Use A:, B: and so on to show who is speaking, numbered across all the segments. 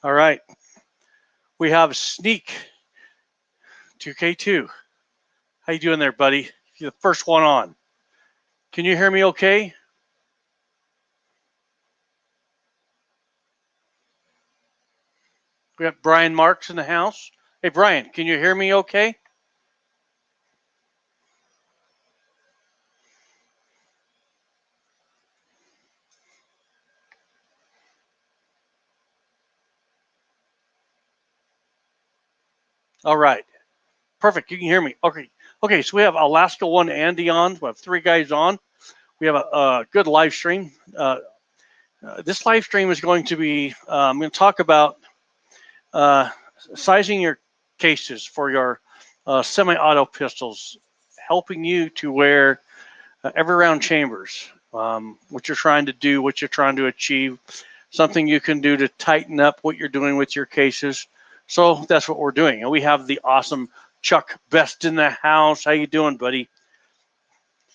A: All right. We have Sneak 2K2. How you doing there, buddy? You're the first one on. Can you hear me okay? We got Brian Marks in the house. Hey, Brian, can you hear me okay? All right. Perfect. You can hear me. Okay. Okay. So we have Alaska One Andy on. We have three guys on. We have a good live stream. This live stream is going to be, I'm going to talk about uh, sizing your cases for your semi-auto pistols, helping you to wear every round chambers, what you're trying to do, what you're trying to achieve, something you can do to tighten up what you're doing with your cases. So that's what we're doing. And we have the awesome Chuck Best in the house. How you doing, buddy?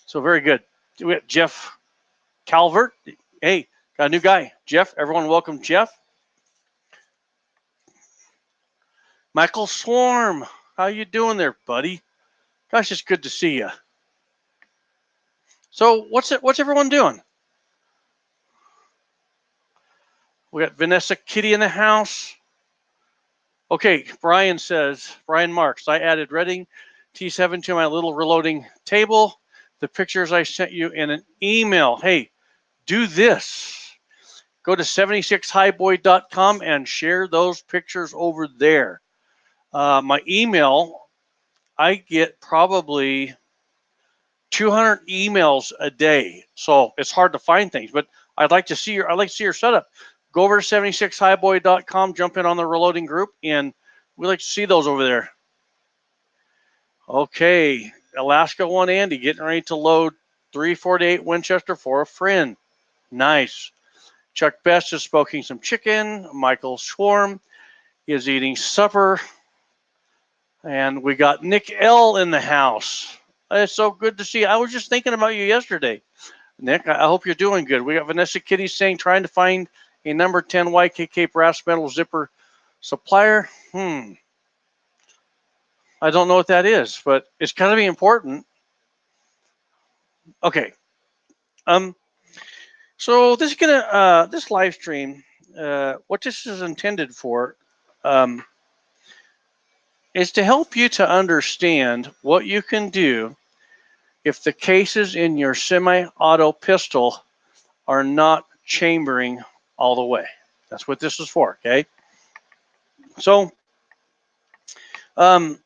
A: So very good. We got Jeff Calvert. Hey, got a new guy. Jeff, everyone welcome Jeff. Michael Swarm. How you doing there, buddy? Gosh, it's good to see you. So what's everyone doing? We got Vanessa Kitty in the house. Okay, Brian says, Brian Marks, I added Reading T7 to my little reloading table. The pictures I sent you in an email. Hey, do this. Go to 76highboy.com and share those pictures over there. My email, I get probably 200 emails a day, so it's hard to find things. But I'd like to see your setup. Go over to 76highboy.com, jump in on the reloading group, and we like to see those over there. Okay, Alaska One Andy getting ready to load 348 Winchester for a friend. Nice. Chuck Best is smoking some chicken. Michael Schwarm is eating supper. And we got Nick L in the house. It's so good to see you. I was just thinking about you yesterday. Nick, I hope you're doing good. We got Vanessa Kitty saying trying to find a number 10 YKK brass metal zipper supplier. I don't know what that is, but it's going to be important. Okay. So this is gonna this live stream, what this is intended for, is to help you to understand what you can do if the cases in your semi-auto pistol are not chambering all the way. That's what this is for. Okay. So, um,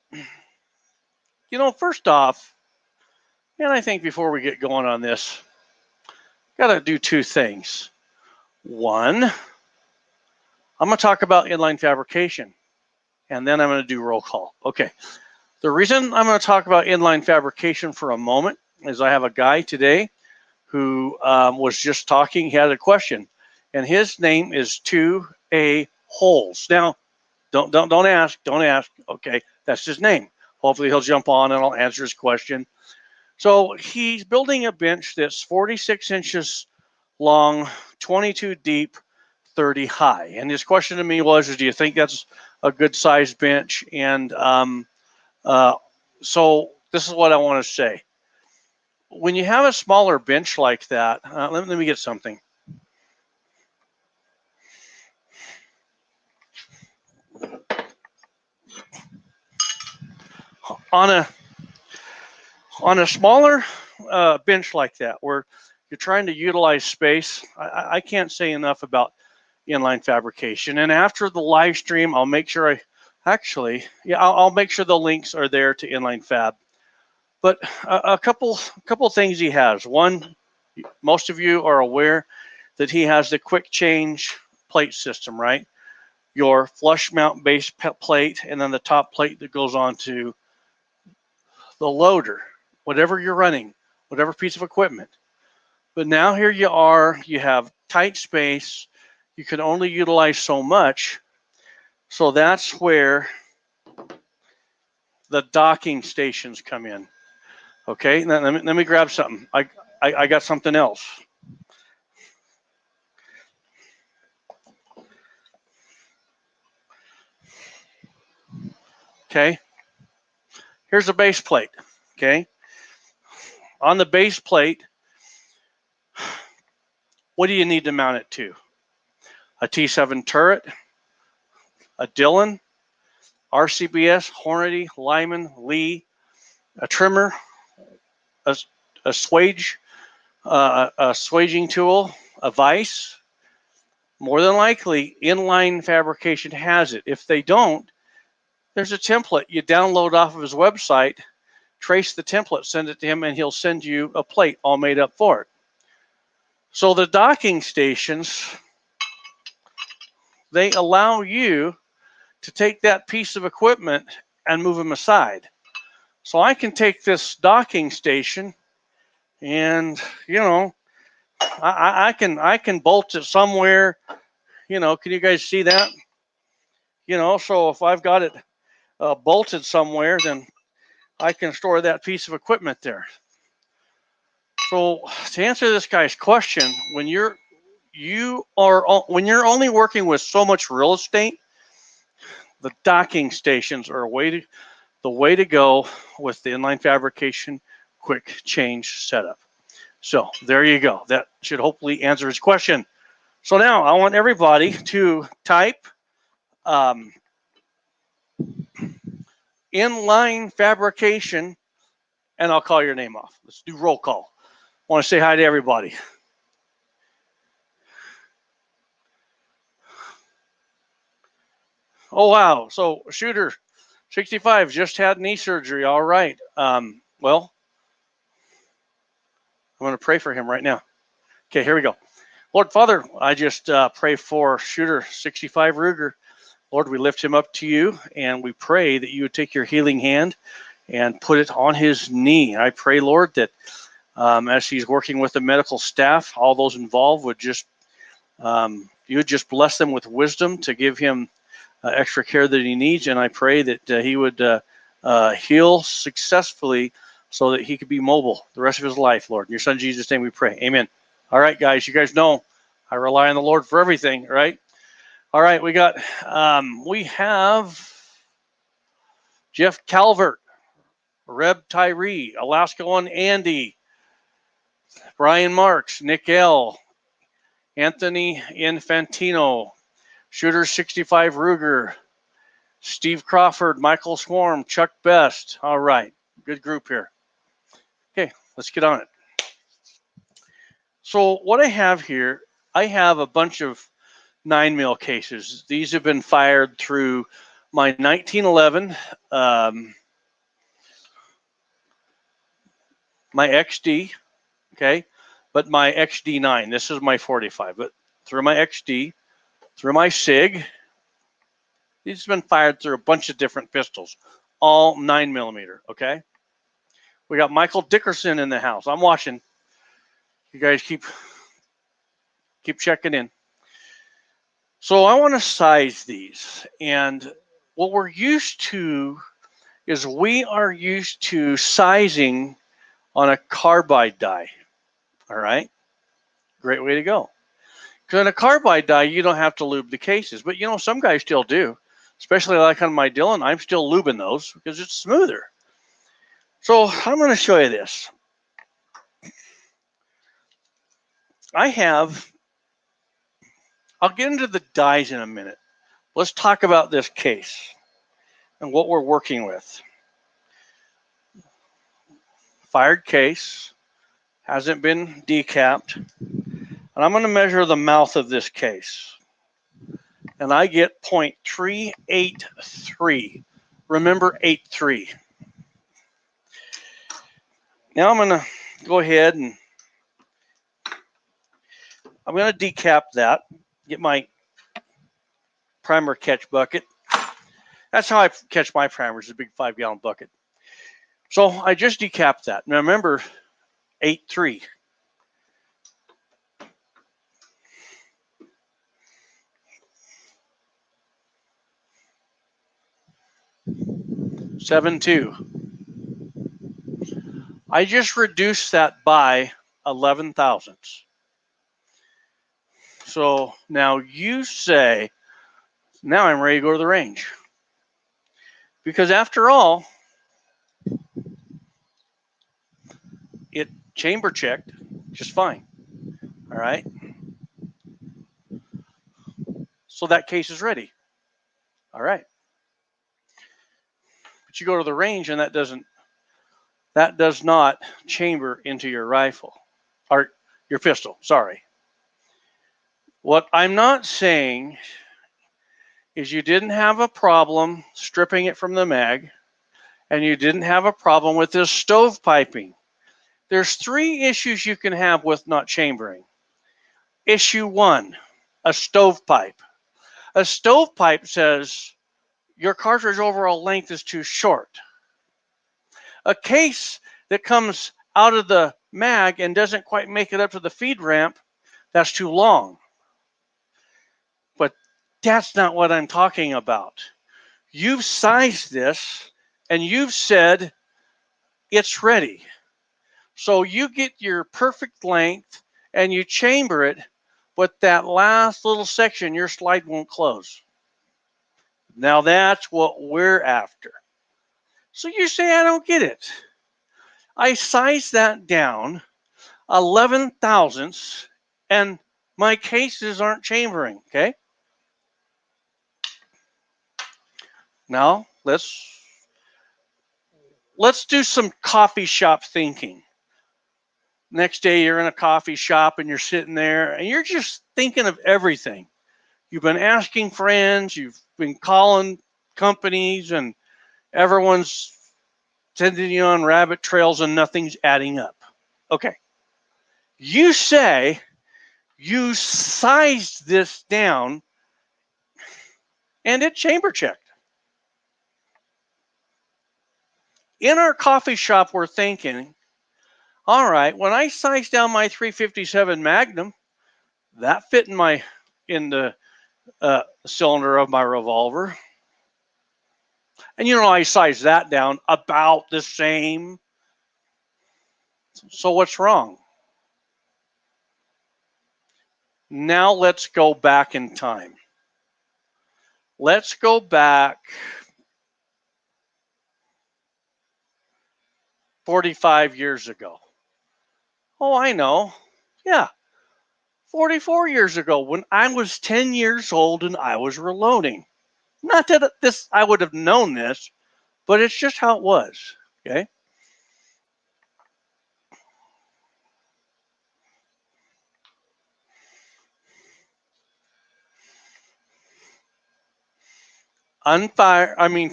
A: first off, and I think before we get going on this, got to do two things. One, I'm going to talk about inline fabrication, and then I'm going to do roll call. Okay. The reason I'm going to talk about inline fabrication for a moment is I have a guy today who was just talking. He had a question, and his name is 2A Holes. Now, don't ask. Okay, that's his name. Hopefully, he'll jump on and I'll answer his question. So he's building a bench that's 46 inches long, 22 deep, 30 high. And his question to me was, do you think that's a good sized bench? And so this is what I want to say. When you have a smaller bench like that, let me get something. On a smaller bench like that, where you're trying to utilize space, I can't say enough about inline fabrication. And after the live stream, I'll make sure I'll make sure the links are there to Inline Fab. But a couple things he has. One, most of you are aware that he has the quick change plate system, right? Your flush mount base plate, and then the top plate that goes onto the loader, whatever you're running, whatever piece of equipment. But now here you are, you have tight space, you can only utilize so much. So that's where the docking stations come in. Okay, now, let me grab something. I got something else. Okay. Here's a base plate. Okay. On the base plate, what do you need to mount it to? A T7 turret, a Dillon, RCBS, Hornady, Lyman, Lee, a trimmer, a, a swage, a swaging tool, a vise. More than likely, Inline Fabrication has it. If they don't, there's a template you download off of his website, trace the template, send it to him, and he'll send you a plate all made up for it. So the docking stations, they allow you to take that piece of equipment and move them aside. So I can take this docking station and, I can bolt it somewhere. Can you guys see that? So if I've got it bolted somewhere, then I can store that piece of equipment there. So to answer this guy's question, when you're only working with so much real estate, the docking stations are the way to go with the Inline Fabrication quick change setup. So there you go. That should hopefully answer his question. So now I want everybody to type Inline Fabrication, and I'll call your name off. Let's do roll call. I want to say hi to everybody. Oh, wow. So Shooter 65 just had knee surgery. All right. Well, I'm going to pray for him right now. Okay, here we go. Lord Father, I just pray for Shooter 65 Ruger. Lord, we lift him up to you, and we pray that you would take your healing hand and put it on his knee. I pray, Lord, that as he's working with the medical staff, all those involved would just, you would just bless them with wisdom to give him extra care that he needs. And I pray that he would heal successfully so that he could be mobile the rest of his life, Lord. In your son Jesus' name we pray. Amen. All right, guys, you guys know I rely on the Lord for everything, right? All right, we have Jeff Calvert, Reb Tyree, Alaska One Andy, Brian Marks, Nick L, Anthony Infantino, Shooter 65 Ruger, Steve Crawford, Michael Swarm, Chuck Best. All right, good group here. Okay, let's get on it. So what I have here, I have a bunch of 9mm cases. These have been fired through my 1911, my XD, okay, but my XD9. This is my 45, but through my XD, through my SIG. These have been fired through a bunch of different pistols, all 9mm, okay? We got Michael Dickerson in the house. I'm watching. You guys keep checking in. So I want to size these. And what we're used to is we are used to sizing on a carbide die. All right? Great way to go. Because on a carbide die, you don't have to lube the cases. But, some guys still do. Especially like on my Dillon, I'm still lubing those because it's smoother. So I'm going to show you this. I'll get into the dies in a minute. Let's talk about this case and what we're working with. Fired case, hasn't been decapped. And I'm going to measure the mouth of this case. And I get 0.383. Remember 83. Now I'm going to go ahead and I'm going to decap that. Get my primer catch bucket. That's how I catch my primers, a big 5-gallon bucket. So I just decapped that. Now remember, 8.3. $7.2. I just reduced that by 11 thousandths. So now you say, now I'm ready to go to the range. Because after all, it chamber checked just fine. All right. So that case is ready. All right. But you go to the range and that does not chamber into your rifle or your pistol. Sorry. What I'm not saying is you didn't have a problem stripping it from the mag and you didn't have a problem with this stovepiping. There's 3 issues you can have with not chambering. Issue 1, a stovepipe. A stovepipe says your cartridge overall length is too short. A case that comes out of the mag and doesn't quite make it up to the feed ramp, that's too long. But that's not what I'm talking about. You've sized this and you've said it's ready. So you get your perfect length and you chamber it, but that last little section, your slide won't close. Now that's what we're after. So you say, I don't get it. I sized that down 11 thousandths and my cases aren't chambering, okay? Now let's do some coffee shop thinking. Next day you're in a coffee shop and you're sitting there and you're just thinking of everything. You've been asking friends, you've been calling companies, and everyone's sending you on rabbit trails and nothing's adding up. Okay. You say you sized this down and it chamber checked. In our coffee shop, we're thinking, all right, when I sized down my 357 Magnum, that fit in the cylinder of my revolver. And I sized that down about the same. So what's wrong? Now let's go back in time. Let's go back 45 years ago. Oh, I know. Yeah. 44 years ago when I was 10 years old and I was reloading. Not that I would have known this, but it's just how it was. Okay.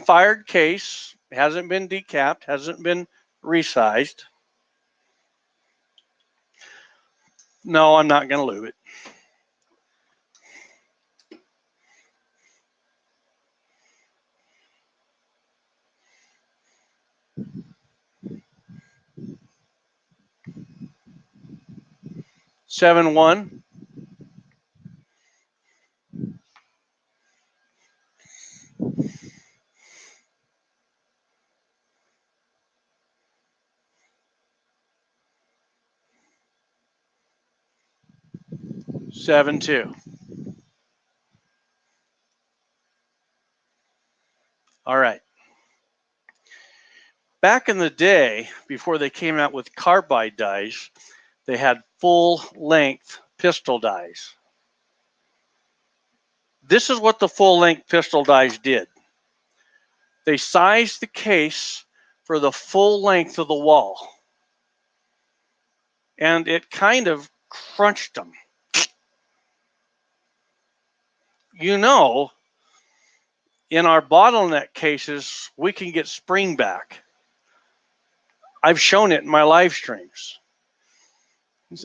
A: Fired case, hasn't been decapped, hasn't been resized. No, I'm not going to lube it. Seven one. Seven two. All right. Back in the day, before they came out with carbide dies, they had full-length pistol dies. This is what the full-length pistol dies did. They sized the case for the full length of the wall. And it kind of crunched them. In our bottleneck cases, we can get spring back. I've shown it in my live streams.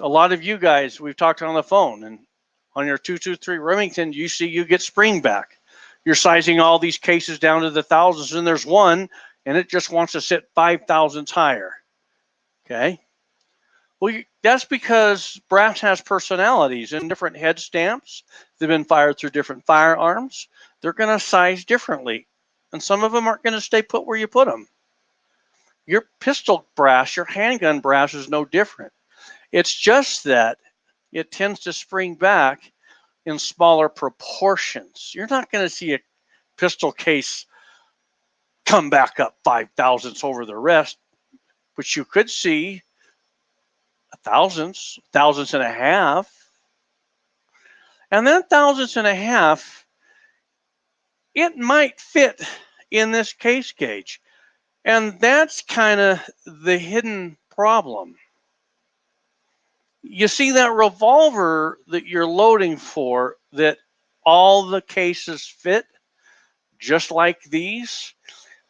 A: A lot of you guys, we've talked on the phone, and on your 223 Remington, you get spring back. You're sizing all these cases down to the thousands, and there's one, and it just wants to sit 5 thousandths higher. Okay? Well, that's because brass has personalities and different head stamps. They've been fired through different firearms. They're going to size differently, and some of them aren't going to stay put where you put them. Your pistol brass, your handgun brass is no different. It's just that it tends to spring back in smaller proportions. You're not going to see a pistol case come back up 5 thousandths over the rest, which you could see thousandths and a half, and then thousandths and a half, it might fit in this case gauge. And that's kind of the hidden problem. You see that revolver that you're loading for, that all the cases fit just like these?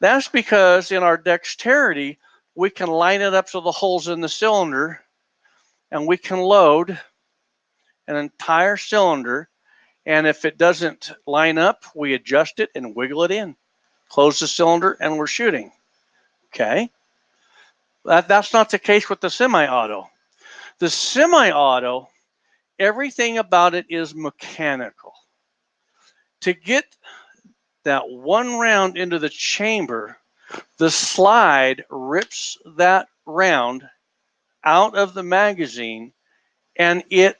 A: That's because in our dexterity, we can line it up to the holes in the cylinder, and we can load an entire cylinder. And if it doesn't line up, we adjust it and wiggle it in, close the cylinder, and we're shooting. Okay. That's not the case with the semi-auto. The semi-auto, everything about it is mechanical. To get that one round into the chamber, the slide rips that round out of the magazine and it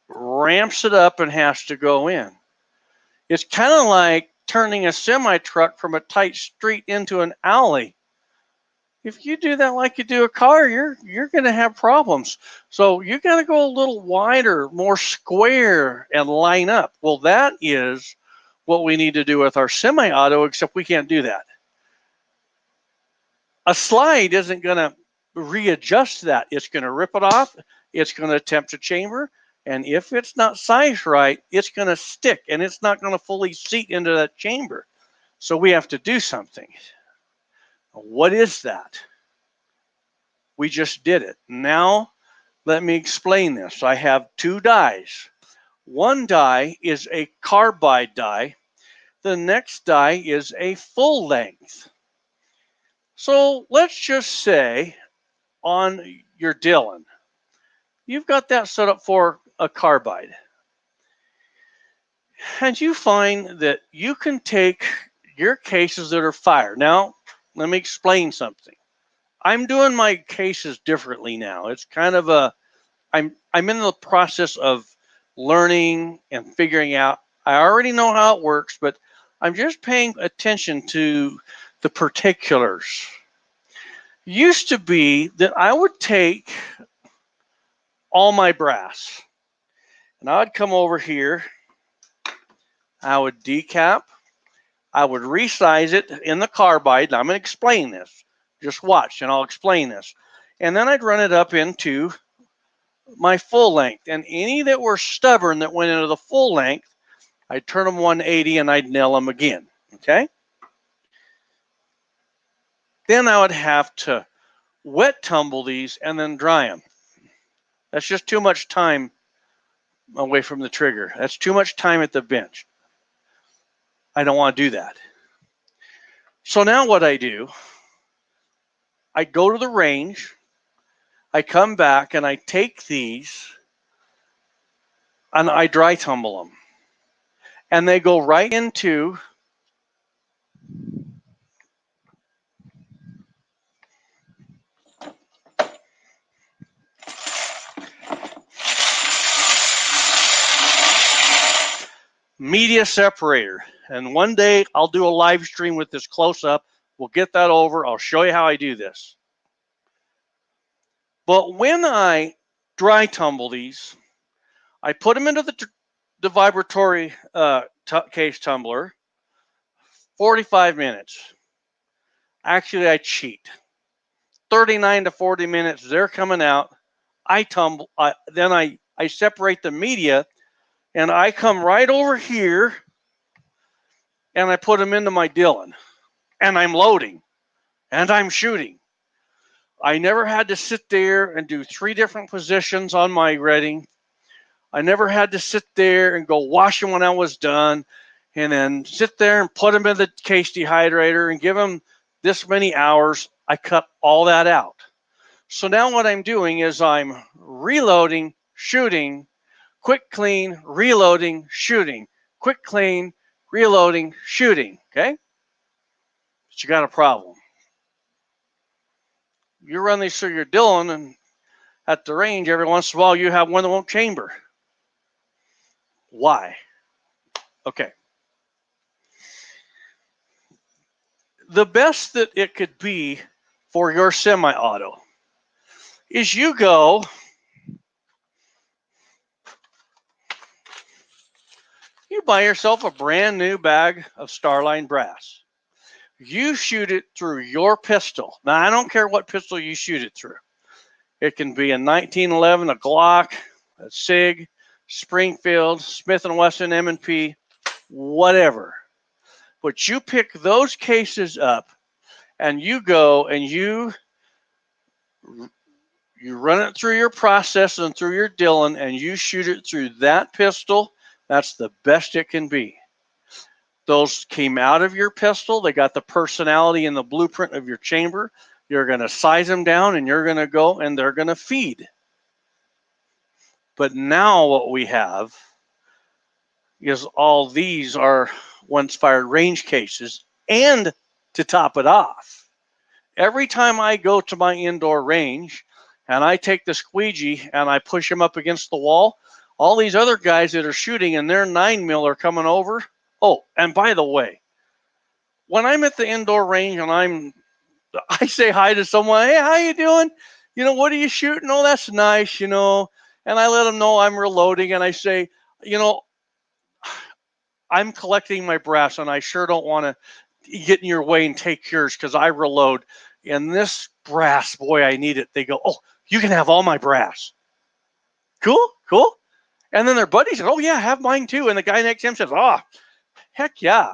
A: ramps it up and has to go in. It's kind of like turning a semi-truck from a tight street into an alley. If you do that like you do a car, you're going to have problems. So you got to go a little wider, more square, and line up. Well, that is what we need to do with our semi-auto, except we can't do that. A slide isn't going to readjust that. It's going to rip it off. It's going to attempt a chamber. And if it's not sized right, it's going to stick, and it's not going to fully seat into that chamber. So we have to do something. What is that? We just did it. Now, let me explain this. I have two dies. One die is a carbide die. The next die is a full length. So let's just say on your Dillon, you've got that set up for a carbide. And you find that you can take your cases that are fire. Now, let me explain something. I'm doing my cases differently now. It's kind of I'm in the process of learning and figuring out. I already know how it works, but I'm just paying attention to the particulars. Used to be that I would take all my brass and I would come over here, I would decap, I would resize it in the carbide. I'm going to explain this. Just watch and I'll explain this. And then I'd run it up into my full length. And any that were stubborn that went into the full length, I'd turn them 180 and I'd nail them again. Okay? Then I would have to wet tumble these and then dry them. That's just too much time away from the trigger. That's too much time at the bench. I don't want to do that. So now what I do, I go to the range, I come back and I take these and I dry tumble them. And they go right into media separator. And one day I'll do a live stream with this close up. We'll get that over. I'll show you how I do this. But when I dry tumble these, I put them into the vibratory case tumbler, 45 minutes. Actually, I cheat. 39 to 40 minutes, they're coming out. I tumble, then I separate the media, and I come right over here, and I put them into my Dillon, and I'm loading, and I'm shooting. I never had to sit there and do 3 different positions on my reading. I never had to sit there and go wash them when I was done, and then sit there and put them in the case dehydrator and give them this many hours. I cut all that out. So now what I'm doing is I'm reloading, shooting, quick clean, reloading, shooting, quick clean, reloading, shooting, okay? But you got a problem. You run these through your Dillon, and at the range, every once in a while, you have one that won't chamber. Why? Okay. the best that it could be for your semi-auto is you buy yourself a brand new bag of Starline brass. You shoot it through your pistol. Now, I don't care what pistol you shoot it through. It can be a 1911, a Glock, a SIG, Springfield, Smith & Wesson, M&P, whatever. But you pick those cases up and you go and you run it through your process and through your Dillon and you shoot it through that pistol. That's the best it can be. Those came out of your pistol. They got the personality and the blueprint of your chamber. You're going to size them down and you're going to go and they're going to feed. But now what we have is all these are once fired range cases. And to top it off, every time I go to my indoor range and I take the squeegee and I push him up against the wall, all these other guys that are shooting and their 9mm are coming over. Oh, and by the way, when I'm at the indoor range and I say hi to someone, hey, how you doing? What are you shooting? Oh, that's nice, and I let them know I'm reloading and I say, I'm collecting my brass and I sure don't want to get in your way and take yours because I reload. And this brass, boy, I need it. They go, oh, you can have all my brass. Cool, cool. And then their buddy says, oh, yeah, have mine too. And the guy next to him says, oh, heck yeah.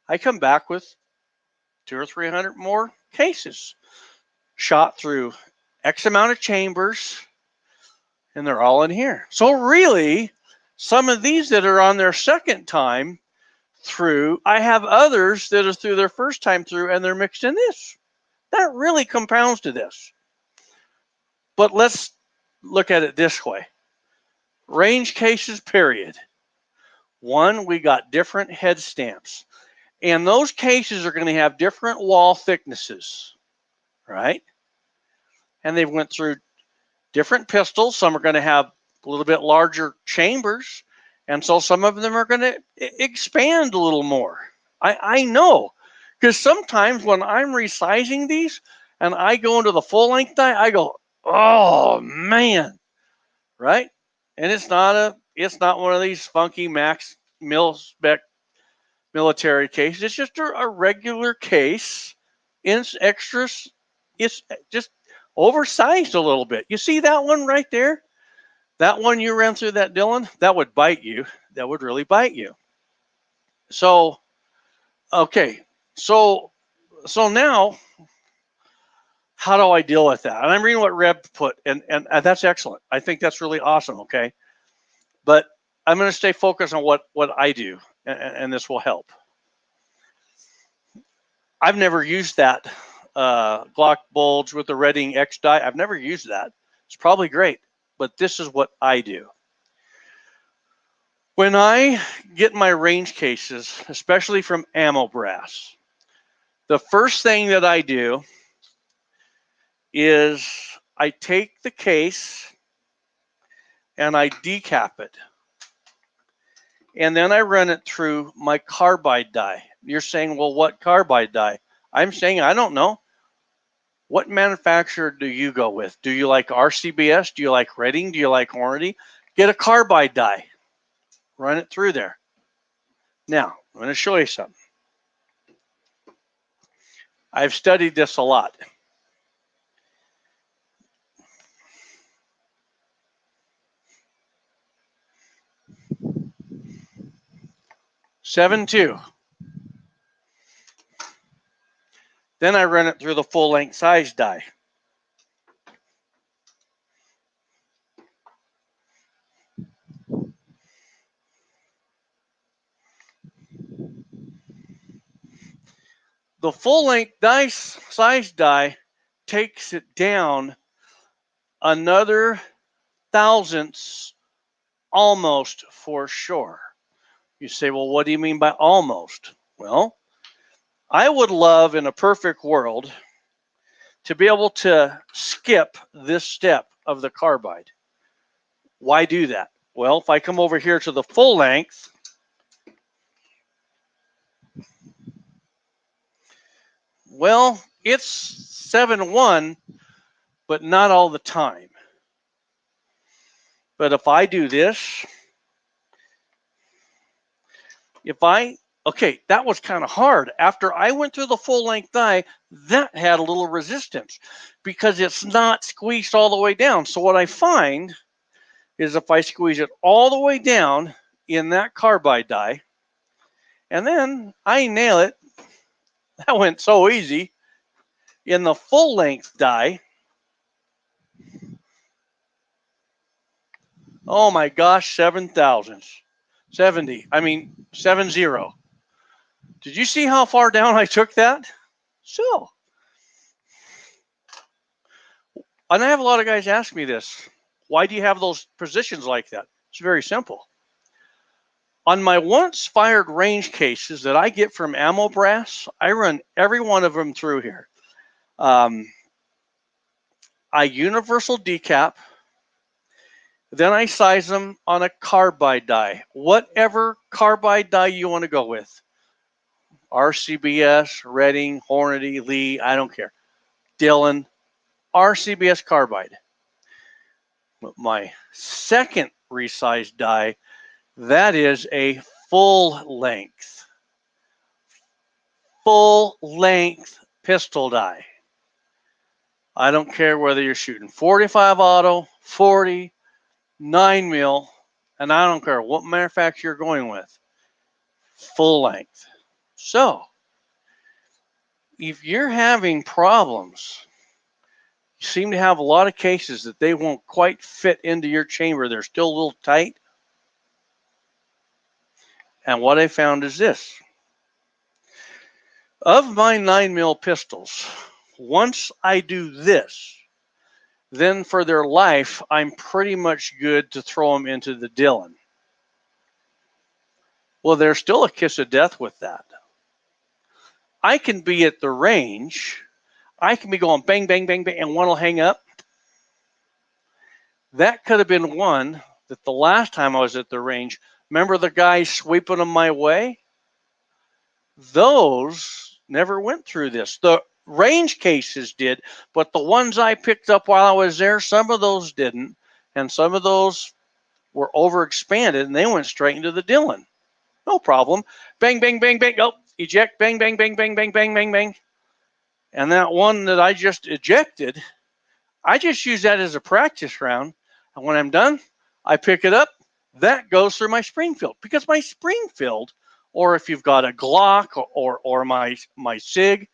A: I come back with 200 or 300 more cases shot through X amount of chambers, and they're all in here. So really, some of these that are on their second time through, I have others that are through their first time through, and they're mixed in this. That really compounds to this. But let's look at it this way. Range cases, period. One, we got different head stamps. And those cases are going to have different wall thicknesses, right? And they went through different pistols. Some are going to have a little bit larger chambers. And so some of them are going to expand a little more. I know. Because sometimes when I'm resizing these and I go into the full length die, I go, oh man, right? And it's not one of these funky max mil spec military cases. It's just a regular case. It's extras. It's just oversized a little bit. You see that one right there? That one you ran through that Dillon, that would bite you. That would really bite you. So, okay. So now, how do I deal with that? And I'm reading what Reb put, and that's excellent. I think that's really awesome, okay? But I'm going to stay focused on what I do, and this will help. I've never used that Glock bulge with the Redding X die. I've never used that. It's probably great, but this is what I do. When I get my range cases, especially from ammo brass, the first thing that I do is I take the case and I decap it. And then I run it through my carbide die. You're saying, well, what carbide die? I'm saying, I don't know. What manufacturer do you go with? Do you like RCBS? Do you like Redding? Do you like Hornady? Get a carbide die. Run it through there. Now, I'm going to show you something. I've studied this a lot. Seven two. Then I run it through the full length size die. The full length size die takes it down another thousandths almost for sure. You say, well, what do you mean by almost? Well, I would love in a perfect world to be able to skip this step of the carbide. Why do that? Well, if I come over here to the full length, Well, it's 7-1, but not all the time. But if I do this, okay, that was kind of hard. After I went through the full length die, that had a little resistance because it's not squeezed all the way down. So what I find is if I squeeze it all the way down in that carbide die, and then I nail it, that went so easy. In the full length die, oh my gosh, 7 thousandths. 70. Did you see how far down I took that? So, and I have a lot of guys ask me this. Why do you have those positions like that? It's very simple. On my once fired range cases that I get from Ammo Brass, I run every one of them through here. I universal decap, then I size them on a carbide die, whatever carbide die you want to go with. RCBS, Redding, Hornady, Lee, I don't care. Dillon, RCBS carbide. But my second resized die, that is a full length pistol die. I don't care whether you're shooting 45 auto, 40, 9 mil, and I don't care what manufacturer you're going with. Full length. So, if you're having problems, you seem to have a lot of cases that they won't quite fit into your chamber. They're still a little tight. And what I found is this. Of my 9 mil pistols, once I do this, then for their life, I'm pretty much good to throw them into the Dillon. Well, there's still a kiss of death with that. I can be at the range. I can be going bang, bang, bang, bang, and one will hang up. That could have been one that the last time I was at the range, remember the guy sweeping them my way? Those never went through this. The range cases did, but the ones I picked up while I was there, some of those didn't, and some of those were overexpanded, and they went straight into the Dillon. No problem. Bang, bang, bang, bang. Oh, eject. Bang, bang, bang, bang, bang, bang, bang, bang. And that one that I just ejected, I just use that as a practice round. And when I'm done, I pick it up. That goes through my Springfield because my Springfield, or if you've got a Glock or my SIG,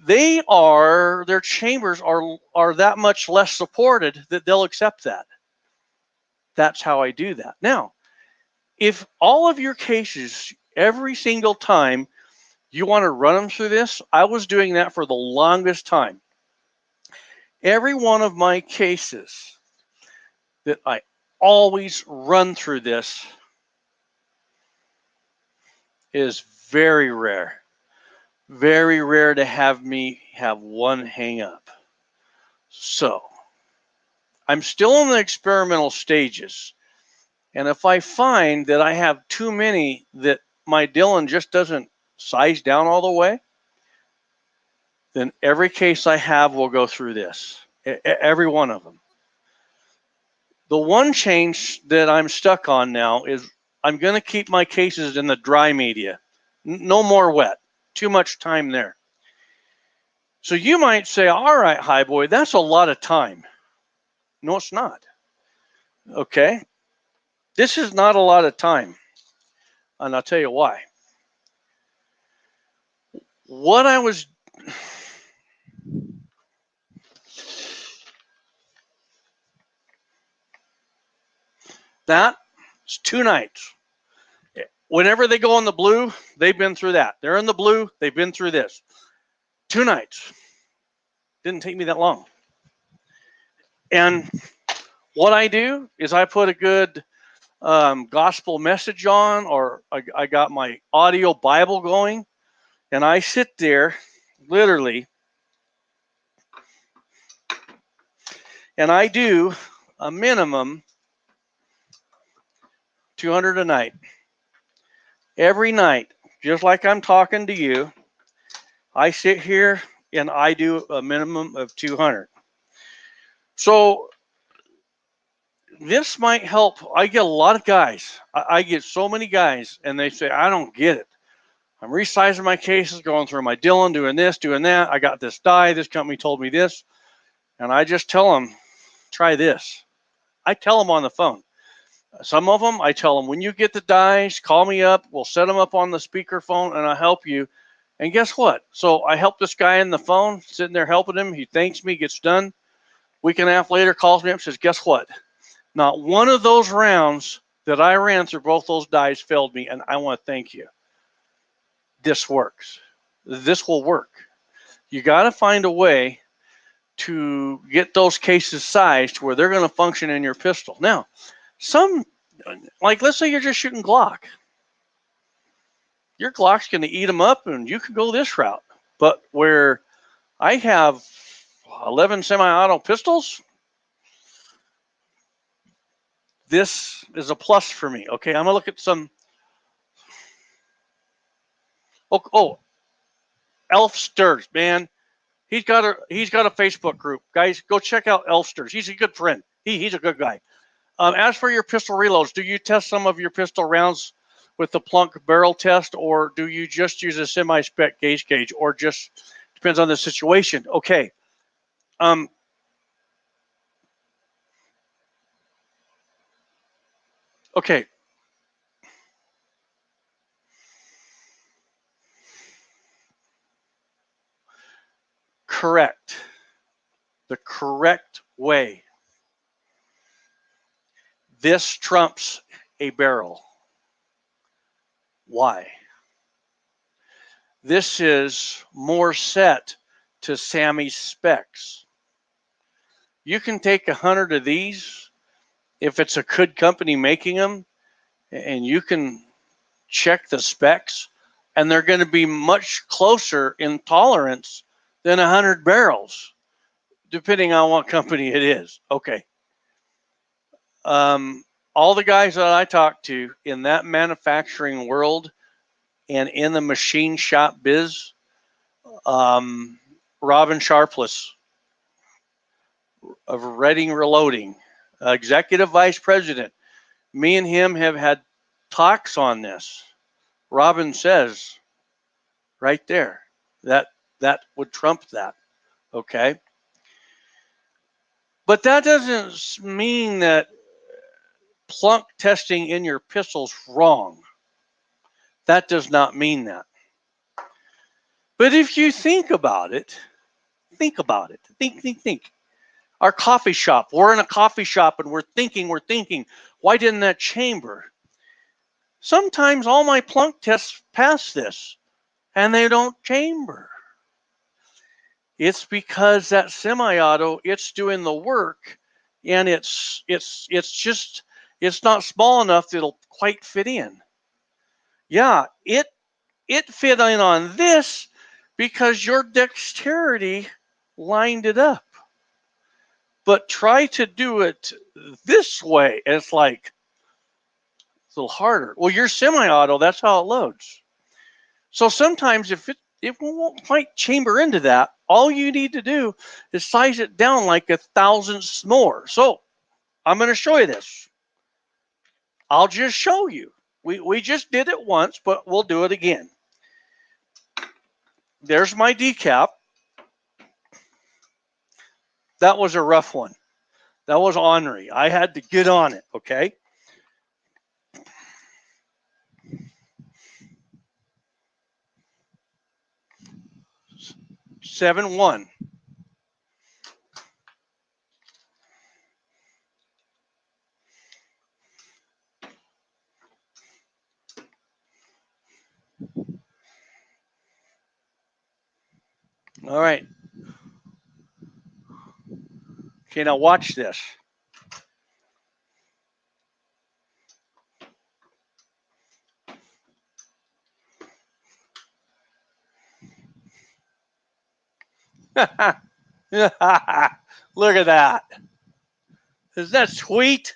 A: their chambers are that much less supported that they'll accept that. That's how I do that. Now, if all of your cases, every single time you want to run them through this, I was doing that for the longest time. Every one of my cases that I always run through this is very rare. Very rare to have me have one hang up. So I'm still in the experimental stages. And if I find that I have too many that my Dillon just doesn't size down all the way, then every case I have will go through this. Every one of them. The one change that I'm stuck on now is I'm going to keep my cases in the dry media. No more wet. Too much time there. So you might say, all right, Highboy, that's a lot of time. No, it's not. Okay. This is not a lot of time. And I'll tell you why. What I was... That's 2 nights. Whenever they go on the blue, they've been through that. They're in the blue, they've been through this. 2 nights. Didn't take me that long. And what I do is I put a good gospel message on, or I got my audio Bible going, and I sit there literally, and I do a minimum 200 a night. Every night, just like I'm talking to you, I sit here and I do a minimum of 200. So this might help. I get a lot of guys. I get so many guys, and they say, I don't get it. I'm resizing my cases, going through my Dillon, doing this, doing that. I got this die. This company told me this. And I just tell them, try this. I tell them on the phone. Some of them, I tell them, when you get the dies, call me up. We'll set them up on the speakerphone, and I'll help you. And guess what? So I help this guy in the phone, sitting there helping him. He thanks me, gets done. Week and a half later, calls me up, says, guess what? Not one of those rounds that I ran through both those dies failed me, and I want to thank you. This works. This will work. You got to find a way to get those cases sized where they're going to function in your pistol. Now, some, like let's say you're just shooting Glock. Your Glock's going to eat them up, and you could go this route. But where I have 11 semi-auto pistols, this is a plus for me. Okay, I'm going to look at some. Oh, Elfsters, man. He's got a Facebook group. Guys, go check out Elfsters. He's a good friend. He's a good guy. As for your pistol reloads, do you test some of your pistol rounds with the Plunk barrel test, or do you just use a semi-spec gauge, or just depends on the situation? Okay. Okay. Correct. The correct way. This trumps a barrel. Why? This is more set to Sammy's specs. You can take 100 of these if it's a good company making them, and you can check the specs, and they're going to be much closer in tolerance than 100 barrels, depending on what company it is. Okay. All the guys that I talk to in that manufacturing world and in the machine shop biz, Robin Sharpless of Reading Reloading, executive vice president, me and him have had talks on this. Robin says right there that would trump that. Okay. But that doesn't mean that Plunk testing in your pistol's wrong. That does not mean that. But if you think about it, think. Our coffee shop, we're in a coffee shop and we're thinking, why didn't that chamber? Sometimes all my Plunk tests pass this and they don't chamber. It's because that semi-auto, it's doing the work, and it's not small enough that it'll quite fit in. Yeah, it fit in on this because your dexterity lined it up. But try to do it this way, and it's like it's a little harder. Well, your semi-auto, that's how it loads. So sometimes if it won't quite chamber into that, all you need to do is size it down like 1,000ths more. So I'm going to show you this. I'll just show you. We just did it once, but we'll do it again. There's my decap. That was a rough one. That was ornery. I had to get on it, okay? Seven one. All right. Okay, now watch this. Look at that. Isn't that sweet?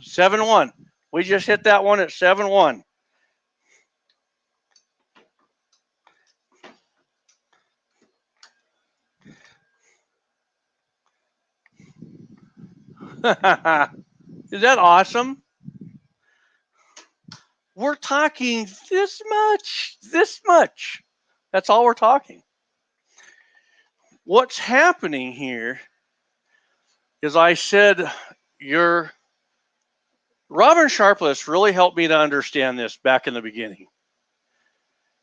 A: Seven one. We just hit that one at 7-1. Is that awesome? We're talking this much, this much. That's all we're talking. What's happening here is I said, Robin Sharpless really helped me to understand this back in the beginning.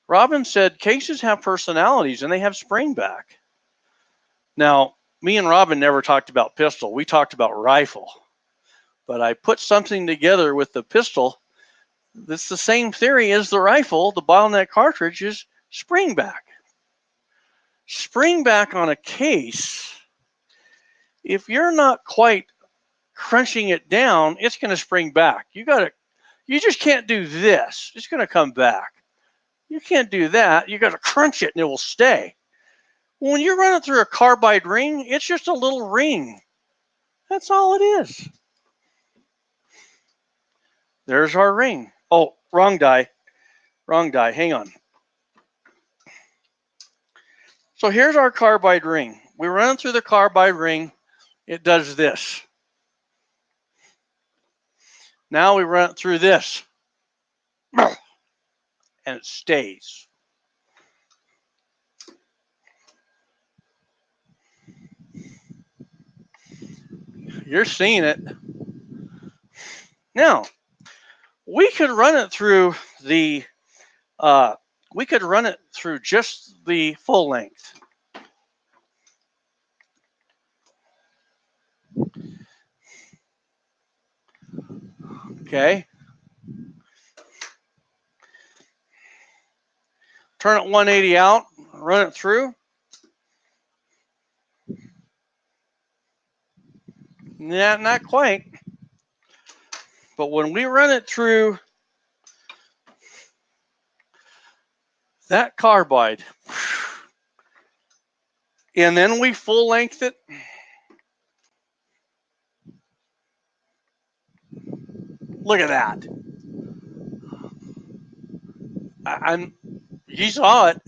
A: Robin said cases have personalities and they have spring back. Now, me and Robin never talked about pistol. We talked about rifle. But I put something together with the pistol that's the same theory as the rifle. The bottleneck cartridge is spring back. Spring back on a case, if you're not quite crunching it down, it's going to spring back. You just can't do this. It's going to come back. You can't do that. You got to crunch it and it will stay. When you run it through a carbide ring, it's just a little ring. That's all it is. There's our ring. Oh, wrong die. Wrong die. Hang on. So here's our carbide ring. We run it through the carbide ring. It does this. Now we run it through this. And it stays. You're seeing it. Now, we could run it through just the full length. Okay. Turn it 180 out, run it through. Yeah, not quite. But when we run it through that carbide, and then we full length it, look at that. You saw it.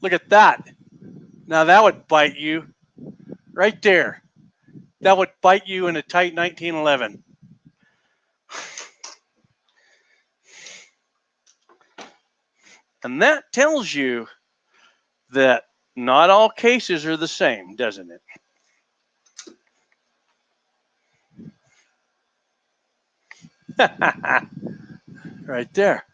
A: Look at that. Now that would bite you right there. That would bite you in a tight 1911. And that tells you that not all cases are the same, doesn't it? Right there.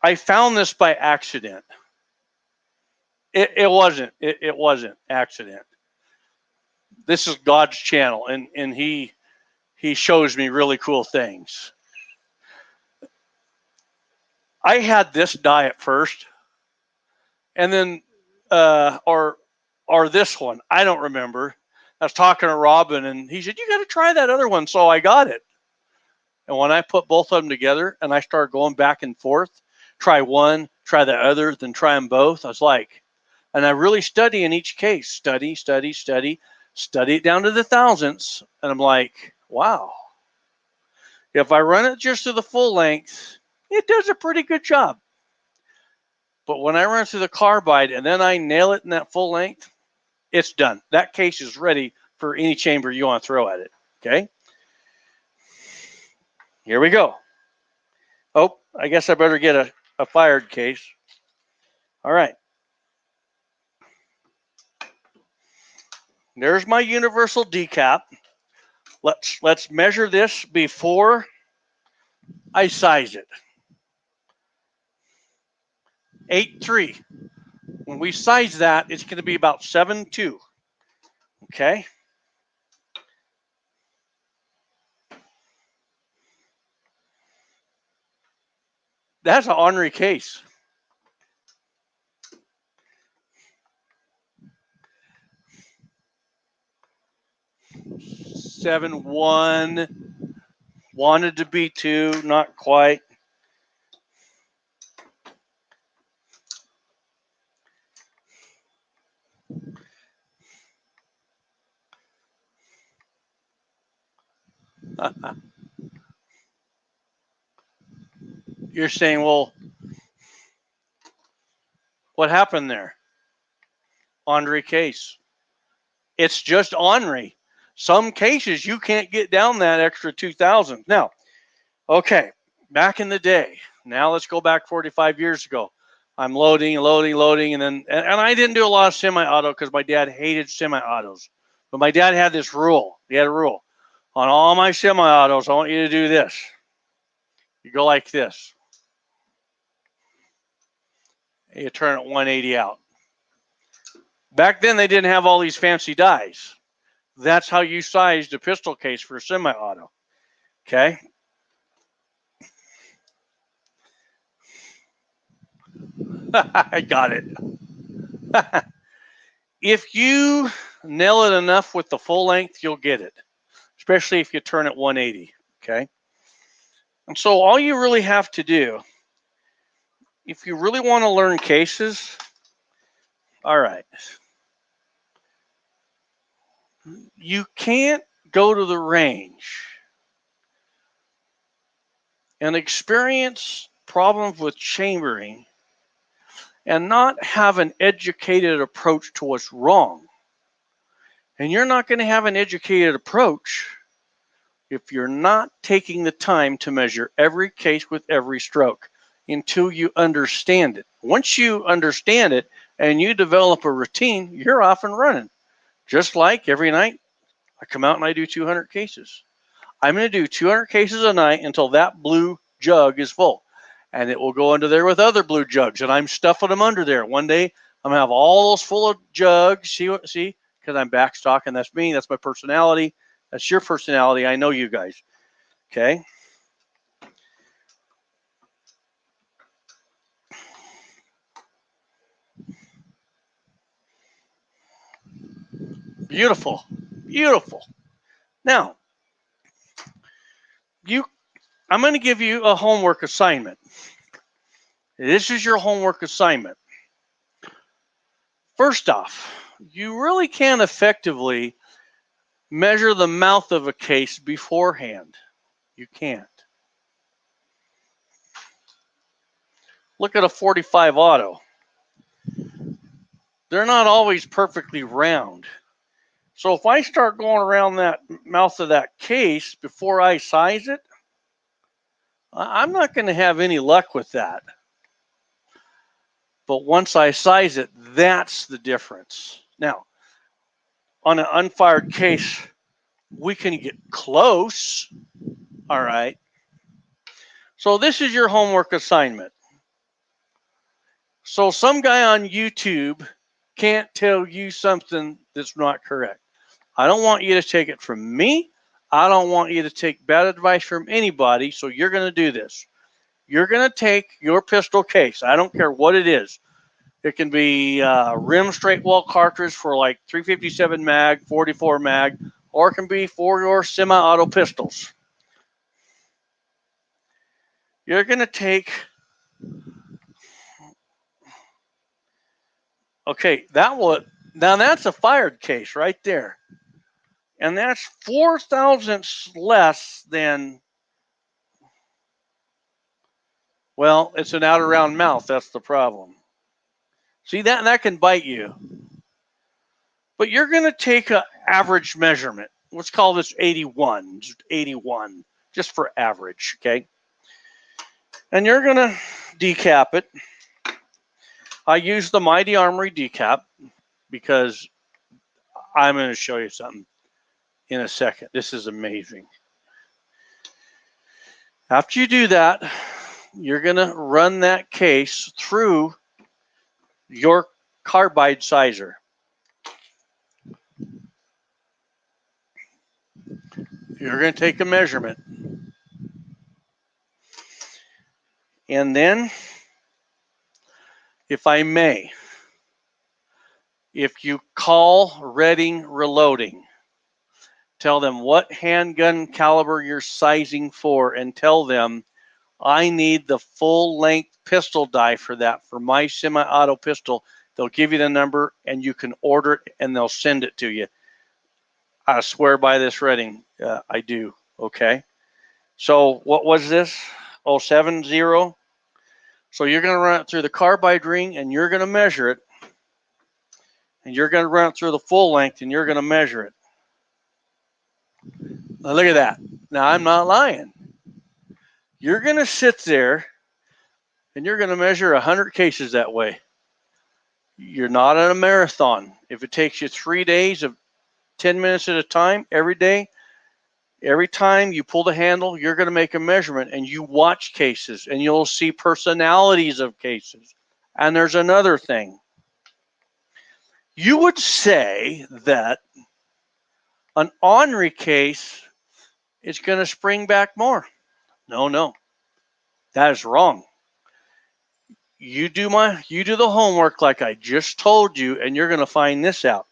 A: I found this by accident. It wasn't accident. This is God's channel, and he shows me really cool things. I had this die at first, and then or this one. I don't remember. I was talking to Robin, and he said, "You got to try that other one." So I got it. And when I put both of them together, and I started going back and forth, try one, try the other, then try them both. I was like, and I really study in each case. Study it down to the thousandths, and I'm like, wow. If I run it just to the full length, it does a pretty good job. But when I run through the carbide and then I nail it in that full length, it's done. That case is ready for any chamber you want to throw at it. Okay. Here we go. Oh, I guess I better get a fired case. All right. There's my universal decap. Let's measure this before I size it. 8.3. When we size that, it's going to be about 7.2. Okay. That's an ornery case. 7.1. Wanted to be 2, not quite. You're saying, well, what happened there? Ornery case. It's just ornery. Some cases you can't get down that extra 2,000. Now, okay, back in the day. Now let's go back 45 years ago. I'm loading, and then I didn't do a lot of semi-auto because my dad hated semi-autos. But my dad had this rule. He had a rule. On all my semi-autos, I want you to do this. You go like this. You turn it 180 out. Back then, they didn't have all these fancy dies. That's how you sized a pistol case for a semi-auto. Okay? I got it. If you nail it enough with the full length, you'll get it, especially if you turn it 180. Okay? And so all you really have to do, if you really want to learn cases, all right, you can't go to the range and experience problems with chambering and not have an educated approach to what's wrong. And you're not going to have an educated approach if you're not taking the time to measure every case with every stroke until you understand it. Once you understand it and you develop a routine, you're off and running. Just like every night, I come out and I do 200 cases. I'm going to do 200 cases a night until that blue jug is full. And it will go under there with other blue jugs. And I'm stuffing them under there. One day, I'm going to have all those full of jugs. See, because I'm backstocking. That's me. That's my personality. That's your personality. I know you guys. Okay. Beautiful. Beautiful. Now, I'm going to give you a homework assignment. This is your homework assignment. First off, you really can't effectively measure the mouth of a case beforehand. You can't. Look at a 45 auto. They're not always perfectly round. So if I start going around that mouth of that case before I size it, I'm not going to have any luck with that. But once I size it, that's the difference. Now, on an unfired case, we can get close. All right. So this is your homework assignment. So some guy on YouTube can't tell you something that's not correct. I don't want you to take it from me. I don't want you to take bad advice from anybody. So you're going to do this. You're going to take your pistol case. I don't care what it is. It can be rim straight wall cartridge for like 357 mag, 44 mag, or it can be for your semi-auto pistols. You're going to take, okay, now that's a fired case right there. And that's 4 thousandths less than, well, it's an outer round mouth. That's the problem. See, that can bite you. But you're going to take an average measurement. Let's call this 81, just for average, okay? And you're going to decap it. I use the Mighty Armory decap because I'm going to show you something in a second. This is amazing. After you do that, you're going to run that case through your carbide sizer. You're going to take a measurement. And then, if I may, if you call reading reloading, tell them what handgun caliber you're sizing for, and tell them I need the full length pistol die for that, for my semi-auto pistol. They'll give you the number and you can order it and they'll send it to you. I swear by this Redding, I do. Okay. So what was this? 070. So you're going to run it through the carbide ring and you're going to measure it. And you're going to run it through the full length and you're going to measure it. Now look at that. Now I'm not lying. You're going to sit there and you're going to measure 100 cases that way. You're not in a marathon. If it takes you 3 days of 10 minutes at a time every day, every time you pull the handle, you're going to make a measurement and you watch cases and you'll see personalities of cases. And there's another thing. You would say that an ornery case is going to spring back more. No. That is wrong. You do the homework like I just told you, and you're going to find this out.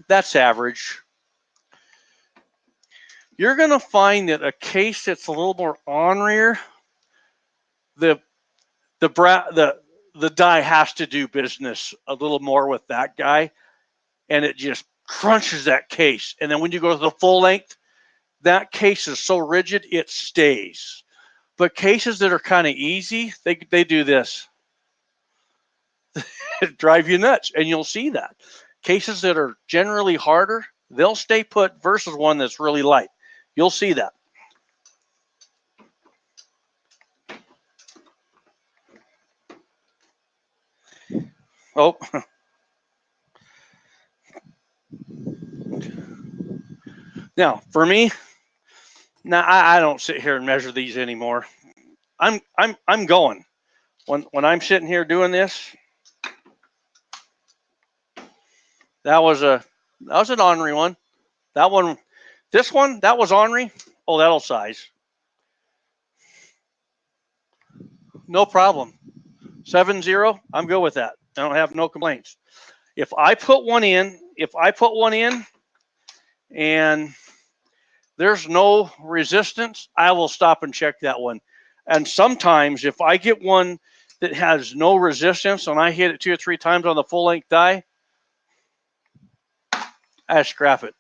A: That's average. You're going to find that a case that's a little more ornerier, the die has to do business a little more with that guy, and it just crunches that case. And then when you go to the full length, that case is so rigid it stays. But cases that are kind of easy, they do this. It drive you nuts, and you'll see that. Cases that are generally harder, they'll stay put versus one that's really light. You'll see that. Oh. Now, for me, now I don't sit here and measure these anymore. I'm going. When I'm sitting here doing this, that was an ornery one. This one, that was ornery. Oh, that'll size. No problem. 70, I'm good with that. I don't have no complaints. If I put one in and there's no resistance, I will stop and check that one. And sometimes if I get one that has no resistance and I hit it 2 or 3 times on the full length die, I scrap it.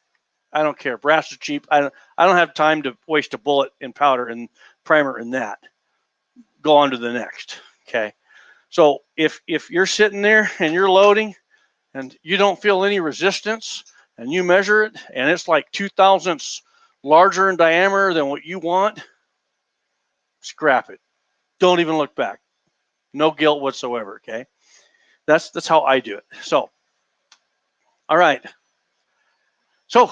A: I don't care. Brass is cheap. I don't have time to waste a bullet in powder and primer in that. Go on to the next. Okay. So if you're sitting there and you're loading and you don't feel any resistance and you measure it and it's like 2 thousandths larger in diameter than what you want, scrap it. Don't even look back. No guilt whatsoever. Okay. That's how I do it. So, all right. So,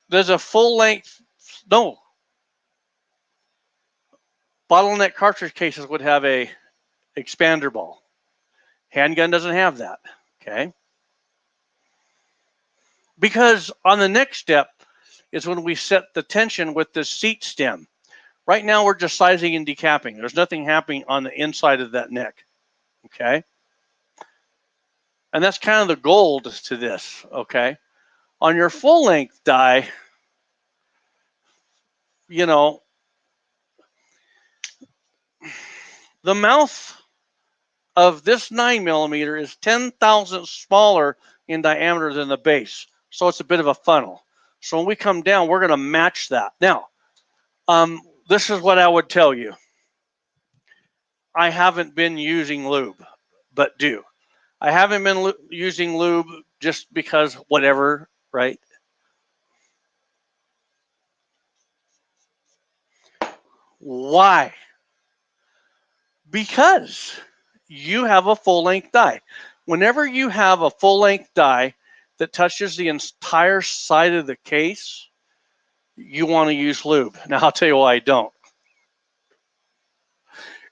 A: there's a full length, no. Bottleneck cartridge cases would have a expander ball. Handgun doesn't have that. Okay. Because on the next step is when we set the tension with the seat stem. Right now we're just sizing and decapping. There's nothing happening on the inside of that neck. Okay. And that's kind of the gold to this. Okay. On your full length die, you know, the mouth of this 9mm is 10 thousandths smaller in diameter than the base. So it's a bit of a funnel. So when we come down, we're going to match that. Now, this is what I would tell you. I haven't been using lube, but do. I haven't been using lube just because whatever, right? Why? Because you have a full-length die. Whenever you have a full-length die that touches the entire side of the case, you want to use lube. Now, I'll tell you why I don't.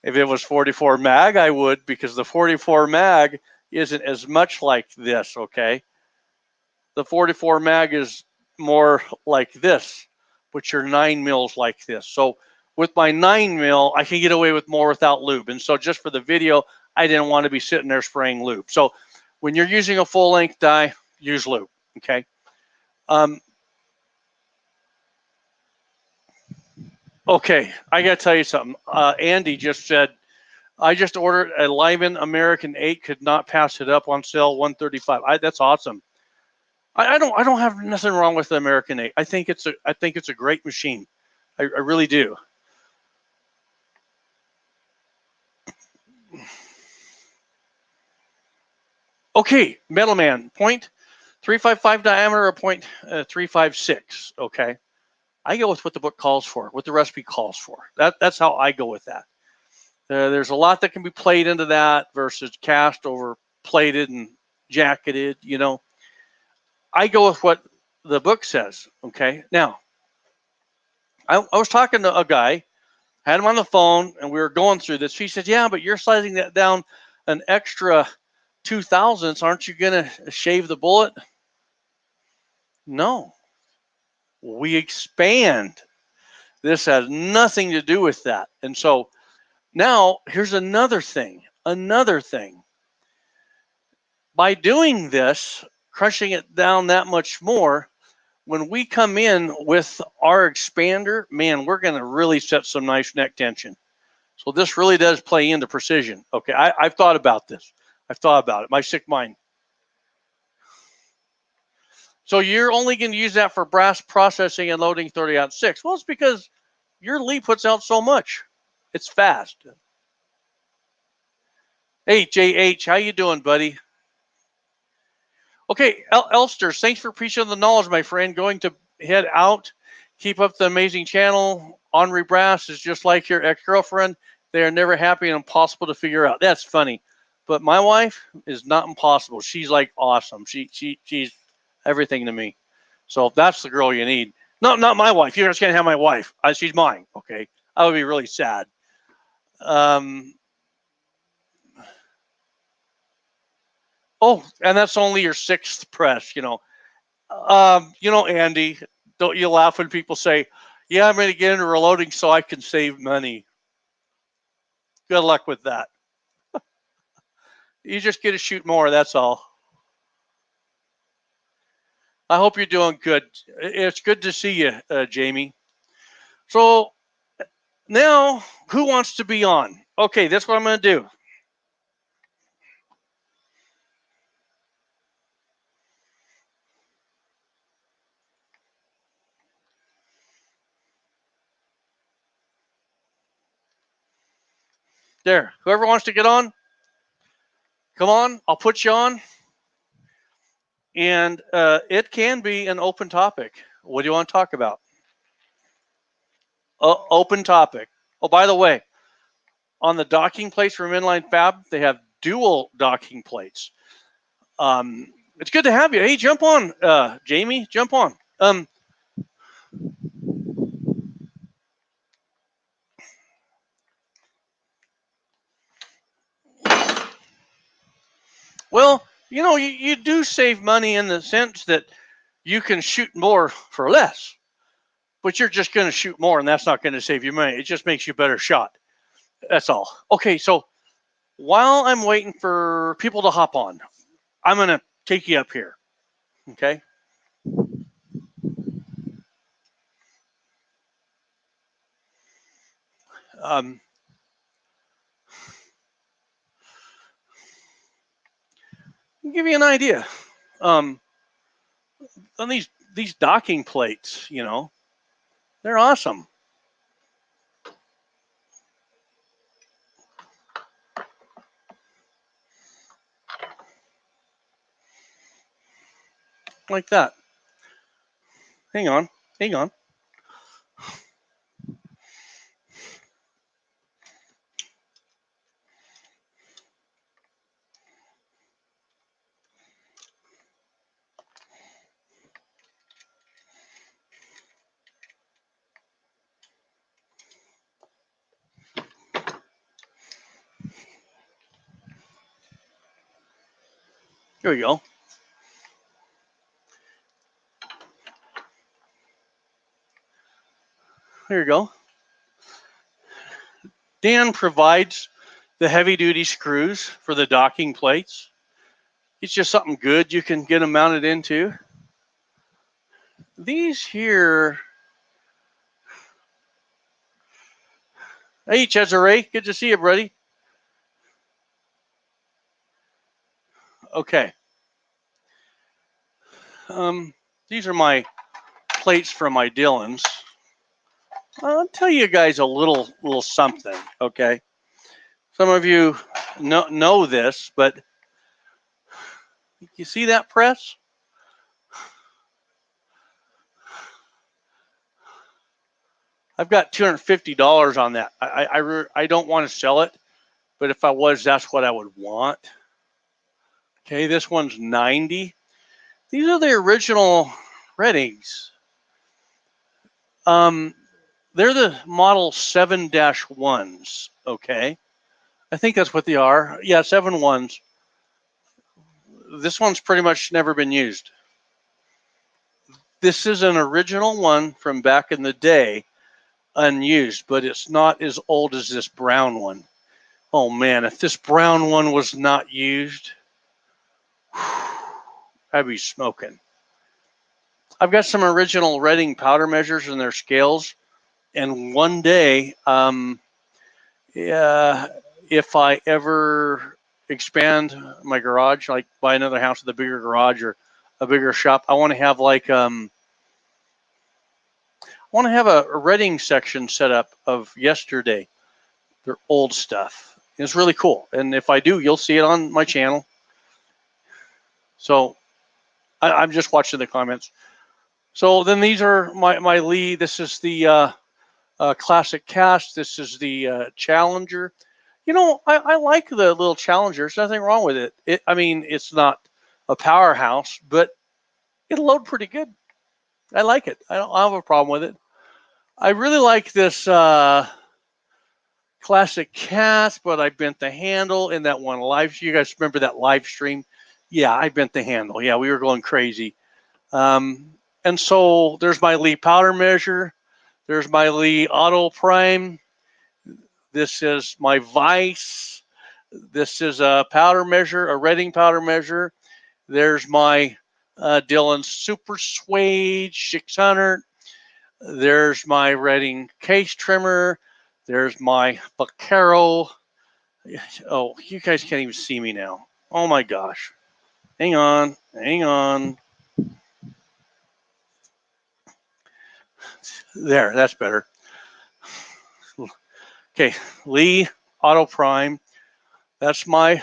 A: If it was 44 mag, I would, because the 44 mag isn't as much like this, okay? The 44 mag is more like this, but your 9 mils like this. So With my 9 mil, I can get away with more without lube. And so just for the video, I didn't want to be sitting there spraying lube. So when you're using a full length die, use lube, okay? Okay, I got to tell you something. Andy just said, I just ordered a Lyman American 8, could not pass it up on sale, 135. That's awesome. I don't have nothing wrong with the American 8. I think it's a great machine. I really do. Okay, Metalman, 0.355 diameter or 0.356. Okay, I go with what the book calls for, what the recipe calls for. That's how I go with that. There's a lot that can be played into that versus cast over plated and jacketed. You know, I go with what the book says. Okay, now I was talking to a guy, had him on the phone, and we were going through this. He said, "Yeah, but you're sizing that down an extra 2 thousandths. Aren't you gonna shave the bullet?" No, we expand. This has nothing to do with that. And so now here's another thing. Another thing. By doing this, crushing it down that much more, when we come in with our expander, man, we're going to really set some nice neck tension. So this really does play into precision. Okay, I've thought about this. I've thought about it. My sick mind. So you're only going to use that for brass processing and loading 30-06. Well, it's because your Lee puts out so much. It's fast. Hey, JH, how you doing, buddy? Okay, Elsters, thanks for preaching the knowledge, my friend. Going to head out. Keep up the amazing channel. Henri Brass is just like your ex-girlfriend. They are never happy and impossible to figure out. That's funny. But my wife is not impossible. She's like awesome. She's everything to me. So that's the girl you need. No, not my wife. You just can't have my wife. She's mine. Okay, I would be really sad. Oh, and that's only your 6th press. Andy, don't you laugh when people say, "Yeah, I'm going to get into reloading so I can save money." Good luck with that. You just get to shoot more. That's all. I hope you're doing good. It's good to see you, Jamie. So now, who wants to be on? Okay, that's what I'm going to do. There, whoever wants to get on, come on. I'll put you on. And it can be an open topic. What do you want to talk about? Open topic. Oh, by the way, on the docking plates from Inline Fab, they have dual docking plates. It's good to have you. Hey, jump on, Jamie. Jump on. Well, you do save money in the sense that you can shoot more for less, but you're just going to shoot more, and that's not going to save you money. It just makes you a better shot. That's all. Okay, so while I'm waiting for people to hop on, I'm going to take you up here. Okay. I'll give you an idea. On these docking plates, they're awesome. Like that. Hang on. Hang on. Here we go. Here you go. Dan provides the heavy-duty screws for the docking plates. It's just something good you can get them mounted into. These here. Hey, Cesare, good to see you, buddy. Okay. These are my plates from my Dillons. I'll tell you guys a little something, okay? Some of you know this, but you see that press? I've got $250 on that. I don't want to sell it, but if I was, that's what I would want. Okay, this one's 90. These are the original Reddings. They're the model 7-1s, okay? I think that's what they are. Yeah, 7-1s. This one's pretty much never been used. This is an original one from back in the day, unused, but it's not as old as this brown one. Oh man, if this brown one was not used, I'd be smoking. I've got some original Redding powder measures and their scales, and one day, if I ever expand my garage, like buy another house with a bigger garage or a bigger shop, I want to have like a Redding section set up of yesterday, their old stuff. It's really cool, and if I do, you'll see it on my channel. So I'm just watching the comments. So then these are my Lee. This is the classic cast. This is the Challenger. You know, I like the little Challenger. There's nothing wrong with it. I mean, it's not a powerhouse, but it'll load pretty good. I like it. I don't have a problem with it. I really like this classic cast, but I bent the handle in that one live. You guys remember that live stream? Yeah, I bent the handle. Yeah, we were going crazy. And so there's my Lee powder measure. There's my Lee auto prime. This is my vise. This is a powder measure, a Redding powder measure. There's my Dillon Super Suede 600. There's my Redding case trimmer. There's my Vaquero. Oh, you guys can't even see me now. Oh my gosh. Hang on. There, that's better. Okay, Lee Auto Prime. That's my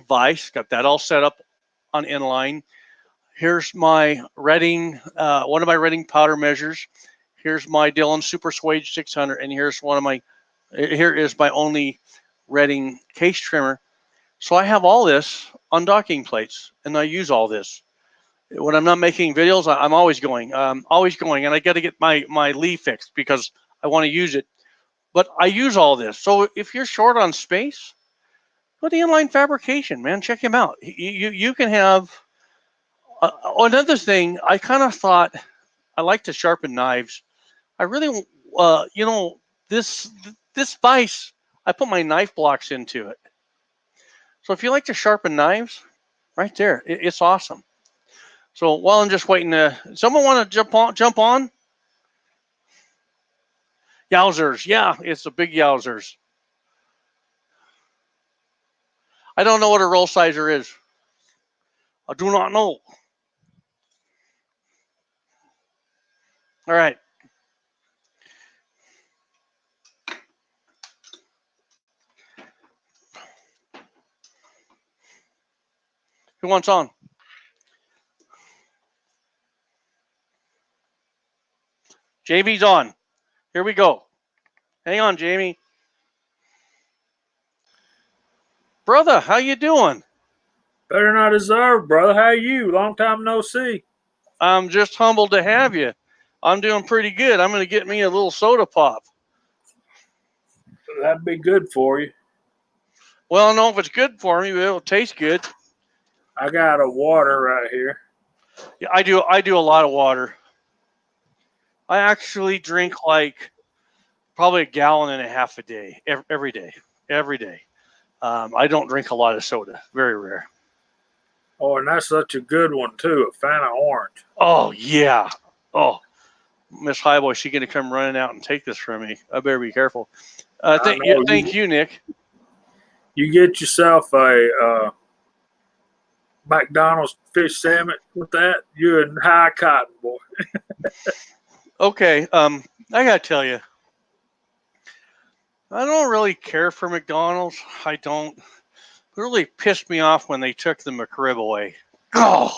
A: vise. Got that all set up on Inline. Here's my Redding, one of my Redding powder measures. Here's my Dillon Super Suede 600, and here is my only Redding case trimmer. So I have all this on docking plates, and I use all this. When I'm not making videos, I'm always going, and I got to get my Lee fixed because I want to use it. But I use all this. So if you're short on space, go to Inline Fabrication, man. Check him out. You can have. Another thing, I kind of thought I like to sharpen knives. I really, this vise, I put my knife blocks into it. So if you like to sharpen knives, right there, it's awesome. So while I'm just waiting someone want to jump on? Yowzers, yeah, it's a big yowzers. I don't know what a roll sizer is. I do not know. All right. Who wants on? JV's on. Here we go. Hang on, Jamie. Brother, how you doing?
B: Better not deserve, brother. How are you? Long time no see.
A: I'm just humbled to have you. I'm doing pretty good. I'm going to get me a little soda pop.
B: That'd be good for you.
A: Well, I don't know if it's good for me, but it'll taste good.
B: I got a water right here.
A: Yeah, I do a lot of water. I actually drink like probably a gallon and a half a day, every day, every day. I don't drink a lot of soda, very rare.
B: Oh, and that's such a good one too, a Fanta orange.
A: Oh yeah. Oh, Miss Highboy, she gonna come running out and take this from me. I better be careful.
B: I know
A: Thank you, Nick.
B: You get yourself a McDonald's fish sandwich with that, you're in high cotton, boy.
A: Okay. I gotta tell you, I don't really care for McDonald's. I don't. It really pissed me off when they took the McRib away. Oh.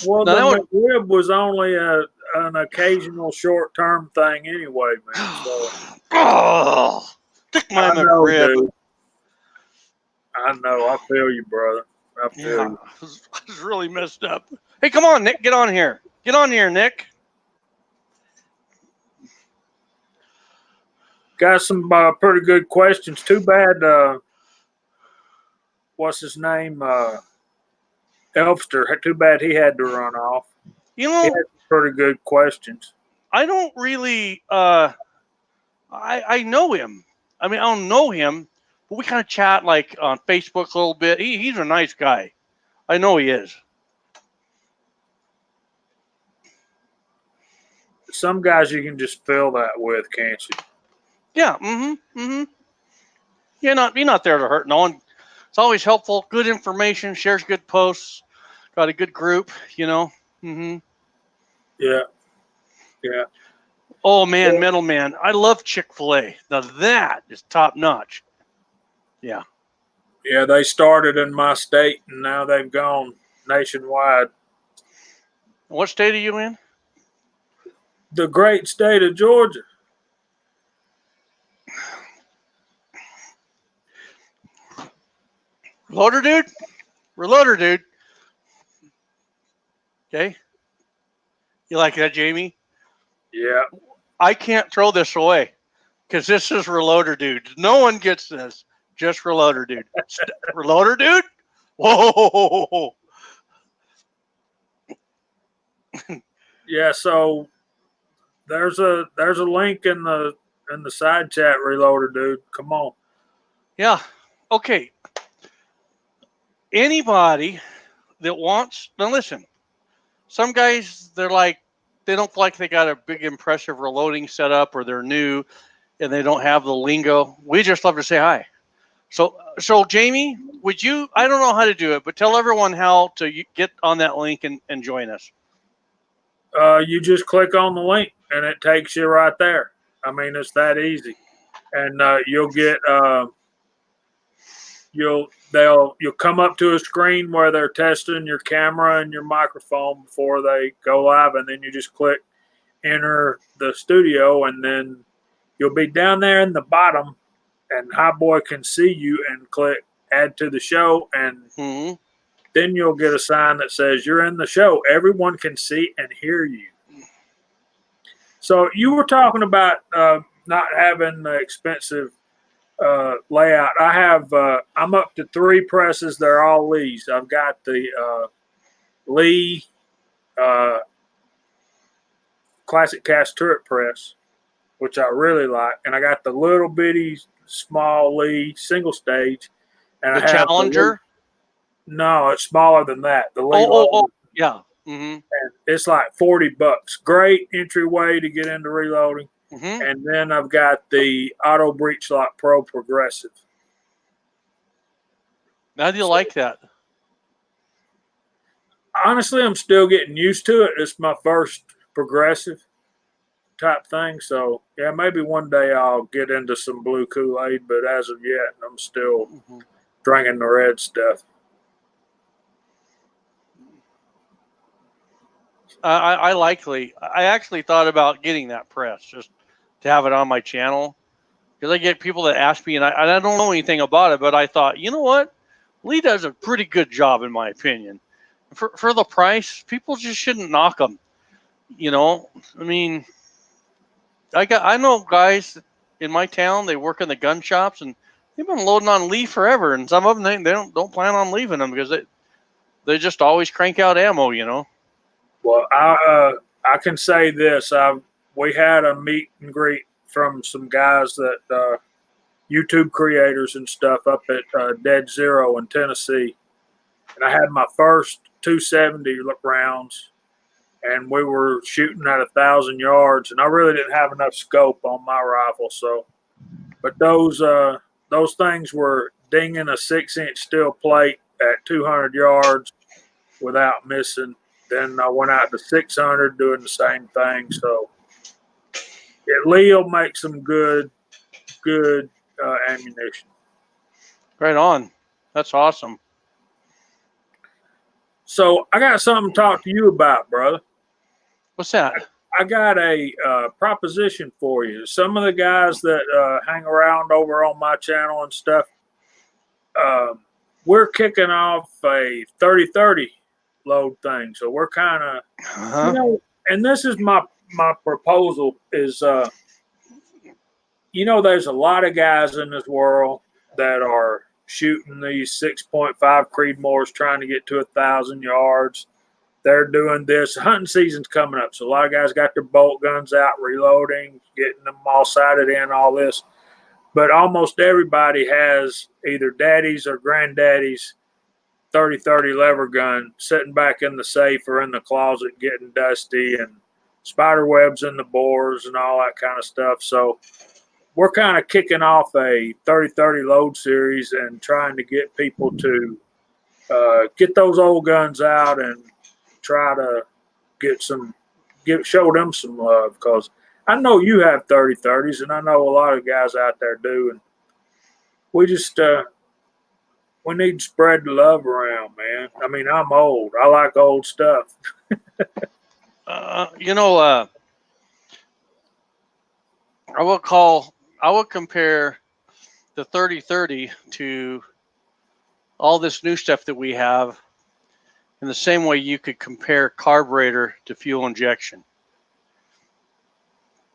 B: Well,
A: Now
B: the
A: that would,
B: McRib was only an occasional short-term thing anyway, man. So
A: oh, took my
B: I know,
A: McRib.
B: dude. I know. I feel you, brother. I feel
A: Yeah,
B: you.
A: I was really messed up. Hey, come on, Nick, get on here. Get on here, Nick.
B: Got some pretty good questions. Too bad. What's his name? Elfster. Too bad he had to run off.
A: You
B: He
A: know,
B: had some pretty good questions.
A: I don't really. I know him. I mean, I don't know him, but we kind of chat like on Facebook a little bit. He's a nice guy. I know he is.
B: Some guys you can just fill that with, can't you?
A: Yeah. Mm-hmm. Mm-hmm. You're not there to hurt no one. It's always helpful. Good information. Shares good posts. Got a good group. Mm-hmm.
B: Yeah. Yeah.
A: Oh man,
B: Yeah.
A: Metal Man. I love Chick-fil-A. Now that is top notch. Yeah.
B: Yeah, they started in my state and now they've gone nationwide.
A: What state are you in?
B: The great state of Georgia.
A: Reloader dude? Reloader dude. Okay. You like that, Jamie?
B: Yeah.
A: I can't throw this away because this is Reloader dude. No one gets this. Just Reloader dude. Reloader dude? Whoa.
B: Yeah, so there's a link in the side chat, Reloader dude. Come on.
A: Yeah. Okay. Anybody that wants, now listen, some guys, they don't feel like they got a big, impressive reloading setup or they're new and they don't have the lingo. We just love to say hi. So Jamie, would you, I don't know how to do it, but tell everyone how to get on that link and join us.
B: You just click on the link and it takes you right there. I mean, it's that easy. And you'll get you'll come up to a screen where they're testing your camera and your microphone before they go live, and then you just click enter the studio, and then you'll be down there in the bottom, and Highboy can see you and click add to the show, and then you'll get a sign that says you're in the show. Everyone can see and hear you. So you were talking about not having the expensive layout. I have I'm up to 3 presses. They're all Lees. I've got the Lee classic cast turret press, which I really like, and I got the little bitty small Lee single stage, and
A: The
B: I have
A: Challenger.
B: No, it's smaller than that. The Lee.
A: Oh, yeah.
B: And it's like $40. Great entryway to get into reloading. And then I've got the Auto Breech Lock Pro Progressive.
A: How do you like that?
B: Honestly, I'm still getting used to it. It's my first progressive type thing. So, yeah, maybe one day I'll get into some blue Kool-Aid, but as of yet, I'm still drinking the red stuff.
A: I actually thought about getting that press just to have it on my channel because I get people that ask me and I don't know anything about it, but I thought, you know what? Lee does a pretty good job in my opinion. For the price, people just shouldn't knock them. I mean, I know guys in my town, they work in the gun shops and they've been loading on Lee forever, and some of them they don't plan on leaving them because they just always crank out ammo.
B: Well, I can say this: we had a meet and greet from some guys that YouTube creators and stuff up at Dead Zero in Tennessee. And I had my first 270 rounds, and we were shooting at 1,000 yards, and I really didn't have enough scope on my rifle. So, but those things were dinging a 6-inch steel plate at 200 yards without missing. Then I went out to 600 doing the same thing. So, yeah, Lee'll make some good ammunition.
A: Right on. That's awesome.
B: So I got something to talk to you about, brother.
A: What's that?
B: I got a proposition for you. Some of the guys that hang around over on my channel and stuff, we're kicking off a 30-30 load thing. So we're kind of, you know, and this is my proposal is, you know, there's a lot of guys in this world that are shooting these 6.5 Creedmoors trying to get to 1,000 yards. They're doing this. Hunting season's coming up, so a lot of guys got their bolt guns out, reloading, getting them all sighted in, all this. But almost everybody has either daddy's or granddaddy's 30-30 lever gun sitting back in the safe or in the closet getting dusty, and spider webs in the bores and all that kind of stuff. So we're kind of kicking off a 30-30 load series and trying to get people to get those old guns out and try to show them some love, because I know you have 30-30s, and I know a lot of guys out there do, and we just we need to spread the love around, man. I mean, I'm old. I like old stuff.
A: You know, I will compare the 30-30 to all this new stuff that we have in the same way you could compare carburetor to fuel injection.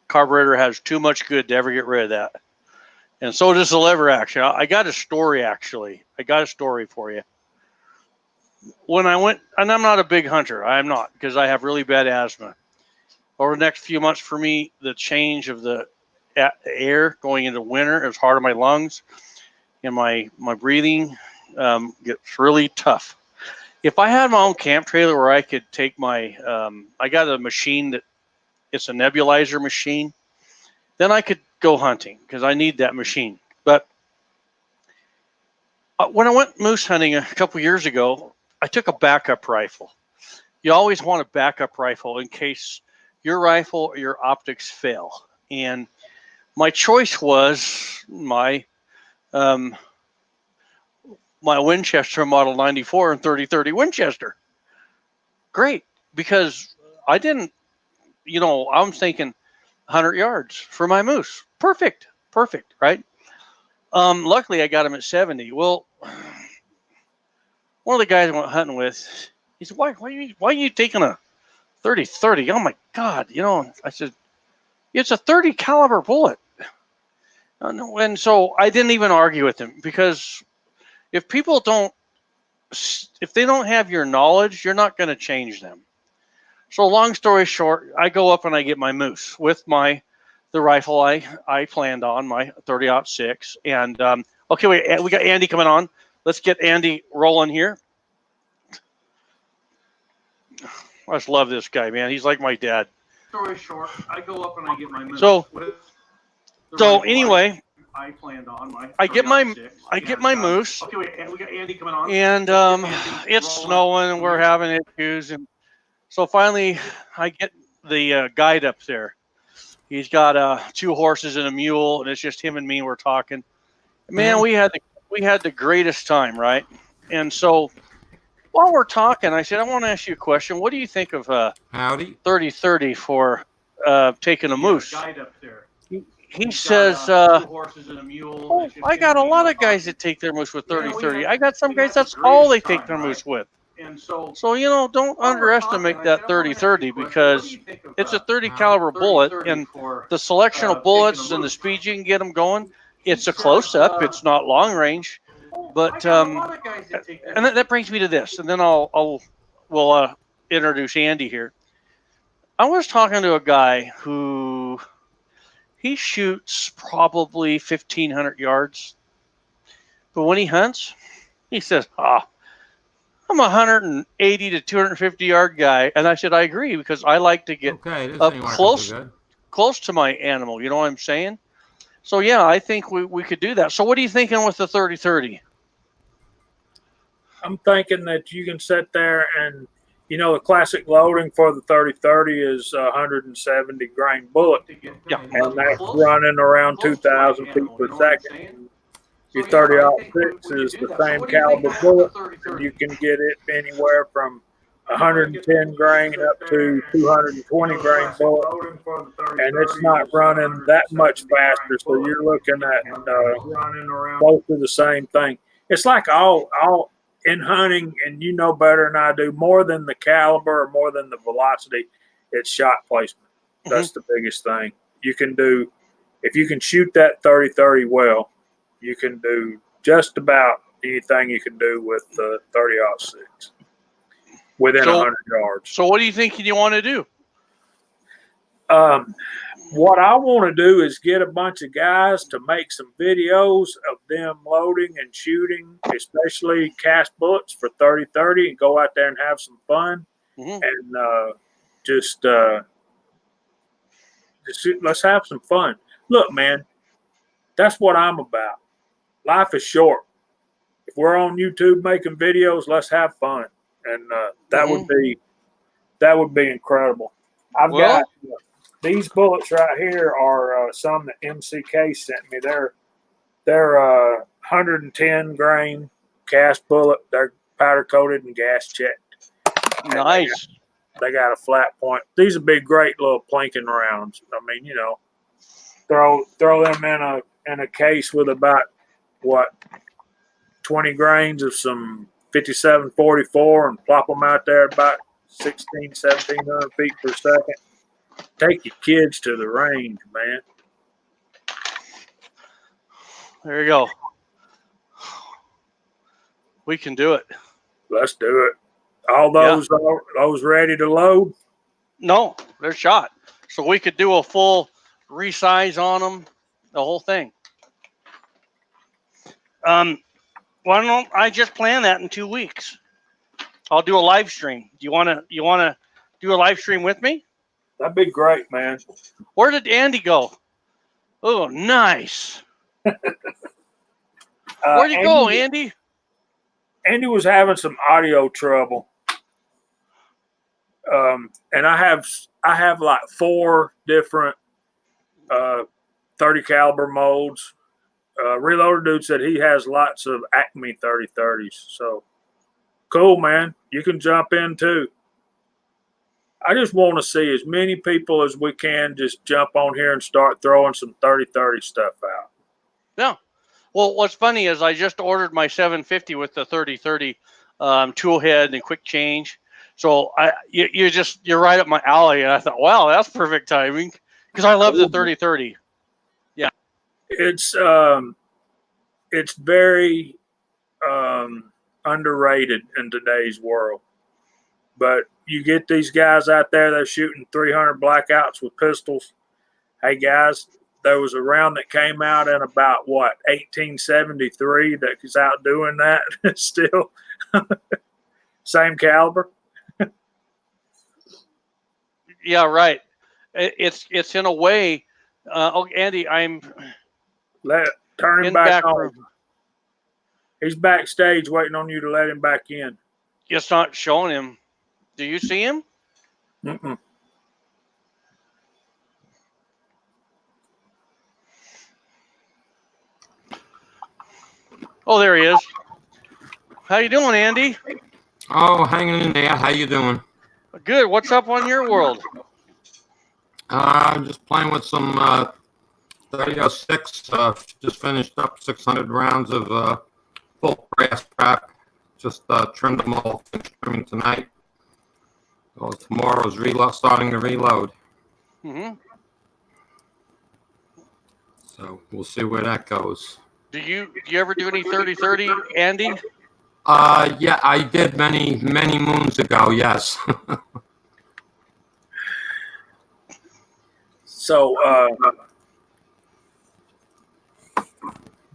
A: Carburetor has too much good to ever get rid of that. And so does the lever action. I got a story, actually. I got a story for you. When I went, and I'm not a big hunter. I am not, because I have really bad asthma. Over the next few months for me, the change of the air going into winter is hard on my lungs, and my breathing gets really tough. If I had my own camp trailer where I could take my, I got a machine that it's a nebulizer machine, then I could go hunting because I need that machine. But when I went moose hunting a couple years ago, I took a backup rifle. You always want a backup rifle in case your rifle or your optics fail. And my choice was my Winchester Model 94 and 30-30 Winchester. Great, because I didn't, you know, I'm thinking 100 yards for my moose. Perfect, right? Luckily, I got him at 70. Well, one of the guys I went hunting with, he said, why are you taking a 30-30? Oh, my God. You know, I said, it's a 30 caliber bullet. And so I didn't even argue with him, because if they don't have your knowledge, you're not going to change them. So long story short, I go up and I get my moose with the rifle I planned on, my 30-06. And okay, wait, we got Andy coming on. Let's get Andy rolling here. I just love this guy, man. He's like my dad. Story short, I go up and I get my moose. So anyway, I planned on I get my moose. Okay, wait, we got Andy coming on. And it's snowing and we're having issues, and so finally I get the guide up there. He's got 2 horses and a mule, and it's just him and me. We're talking. Man, we had the greatest time, right? And so while we're talking, I said, I want to ask you a question. What do you think of 30-30 for taking a moose? Guide up there. He says, 2 horses and a mule. Oh, I got a lot of guys that take their moose with 30-30. I got some guys that's all they take their moose with. And so you know, don't underestimate that 30-30, because it's a 30 caliber bullet, and the selection of bullets and the speed you can get them going, it's a close up. It's not long range, but and that brings me to this, and then we'll introduce Andy here. I was talking to a guy who he shoots probably 1,500 yards. But when he hunts, he says, I'm a 180 to 250 yard guy. And I said, I agree, because I like to get up close to my animal. You know what I'm saying? So, yeah, I think we could do that. So what are you thinking with the 30-30?
B: I'm thinking that you can sit there and, the classic loading for the 30-30 is 170 grain bullet.
A: Yeah.
B: And that's running around 2,000 feet per second. Your 30-06 is the same caliber bullet, and you can get it anywhere from 110 grain up to 220 grain bullet, and it's not running that much faster. So you're looking at close to the same thing. It's like all in hunting, and you know better than I do, more than the caliber or more than the velocity, it's shot placement. That's the biggest thing you can do. If you can shoot that 30-30 well, you can do just about anything you can do with the 30-06 within 100 yards.
A: So what do you think you want to do?
B: What I want to do is get a bunch of guys to make some videos of them loading and shooting, especially cast bullets for 30-30, and go out there and have some fun. And just let's have some fun. Look, man, that's what I'm about. Life is short. If we're on YouTube making videos, let's have fun, and that would be incredible. I've got these bullets right here are some that MCK sent me. They're 110 grain cast bullet. They're powder coated and gas checked.
A: Nice.
B: They got a flat point. These would be great little planking rounds. I mean, throw them in a case with about 20 grains of some 57-44 and plop them out there at about 1,700 feet per second. Take your kids to the range, man.
A: There you go. We can do it.
B: Let's do it. All those ready to load?
A: No, they're shot. So we could do a full resize on them, the whole thing. Why don't I just plan that in 2 weeks? I'll do a live stream. Do you want to do a live stream with me?
B: That'd be great, man.
A: Where did Andy go? Oh, nice. Where'd you go, Andy?
B: Andy was having some audio trouble. And I have like 4 different 30 caliber molds. Reloader dude said he has lots of Acme 30-30s. So cool, man. You can jump in too. I just want to see as many people as we can just jump on here and start throwing some 30-30 stuff out.
A: Yeah. Well, what's funny is I just ordered my 750 with the 30-30 tool head and quick change. So you're right up my alley, and I thought, wow, that's perfect timing, because I love the 30-30. Yeah.
B: It's very underrated in today's world. But you get these guys out there, they're shooting 300 blackouts with pistols. Hey, guys, there was a round that came out in about, 1873 that is out doing that still. Same caliber.
A: Yeah, right. It's in a way. Andy, I'm
B: turn him back on. He's backstage waiting on you to let him back in.
A: It's not showing him. Do you see him?
B: Mm-mm.
A: Oh, there he is. How you doing, Andy?
C: Oh, hanging in there. How you doing?
A: Good. What's up on your world?
C: I'm just playing with some 30-06. Just finished up 600 rounds of full brass prep. Just trimmed them all, finished trimming tonight. Well, tomorrow's starting to reload. So we'll see where that goes.
A: Do you ever do any 30-30, Andy?
C: Yeah, I did many moons ago. Yes.
B: So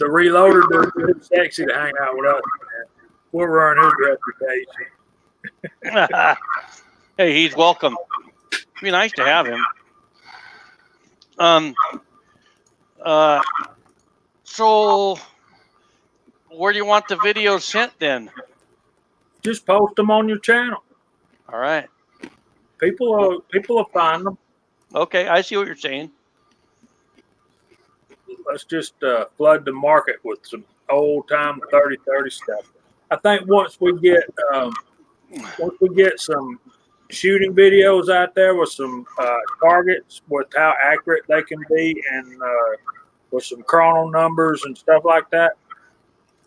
B: the reloader dude is sexy to hang out with us, man. We'll ruin his reputation.
A: Hey, he's welcome. It'd be nice to have him. So where do you want the videos sent then?
B: Just post them on your channel.
A: All right.
B: People will find them.
A: Okay, I see what you're saying.
B: Let's just flood the market with some old time 30-30 stuff. I think once we get some shooting videos out there with some targets, with how accurate they can be, and with some chrono numbers and stuff like that,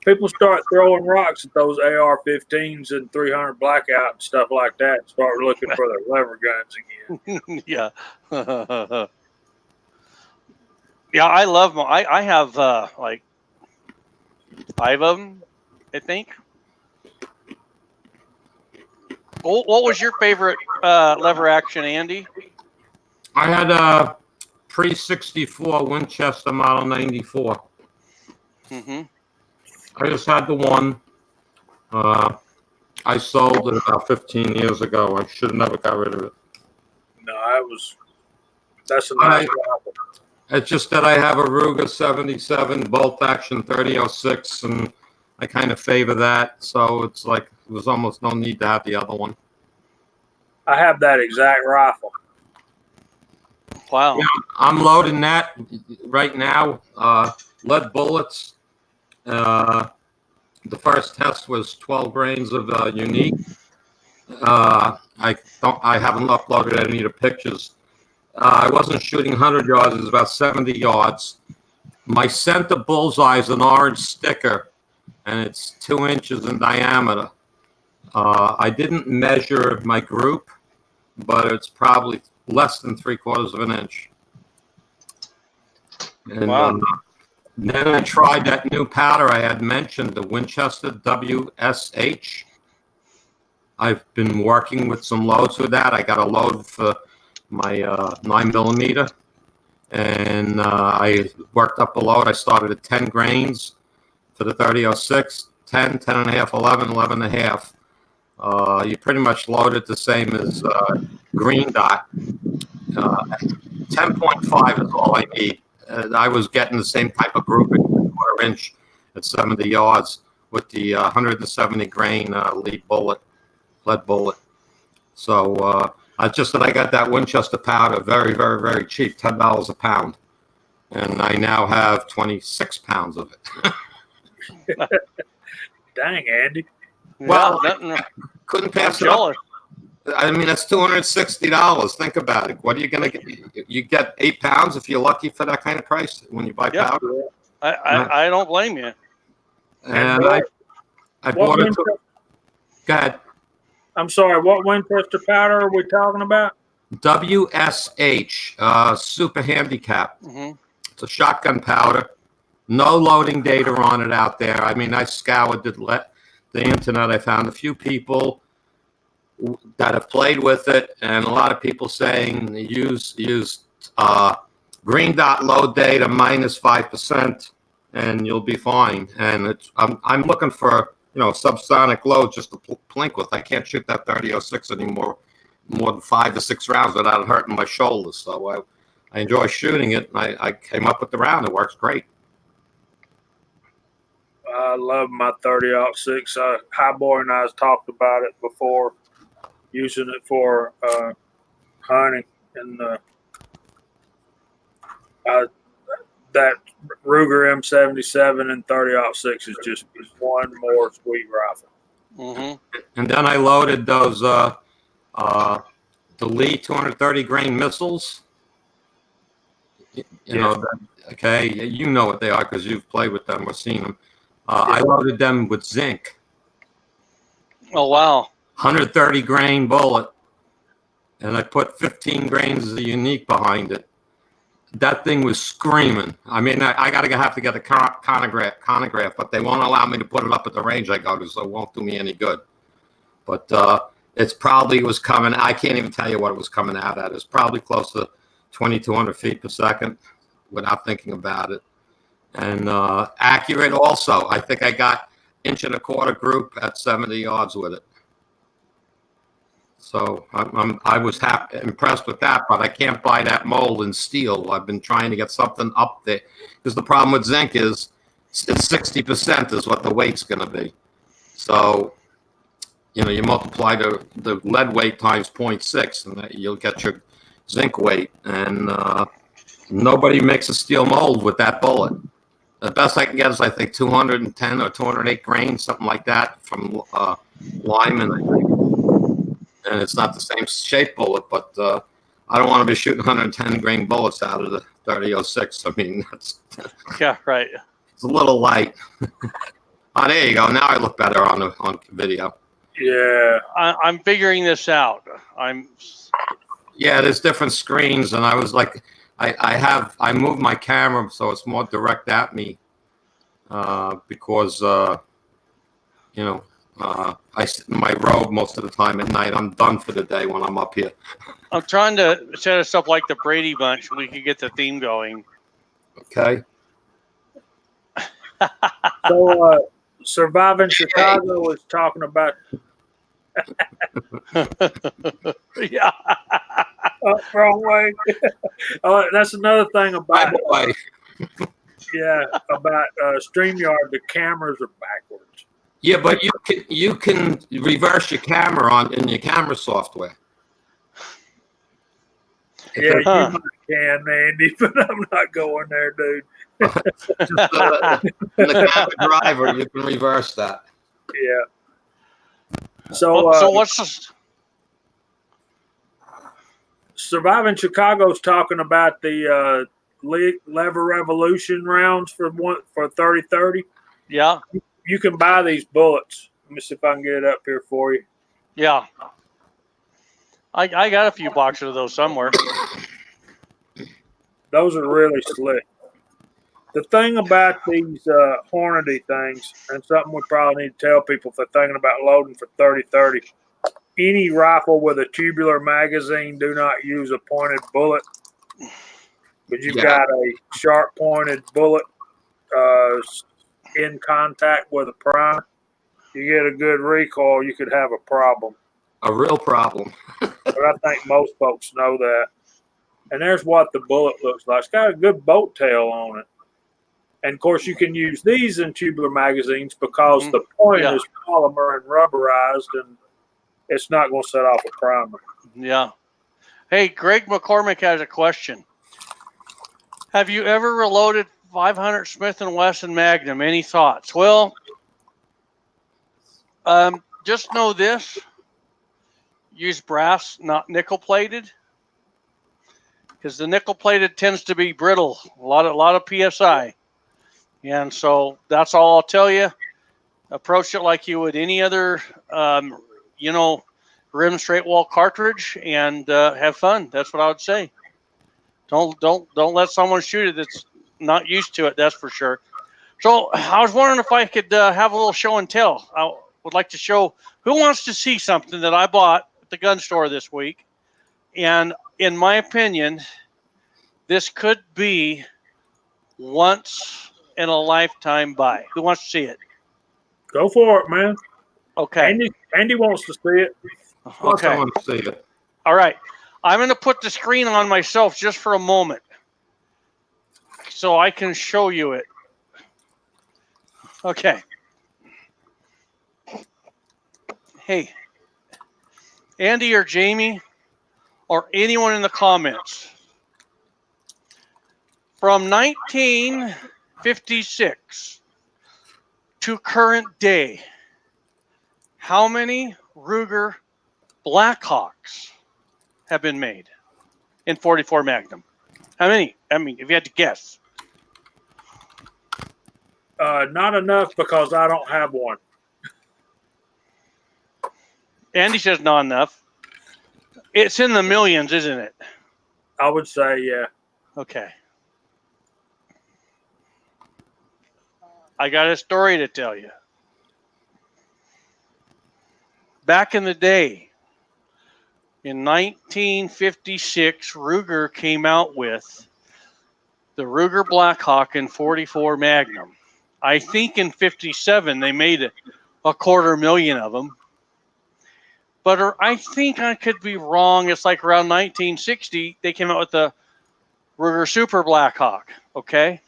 B: people start throwing rocks at those AR-15s and 300 blackout and stuff like that, and start looking for their lever guns again.
A: Yeah. Yeah, I love them. I have like 5 of them, I think. What was your favorite lever action, Andy?
C: I had a pre-64 Winchester Model 94.
A: Mm-hmm.
C: I just had the one. I sold it about 15 years ago. I should have never got rid of it.
B: No, that's a nice rifle.
C: It's just that I have a Ruger 77 bolt action 30-06, and I kind of favor that. So it's like there's almost no need to have the other one.
B: I have that exact rifle.
A: Wow.
C: Yeah, I'm loading that right now. Lead bullets. The first test was 12 grains of unique. I haven't uploaded any of the pictures. I wasn't shooting 100 yards. It was about 70 yards. My center bullseye is an orange sticker, and it's 2 inches in diameter. I didn't measure my group, but it's probably less than 3/4 of an inch. And,
A: wow.
C: Then I tried that new powder I had mentioned, the Winchester WSH. I've been working with some loads with that. I got a load for my 9mm, and I worked up a load. I started at 10 grains for the 30-06, 10, 10.5, 11, 11.5. You pretty much load it the same as green dot. 10.5 is all I need. I was getting the same type of grouping, 1/4 inch at 70 yards with the 170 grain lead bullet. So it's just that I got that Winchester powder very, very, very cheap, $10 a pound. And I now have 26 pounds of it.
B: Dang, Andy.
C: Well,
A: yeah,
C: couldn't pass it up. I mean, that's $260. Think about it. What are you going to get? You get 8 pounds if you're lucky for that kind of price when you buy powder.
A: I don't blame you.
C: And I bought it. Go ahead.
B: I'm sorry, what Winchester powder are we talking about?
C: WSH, Super Handicap.
A: Mm-hmm.
C: It's a shotgun powder. No loading data on it out there. I mean, I scoured the internet. I found a few people that have played with it, and a lot of people saying use green dot load data -5%, and you'll be fine. And I'm looking for subsonic load just to plink with. I can't shoot that 30-06 anymore, more than 5 to 6 rounds without hurting my shoulders. So I enjoy shooting it. I came up with the round. It works great.
B: I love my 30-06. Highboy and I have talked about it before, using it for hunting, and that Ruger M77 and 30-06 is just one more sweet rifle.
A: Mm-hmm.
C: And then I loaded those the Lee 230 grain missiles. You know, okay, you know what they are because you've played with them or seen them. I loaded them with zinc.
A: Oh, wow.
C: 130 grain bullet, and I put 15 grains of the unique behind it. That thing was screaming. I mean, I have to get a chronograph, but they won't allow me to put it up at the range I go to, so it won't do me any good. But it's probably was coming. I can't even tell you what it was coming out at. It's probably close to 2,200 feet per second without thinking about it. and accurate also. I think I got 1.25" group at 70 yards with it. So I was impressed with that, but I can't buy that mold in steel. I've been trying to get something up there because the problem with zinc is it's 60% is what the weight's going to be. So, you know, you multiply the lead weight times 0.6 and you'll get your zinc weight. And nobody makes a steel mold with that bullet. The best I can get is, I think, 210 or 208 grains, something like that, from Lyman, I think. And it's not the same shape bullet, but I don't want to be shooting 110 grain bullets out of the 30-06. I mean, that's
A: Yeah, right.
C: it's a little light. Oh, there you go. Now I look better on video.
B: Yeah.
A: I'm figuring this out.
C: Yeah, there's different screens, and I was like, I moved my camera so it's more direct at me because you know. I sit in my robe most of the time at night. I'm done for the day when I'm up here.
A: I'm trying to set us up like the Brady Bunch. We could get the theme going.
C: Okay.
B: So, Surviving Chicago was talking about.
A: Yeah.
B: Wrong way. Oh, that's another thing about
C: Highboy.
B: about StreamYard. The cameras are backwards.
C: Yeah, but you can reverse your camera in your camera software.
B: Yeah, you might can, Andy, but I'm not going there, dude.
C: Just, in the camera driver, you can reverse that.
B: Yeah. So
A: what's this?
B: Surviving Chicago's talking about the lever revolution rounds for 30-30.
A: Yeah.
B: You can buy these bullets. Let me see if I can get it up here for you.
A: Yeah. I got a few boxes of those somewhere.
B: Those are really slick. The thing about these Hornady things, and something we probably need to tell people if they're thinking about loading for 30-30, any rifle with a tubular magazine, do not use a pointed bullet. But you've got a sharp pointed bullet in contact with a primer, you get a good recoil, you could have a problem.
C: A real problem.
B: But I think most folks know that. And there's what the bullet looks like. It's got a good boat tail on it. And of course, you can use these in tubular magazines because the point is polymer and rubberized, and it's not going to set off a primer.
A: Yeah. Hey, Greg McCormick has a question. Have you ever reloaded 500 Smith & Wesson Magnum? Any thoughts? Well, just know this. Use brass, not nickel-plated, because the nickel-plated tends to be brittle. A lot of PSI. And so that's all I'll tell you. Approach it like you would any other, rim straight wall cartridge, and have fun. That's what I would say. Don't let someone shoot it that's not used to it. That's for sure. So I was wondering if I could have a little show and tell. I would like to show who wants to see something that I bought at the gun store this week. And in my opinion, this could be once in a lifetime buy. Who wants to see it?
B: Go for it, man.
A: Okay.
B: Andy wants to see it.
A: Okay.
C: I want to see it.
A: All right. I'm going to put the screen on myself just for a moment so I can show you it. Okay. Hey, Andy or Jamie or anyone in the comments. From 1956 to current day, how many Ruger Blackhawks have been made in 44 Magnum? How many? I mean, if you had to guess.
B: Not enough because I don't have one.
A: Andy says not enough. It's in the millions, isn't it?
B: I would say, yeah.
A: Okay. I got a story to tell you. Back in the day, in 1956, Ruger came out with the Ruger Blackhawk in 44 Magnum. I think in 57 they made a 250,000 of them. But I think I could be wrong. It's like around 1960 they came out with the Ruger Super Blackhawk. Okay.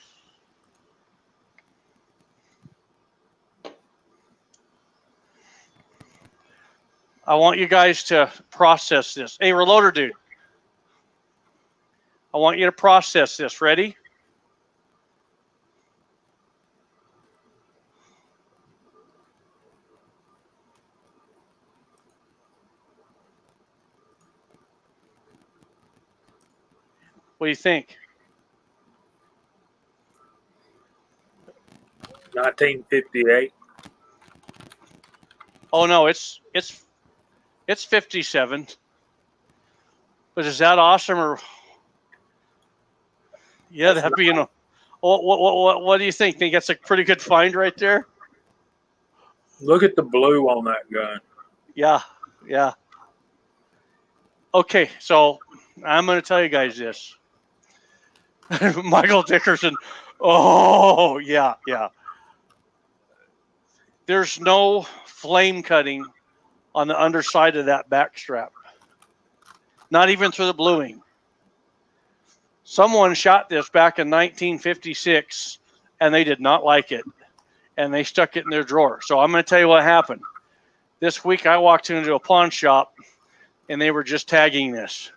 A: I want you guys to process this. Hey, reloader dude. I want you to process this. Ready? What do you think?
B: 1958.
A: Oh no, it's 57. But is that awesome or? Yeah,
B: That's
A: that'd be what do you think? Think that's a pretty good find right there?
B: Look at the blue on that gun.
A: Yeah, yeah. Okay, so I'm going to tell you guys this. Michael Dickerson. Oh, yeah, yeah. There's no flame cutting on the underside of that back strap. Not even through the bluing. Someone shot this back in 1956 and they did not like it. And they stuck it in their drawer. So I'm going to tell you what happened. This week I walked into a pawn shop and they were just tagging this.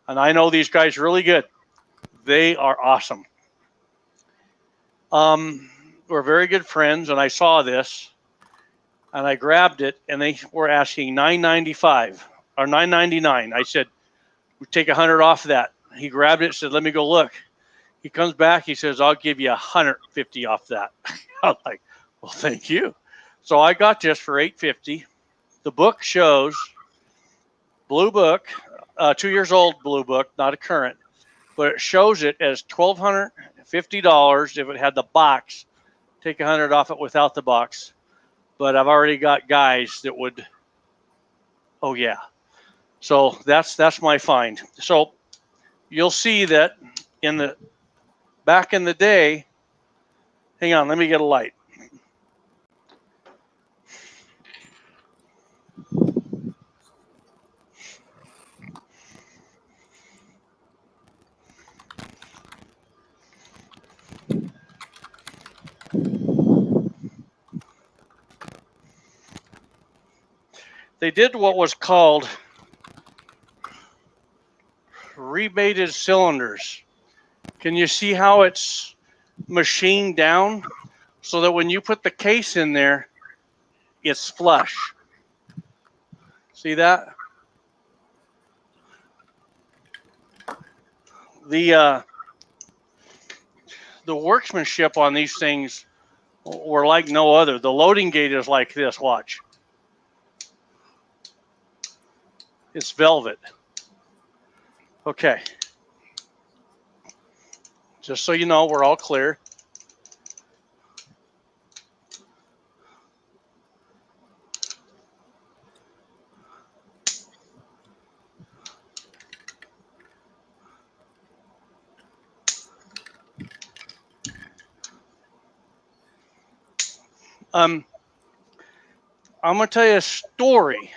A: And I know these guys really good. They are awesome. We're very good friends, and I saw this, and I grabbed it, and they were asking $9.95 or $9.99. I said, "We take 100 off of that." He grabbed it, said, "Let me go look." He comes back, he says, "I'll give you 150 off that." I'm like, "Well, thank you." So I got this for $8.50. The book shows blue book, 2 years old blue book, not a current, but it shows it as $1,250 if it had the box. Take 100 off it without the box. But I've already got guys that would. Oh yeah. So that's my find. So you'll see that in the back in the day. Hang on, let me get a light. They did what was called rebated cylinders. Can you see how it's machined down so that when you put the case in there, it's flush? See that? The workmanship on these things were like no other. The loading gate is like this. Watch. It's velvet. Okay. Just so you know, we're all clear. I'm going to tell you a story.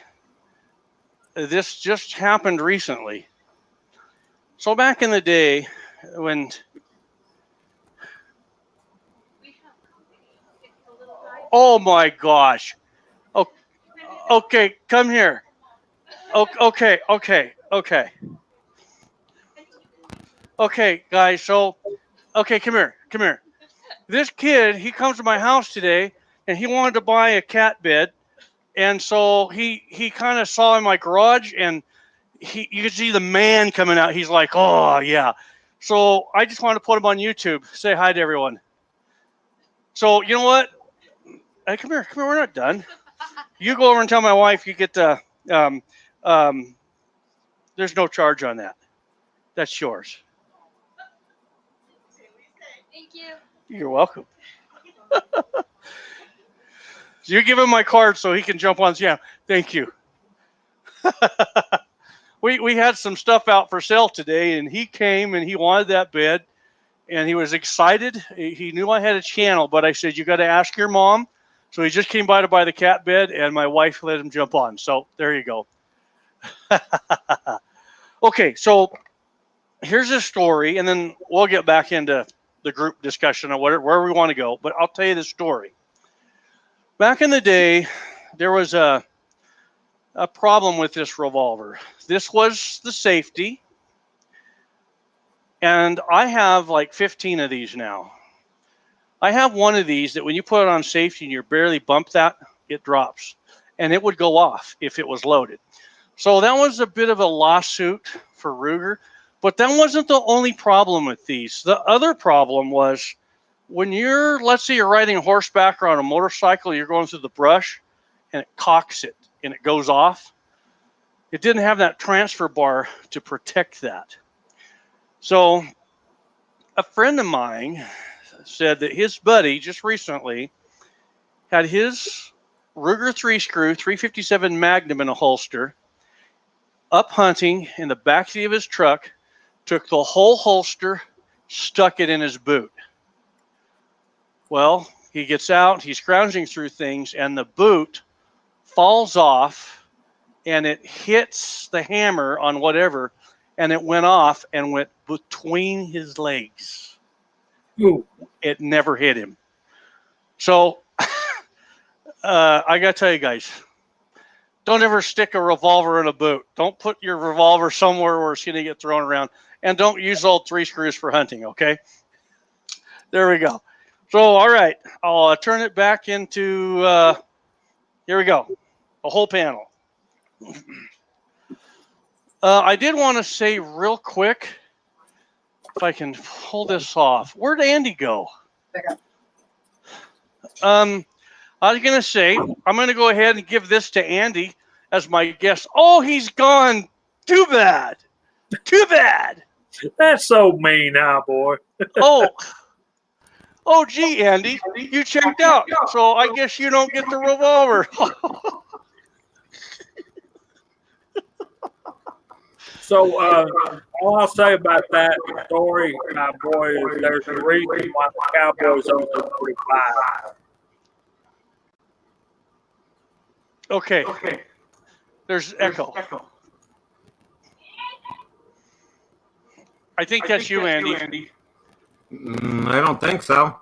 A: This just happened recently. So back in the day when... Oh my gosh. Oh, okay, come here. Okay. Okay, guys, so, okay, come here. This kid, he comes to my house today, and he wanted to buy a cat bed, and so he kind of saw in my garage, and you could see the man coming out. He's like, "Oh yeah." So I just wanted to put him on YouTube. Say hi to everyone. So you know what? Hey, come here. We're not done. You go over and tell my wife you get the. There's no charge on that. That's yours.
D: Thank you.
A: You're welcome. You give him my card so he can jump on. Yeah, thank you. we had some stuff out for sale today, and he came and he wanted that bed, and he was excited. He knew I had a channel, but I said, you got to ask your mom. So he just came by to buy the cat bed, and my wife let him jump on. So there you go. Okay, so here's a story, and then we'll get back into the group discussion or where we want to go. But I'll tell you the story. Back in the day, there was a problem with this revolver. This was the safety, and I have like 15 of these now. I have one of these that when you put it on safety and you barely bump that, it drops, and it would go off if it was loaded. So that was a bit of a lawsuit for Ruger, but that wasn't the only problem with these. The other problem was when you're, let's say you're riding horseback or on a motorcycle, you're going through the brush and it cocks it and it goes off. It didn't have that transfer bar to protect that. So a friend of mine said that his buddy just recently had his Ruger 3-screw 357 Magnum in a holster, up hunting in the backseat of his truck, took the whole holster, stuck it in his boot. Well, he gets out, he's scrounging through things, and the boot falls off, and it hits the hammer on whatever, and it went off and went between his legs.
B: Ooh.
A: It never hit him. So I got to tell you guys, don't ever stick a revolver in a boot. Don't put your revolver somewhere where it's going to get thrown around. And don't use old 3 screws for hunting, okay? There we go. So, all right. I'll turn it back into, here we go, a whole panel. I did want to say real quick, if I can pull this off, where'd Andy go? I was going to say, I'm going to go ahead and give this to Andy as my guest. Oh, he's gone. Too bad. Too bad.
B: That's so mean, Highboy.
A: Oh, gee, Andy, you checked out. So I guess you don't get the revolver.
B: So all I'll say about that story, Highboy, is there's a reason why the Cowboys only 45.
A: Okay. There's echo. I think that's you, Andy.
C: I don't think so.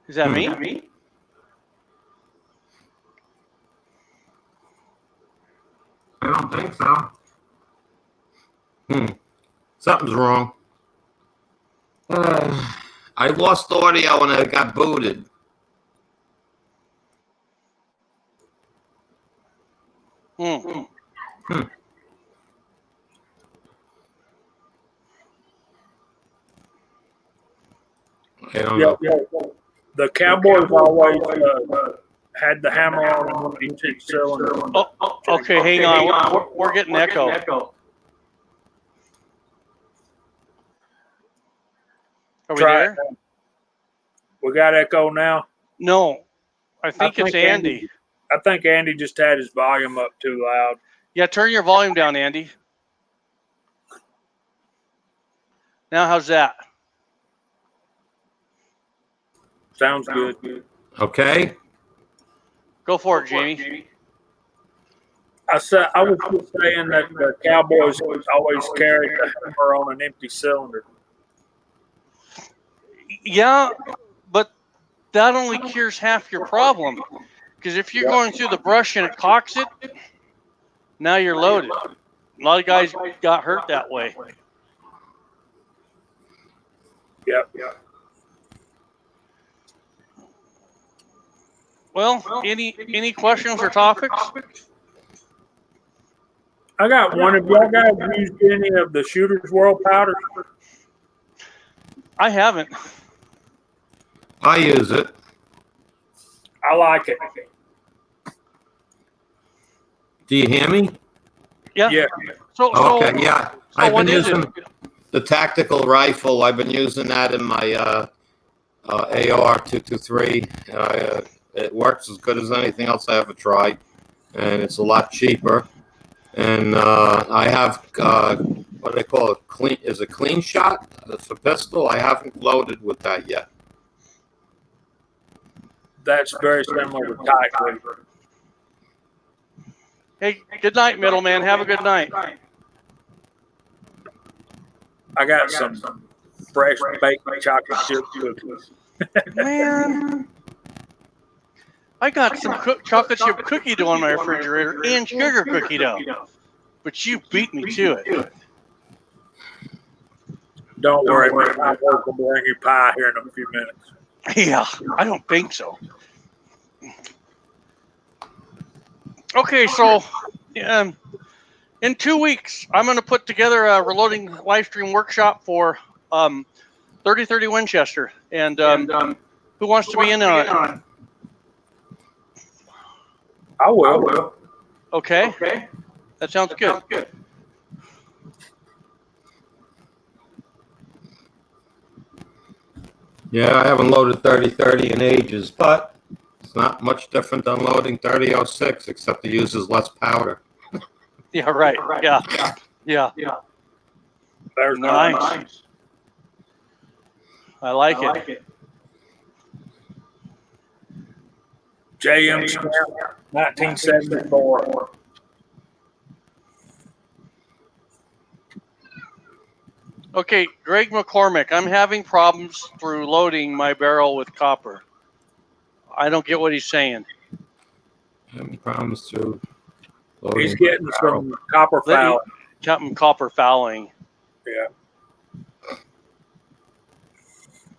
A: Is that me?
C: I don't think so. Something's wrong. I lost audio when I got booted.
A: Hmm.
C: I don't know.
B: The Cowboys always had the hammer on the 26 cylinder.
A: Oh, okay, hang on. We're getting echo. Are we
B: Try
A: there?
B: it now. We got echo now.
A: No, I think it's Andy.
B: I think Andy just had his volume up too loud.
A: Yeah, turn your volume down, Andy. Now, how's that?
B: Sounds good.
C: Okay.
A: Go for it, Jamie.
B: I was just saying that the Cowboys always carried the hammer on an empty cylinder.
A: Yeah, but that only cures half your problem. Because if you're going through the brush and it cocks it, now you're loaded. A lot of guys got hurt that way.
B: Yep.
A: Well, any questions or topics?
B: I got one. Have y'all guys used any of the Shooter's World powders?
A: I haven't.
C: I use it.
B: I like it.
C: Do you hear me?
A: Yeah. So
C: Okay, yeah. I've
A: what
C: been
A: is
C: using
A: it?
C: the tactical rifle. I've been using that in my AR-223. It works as good as anything else I ever tried, and it's a lot cheaper. And I have what do they call it? Clean is a clean shot for pistol. I haven't loaded with that yet.
B: That's very similar to tight grip.
A: Hey, good night, middleman. Have a good night.
B: I got some fresh baked chocolate chip cookies.
A: Man, I got some chocolate chip cookie dough in my refrigerator and sugar cookie dough, but you beat me to it.
B: Don't worry, man. I'm working to bring you pie here in a few minutes.
A: Yeah, I don't think so. Okay, so in 2 weeks, I'm going to put together a reloading live stream workshop for 3030 Winchester. And who wants to be in on it?
B: I will.
A: Okay, that sounds good.
C: Yeah, I haven't loaded 3030 in ages, but it's not much different than loading 3006, except it uses less powder.
A: Yeah, right. Yeah.
B: There's
A: Nice. I like it.
B: JM Smith, 1974.
A: Okay, Greg McCormick, I'm having problems through loading my barrel with copper. I don't get what he's saying.
C: Having problems through loading.
B: He's getting some copper foul.
A: Captain copper fouling.
B: Yeah.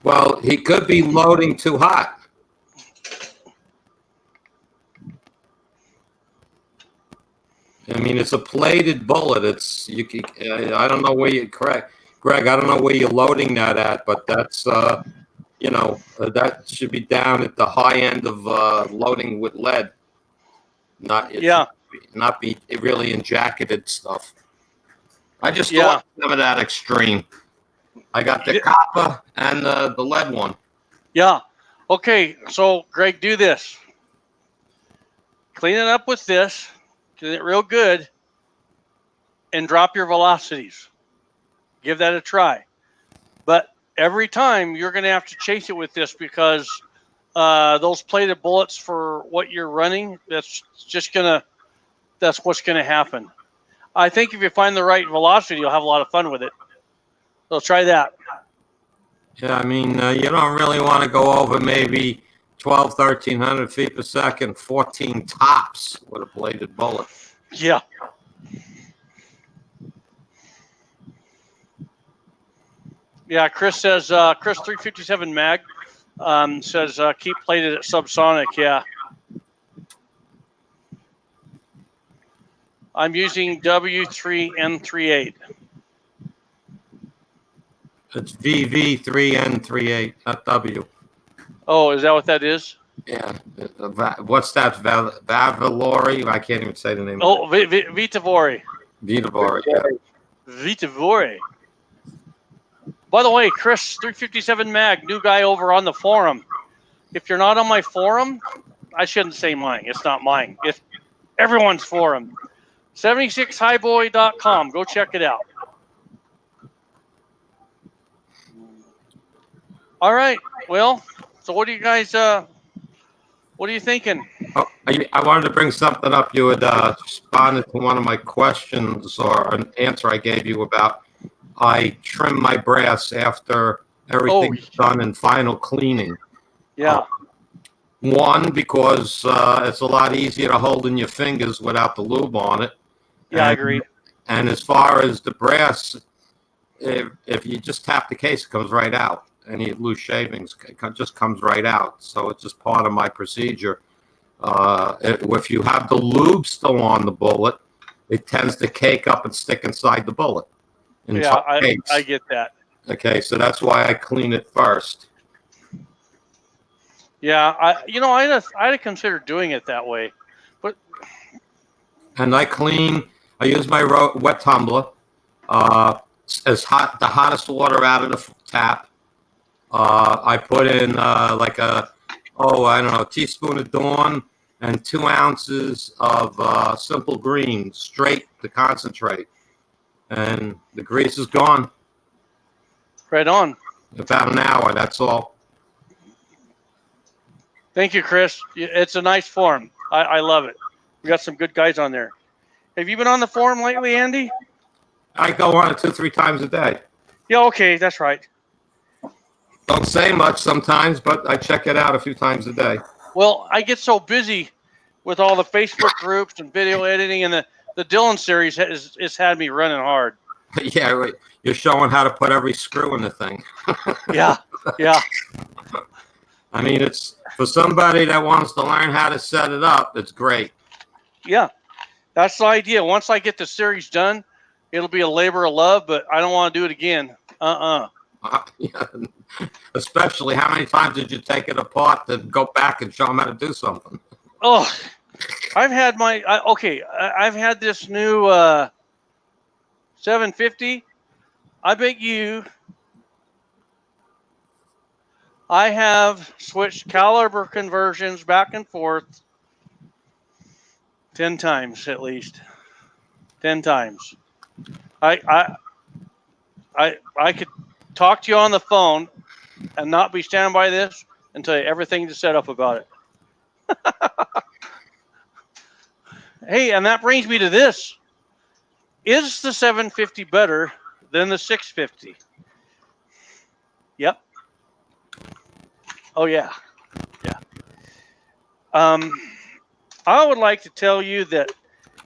C: Well, he could be loading too hot. I mean, it's a plated bullet. It's you. I don't know where you correct, Greg. I don't know where you're loading that at, but that's that should be down at the high end of loading with lead. Not be really in jacketed stuff. I just thought some of that extreme. I got the copper and the lead one.
A: Yeah. Okay, so Greg, do this. Clean it up with this. Get it real good. And drop your velocities. Give that a try. But every time you're going to have to chase it with this because those plated bullets for what you're running, that's what's going to happen. I think if you find the right velocity, you'll have a lot of fun with it. So try that.
C: Yeah, I mean, you don't really want to go over maybe 1,300 feet per second, 14 tops with a bladed bullet.
A: Yeah. Yeah, Chris says, Chris 357 Mag says, keep plated at subsonic. Yeah. I'm using W3N38.
C: It's VV3N38, not W.
A: Oh, is that what that is?
C: Yeah. What's that? Vavalori? I can't even say the name.
A: Oh, Vitavori.
C: Vitavori, yeah.
A: Vitavori. By the way, Chris 357 Mag, new guy over on the forum. If you're not on my forum, I shouldn't say mine. It's not mine. It's everyone's forum. 76highboy.com. Go check it out. All right. Well, so what do you guys, what are you thinking?
C: Oh, I wanted to bring something up. You had responded to one of my questions or an answer I gave you about I trim my brass after everything's done in final cleaning.
A: Yeah.
C: One, because it's a lot easier to hold in your fingers without the lube on it.
A: Yeah, I agree.
C: And as far as the brass, if you just tap the case, it comes right out. Any loose shavings, it just comes right out. So it's just part of my procedure. If you have the lube still on the bullet, it tends to cake up and stick inside the bullet.
A: Yeah, I get that.
C: Okay, so that's why I clean it first.
A: Yeah, I'd consider doing it that way, but.
C: And I use my wet tumbler, the hottest water out of the tap. I put in a teaspoon of Dawn, and 2 ounces of simple green straight to concentrate. And the grease is gone.
A: Right on.
C: About an hour, that's all.
A: Thank you, Chris. It's a nice forum. I love it. We got some good guys on there. Have you been on the forum lately, Andy?
C: I go on it 2-3 times a day.
A: Yeah, okay, that's right.
C: Don't say much sometimes, but I check it out a few times a day.
A: Well, I get so busy with all the Facebook groups and video editing, and the Dylan series has had me running hard.
C: Yeah, right. You're showing how to put every screw in the thing.
A: Yeah, yeah.
C: I mean, it's for somebody that wants to learn how to set it up, it's great.
A: Yeah, that's the idea. Once I get the series done, it'll be a labor of love, but I don't want to do it again.
C: Yeah. Especially, how many times did you take it apart to go back and show them how to do something?
A: Oh, I've had I've had this new 750. I bet you I have switched caliber conversions back and forth 10 times at least. 10 times. I could talk to you on the phone and not be standing by this and tell you everything to set up about it. Hey, and that brings me to this. Is the 750 better than the 650? Yep. Oh, yeah. Yeah. I would like to tell you that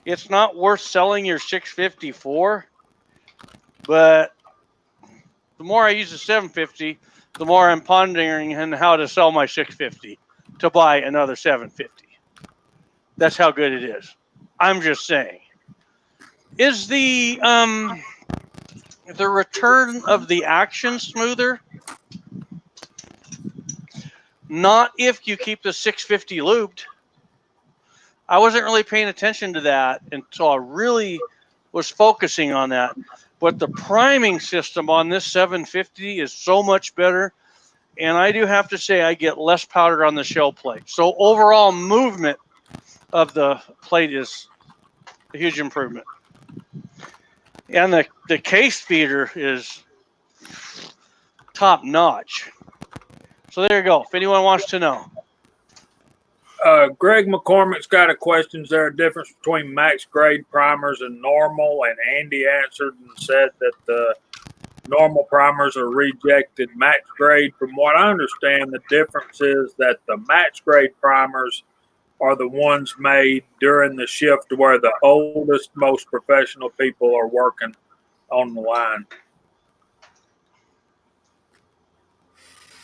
A: it's not worth selling your 650 for, but the more I use the 750, the more I'm pondering on how to sell my 650 to buy another 750. That's how good it is. I'm just saying. Is the return of the action smoother? Not if you keep the 650 lubed. I wasn't really paying attention to that until I really was focusing on that. But the priming system on this 750 is so much better. And I do have to say I get less powder on the shell plate. So overall movement of the plate is a huge improvement. And the case feeder is top notch. So there you go. If anyone wants to know.
B: Greg McCormick's got a question. Is there a difference between max grade primers and normal? And Andy answered and said that the normal primers are rejected max grade. From what I understand, the difference is that the max grade primers are the ones made during the shift where the oldest, most professional people are working on the line.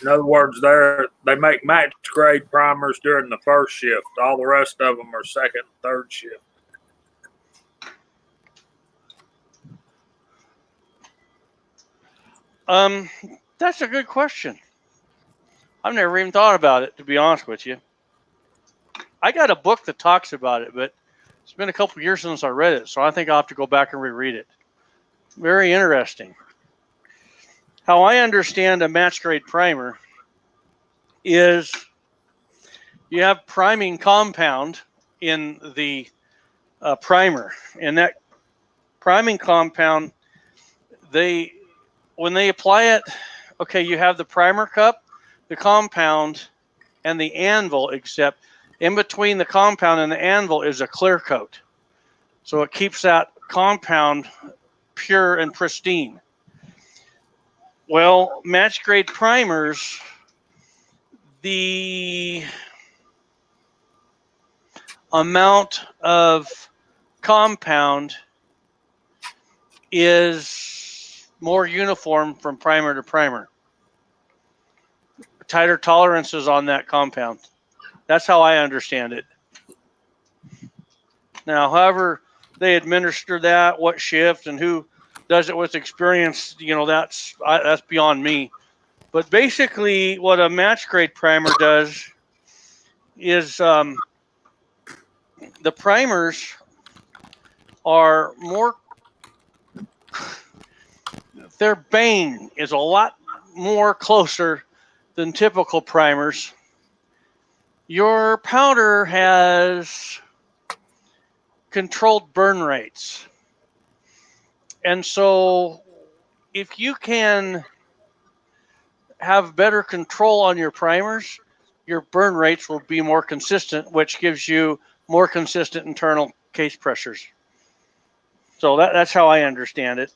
B: In other words, they make max grade primers during the first shift. All the rest of them are second and third shift.
A: That's a good question. I've never even thought about it, to be honest with you. I got a book that talks about it, but it's been a couple years since I read it, so I think I'll have to go back and reread it. Very interesting. How I understand a match grade primer is you have priming compound in the primer, and that priming compound, when they apply it, okay, you have the primer cup, the compound, and the anvil, except in between the compound and the anvil is a clear coat. So it keeps that compound pure and pristine. Well, match grade primers, the amount of compound is more uniform from primer to primer. Tighter tolerances on that compound. That's how I understand it. Now, however they administer that, what shift, and who does it with experience, that's beyond me. But basically, what a match grade primer does is the primers are more. Their bang is a lot more closer than typical primers. Your powder has controlled burn rates. And so if you can have better control on your primers, your burn rates will be more consistent, which gives you more consistent internal case pressures. So that's how I understand it.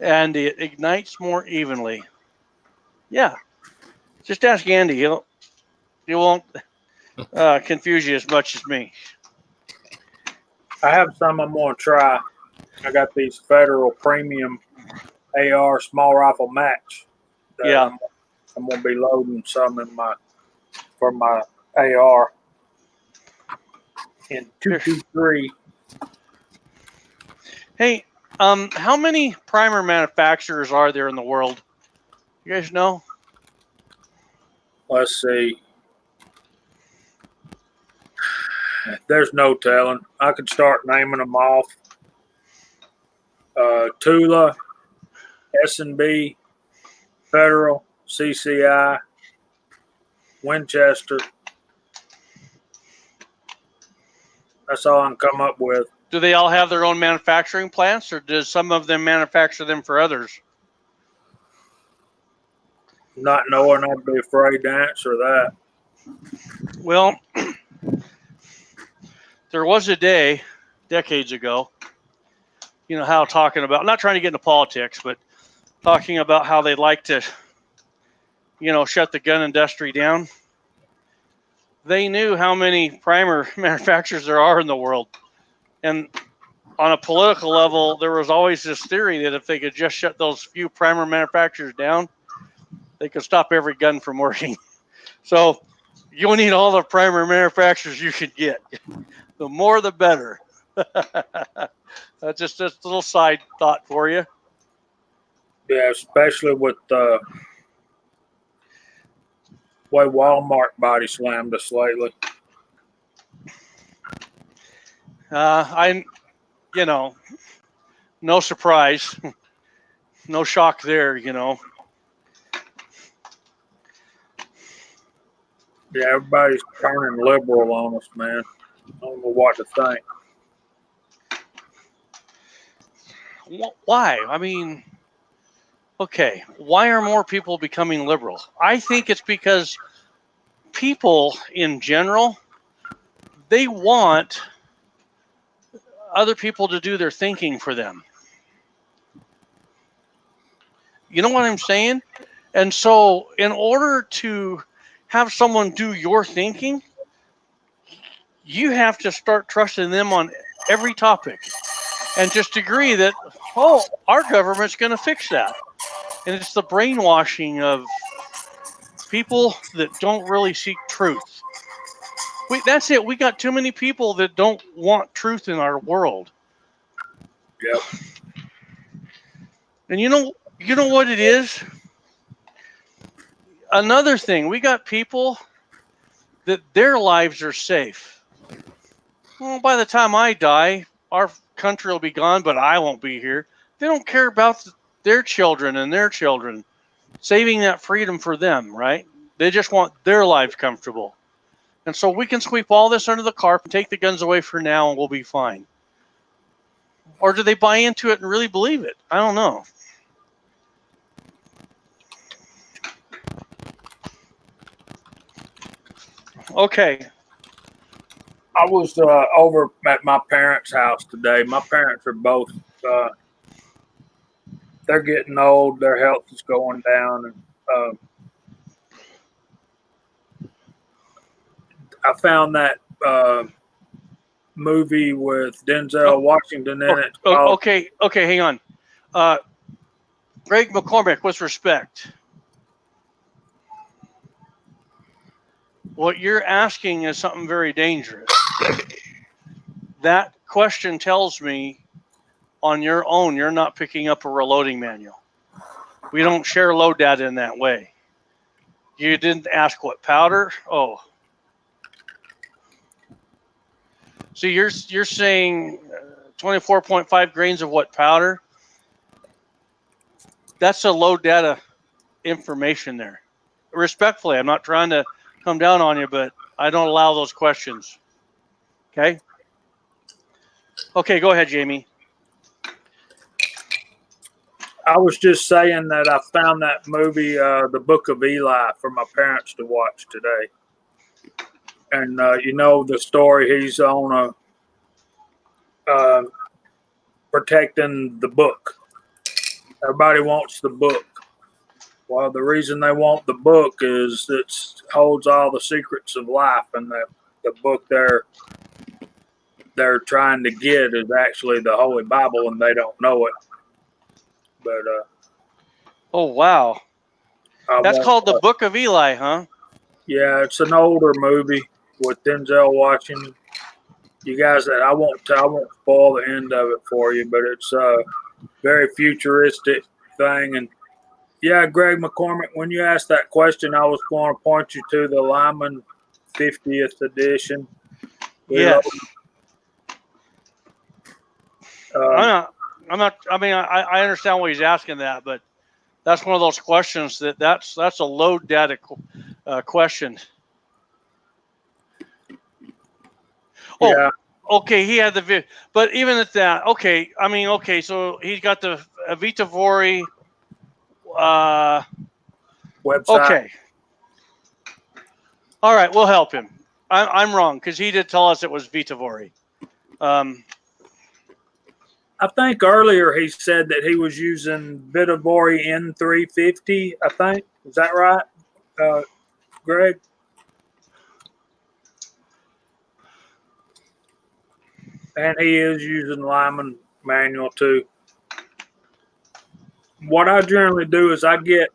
A: And it ignites more evenly. Yeah. Just ask Andy. He won't confuse you as much as me.
B: I have some I'm going to try. I got these Federal Premium AR small rifle match.
A: Yeah.
B: I'm going to be loading some for my AR in 223.
A: Hey, how many primer manufacturers are there in the world? You guys know?
B: Let's see. There's no telling. I could start naming them off. Tula, S&B, Federal, CCI, Winchester. That's all I can come up with.
A: Do they all have their own manufacturing plants, or does some of them manufacture them for others?
B: Not knowing, I'd be afraid to answer that.
A: Well, there was a day, decades ago, how talking about, not trying to get into politics, but talking about how they'd like to, shut the gun industry down. They knew how many primer manufacturers there are in the world. And on a political level, there was always this theory that if they could just shut those few primer manufacturers down, they could stop every gun from working. So you'll need all the primer manufacturers you can get. The more, the better. That's just a little side thought for you.
B: Yeah, especially with the way Walmart body slammed us lately.
A: No surprise, no shock there.
B: Yeah, everybody's turning liberal on us, man. I don't know what to think.
A: Why? I mean, okay, why are more people becoming liberal? I think it's because people in general, they want other people to do their thinking for them. You know what I'm saying? And so in order to have someone do your thinking, you have to start trusting them on every topic and just agree that, our government's going to fix that. And it's the brainwashing of people that don't really seek truth. That's it. We got too many people that don't want truth in our world.
B: Yep.
A: And you know what it is? Another thing, we got people that their lives are safe. Well, by the time I die, our country will be gone, but I won't be here. They don't care about their children and their children, saving that freedom for them, right? They just want their lives comfortable. And so we can sweep all this under the carpet, take the guns away for now, and we'll be fine. Or do they buy into it and really believe it? I don't know. Okay.
B: I was over at my parents' house today. My parents are both, they're getting old. Their health is going down. And I found that movie with Denzel Washington in it.
A: Okay, hang on. Greg McCormick, with respect, what you're asking is something very dangerous. That question tells me on your own, you're not picking up a reloading manual. We don't share load data in that way. You didn't ask what powder? Oh. So you're saying 24.5 grains of what powder? That's a load data information there. respectfully, I'm not trying to come down on you, but I don't allow those questions. Okay? Okay, go ahead, Jamie.
B: I was just saying that I found that movie, The Book of Eli, for my parents to watch today. And you know the story. He's on a protecting the book. Everybody wants the book. Well, the reason they want the book is it holds all the secrets of life, and the book they're trying to get is actually the Holy Bible, and they don't know it. But
A: Oh, wow.
B: I
A: That's
B: won't.
A: called The Book of Eli, huh?
B: Yeah, it's an older movie with Denzel Washington. You guys, I won't spoil the end of it for you, but it's a very futuristic thing. And yeah, Greg McCormick, when you asked that question, I was going to point you to the Lyman 50th edition.
A: Yes.
B: Um,
A: I mean, I understand why he's asking that, but that's one of those questions that's a low data question. Oh,
B: yeah,
A: okay. He had the but even at that, okay. I mean, okay. So he's got the Vitavori.
B: website.
A: Okay. All right, we'll help him. I'm wrong because he did tell us it was Vitavori.
B: I think earlier he said that he was using Vitavori N350. I think, is that right, Greg? And he is using Lyman manual too. What I generally do is I've got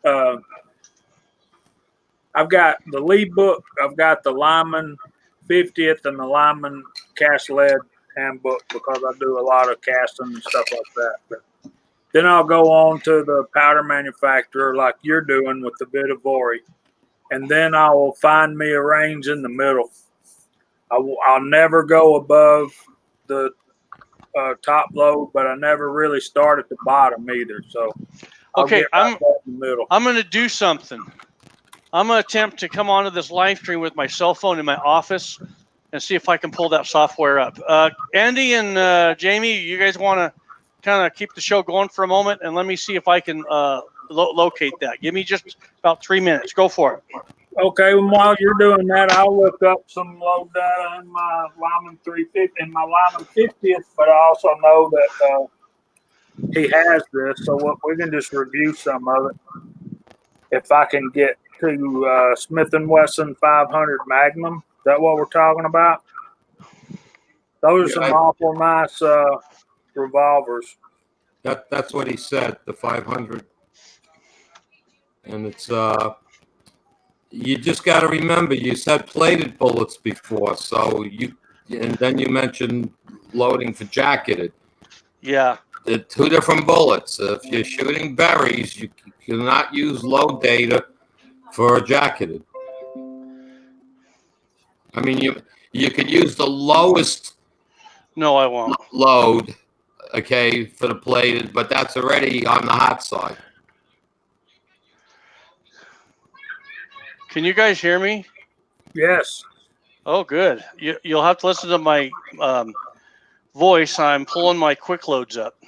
B: the lead book, I've got the Lyman 50th and the Lyman cast lead handbook because I do a lot of casting and stuff like that. But then I'll go on to the powder manufacturer like you're doing with the Vitavori, and then I will find me a range in the middle. I'll never go above the top load, but I never really start at the bottom either. So I'll
A: Okay,
B: get right there in the middle.
A: I'm going to do something. I'm going to attempt to come onto this live stream with my cell phone in my office and see if I can pull that software up. Andy and Jamie, you guys want to kind of keep the show going for a moment, and let me see if I can locate that. Give me just about 3 minutes. Go for it.
B: Okay, well, while you're doing that, I'll look up some load data in my Lyman 350 and my Lyman 50th, but I also know that he has this, so we can just review some of it. If I can get to Smith & Wesson 500 Magnum, is that what we're talking about? Those are some awful nice revolvers.
C: That's what he said, the 500. And it's you just got to remember, you said plated bullets before, and then you mentioned loading for jacketed.
A: Yeah.
C: The two different bullets. If you're shooting berries, you cannot use load data for jacketed. I mean, you could use the lowest.
A: No, I won't.
C: Load, okay, for the plated, but that's already on the hot side.
A: Can you guys hear me?
B: Yes.
A: Oh, good. You'll have to listen to my voice. I'm pulling my quick loads up.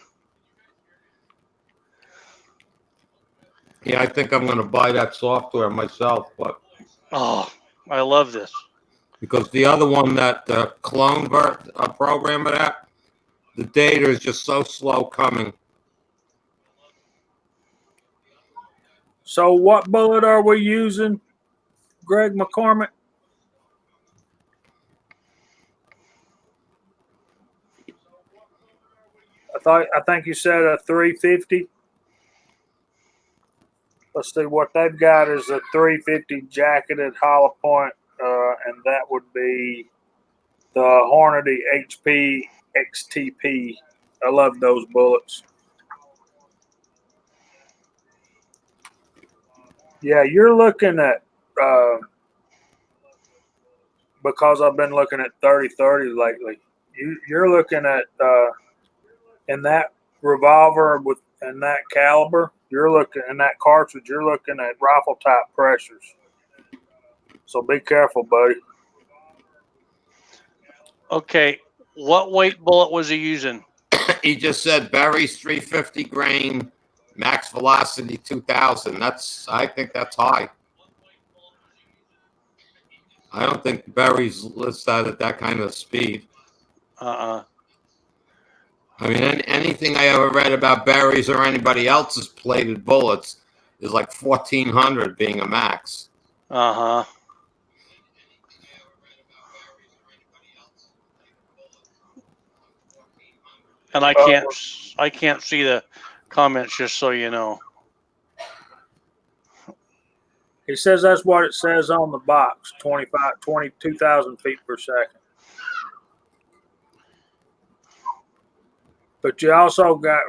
C: Yeah, I think I'm going to buy that software myself, but
A: oh, I love this
C: because the other one, that clone program of that, the data is just so slow coming.
B: So, what bullet are we using, Greg McCormick? I think you said a 350. Let's see, what they've got is a 350 jacketed hollow point, and that would be the Hornady HP XTP. I love those bullets. Yeah, you're looking at, because I've been looking at 30-30 lately, you're looking at, in that revolver and that caliber, you're looking in that cartridge, you're looking at rifle type pressures. So be careful, buddy.
A: Okay, what weight bullet was he using?
C: He just said Berry's 350 grain, max velocity 2000. I think that's high. I don't think Berry's lists that at that kind of speed. I mean, anything I ever read about Berry's or anybody else's plated bullets is like 1400 being a max.
A: And I can't see the comments, just so you know.
B: He says that's what it says on the box, 22,000 feet per second. But you also got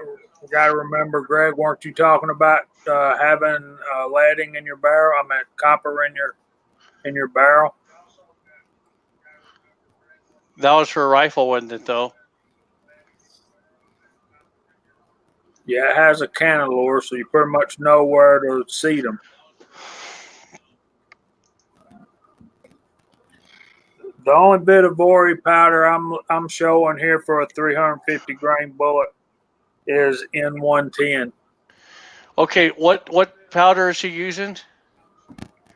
B: to remember, Greg, weren't you talking about having leading in your barrel? I mean, copper in your barrel.
A: That was for a rifle, wasn't it, though?
B: Yeah, it has a cantilure, so you pretty much know where to seat them. The only bit of Vori powder I'm showing here for a 350 grain bullet is N110.
A: Okay, what powder is he using?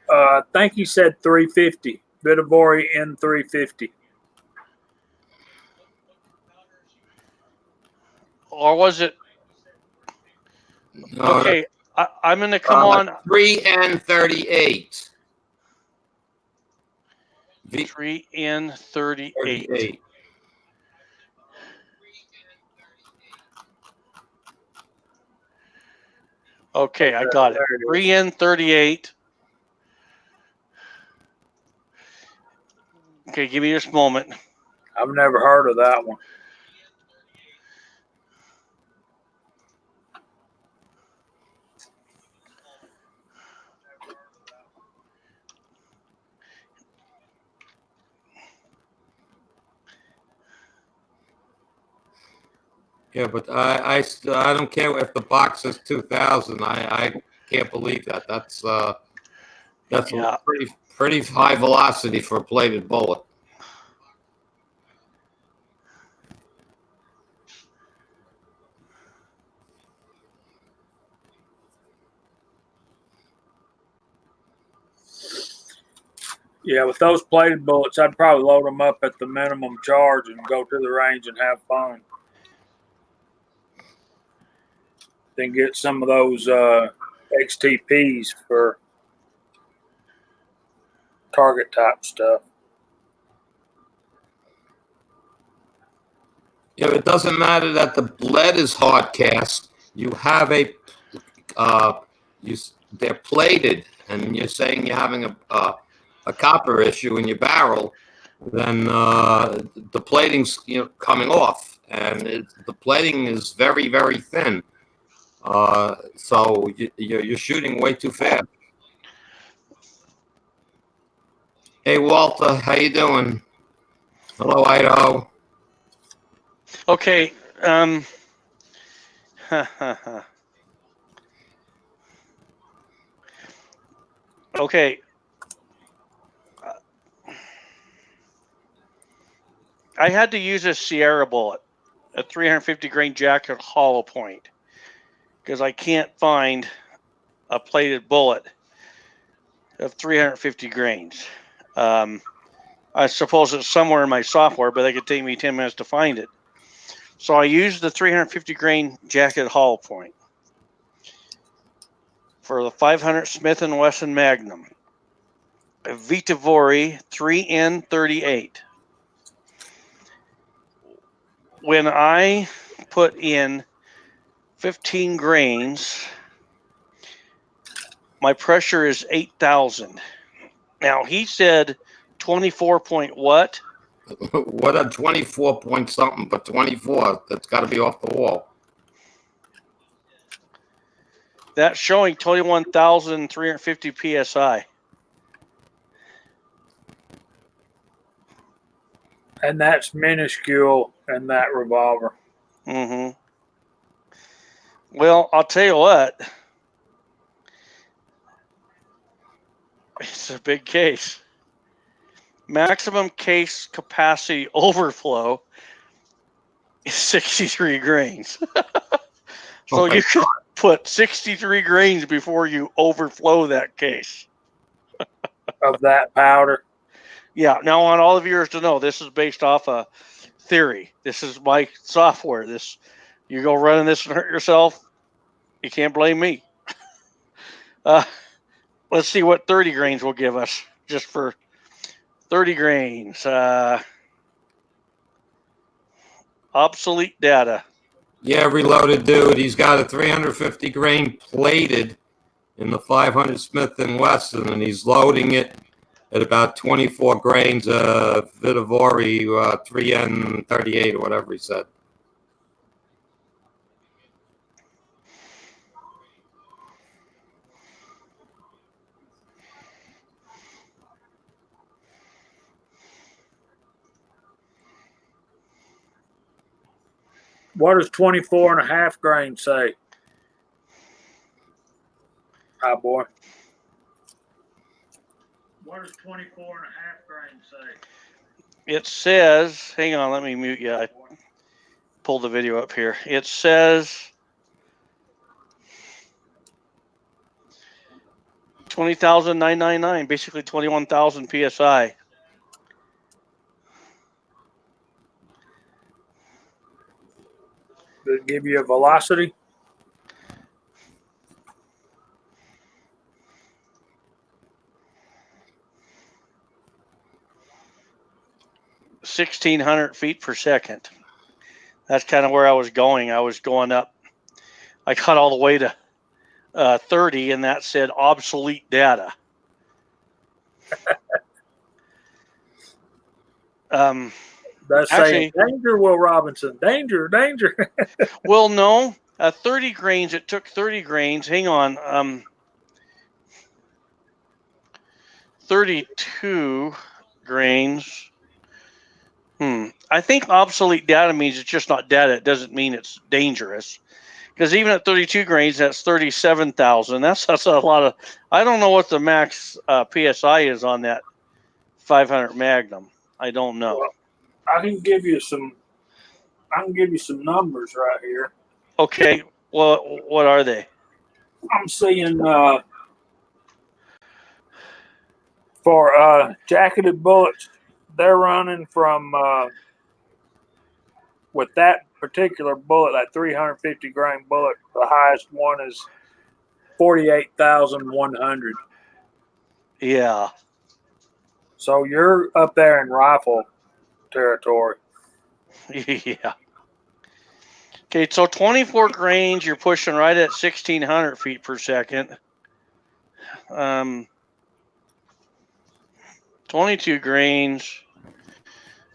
B: I think he said 350. Bit of Vori N350.
A: Or was it?
C: No,
A: Okay, I'm going to come on.
C: 3N38.
A: 3N38.
C: 38.
A: Okay, I got it. 3N38. Okay, give me just a moment.
B: I've never heard of that one.
C: Yeah, but I don't care if the box is 2000. I can't believe that. That's
A: Yeah.
C: a pretty high velocity for a plated bullet.
B: Yeah, with those plated bullets, I'd probably load them up at the minimum charge and go to the range and have fun. Then get some of those XTPs for target type stuff.
C: Yeah, it doesn't matter that the lead is hard cast. You have they're plated, and you're saying you're having a copper issue in your barrel, then the plating's coming off, and the plating is very, very thin. So you're shooting way too fast. Hey, Walter, how you doing? Hello, Idaho.
A: Okay. Okay. I had to use a Sierra bullet, a 350 grain jacket hollow point, because I can't find a plated bullet of 350 grains. I suppose it's somewhere in my software, but it could take me 10 minutes to find it. So I used the 350 grain jacket hollow point for the 500 Smith & Wesson Magnum, a Vitavori 3N38. When I put in 15 grains, my pressure is 8,000. Now, he said 24 point what?
C: What a 24 point something, but 24, that's got to be off the wall.
A: That's showing 21,350 PSI.
B: And that's minuscule in that revolver.
A: Mm-hmm. Well, I'll tell you what. It's a big case. Maximum case capacity overflow is 63 grains. So you could put 63 grains before you overflow that case.
B: Of that powder.
A: Yeah. Now, I want all of yours to know this is based off a theory. This is my software. You go running this and hurt yourself, you can't blame me. Let's see what 30 grains will give us just for 30 grains. Obsolete data.
C: Yeah, Reloaded dude. He's got a 350 grain plated in the 500 Smith & Wesson, and he's loading it at about 24 grains of Vitavori 3N38 or whatever he said.
B: What does 24.5 grain say? Highboy. What does 24.5 grain say?
A: It says, hang on, let me mute you. I pulled the video up here. It says 20,999, basically 21,000 PSI.
B: Does it give you a velocity?
A: $1,600 per second. That's kind of where I was going. I was going up. I got all the way to 30, and that said obsolete data.
B: That's
A: Actually,
B: saying danger, Will Robinson. Danger, danger.
A: well, no. 30 grains. It took 30 grains. Hang on. 32 grains. I think obsolete data means it's just not data. It doesn't mean it's dangerous. Because even at 32 grains, that's 37,000. That's a lot of. I don't know what the max PSI is on that 500 Magnum. I don't know.
B: Well, I can give you some numbers right here.
A: Okay. Well, what are they?
B: I'm seeing for jacketed bullets, they're running from with that particular bullet, that 350 grain bullet, the highest one is 48,100.
A: Yeah.
B: So you're up there in rifle territory.
A: Yeah. Okay, so 24 grains, you're pushing right at 1,600 feet per second. 22 grains,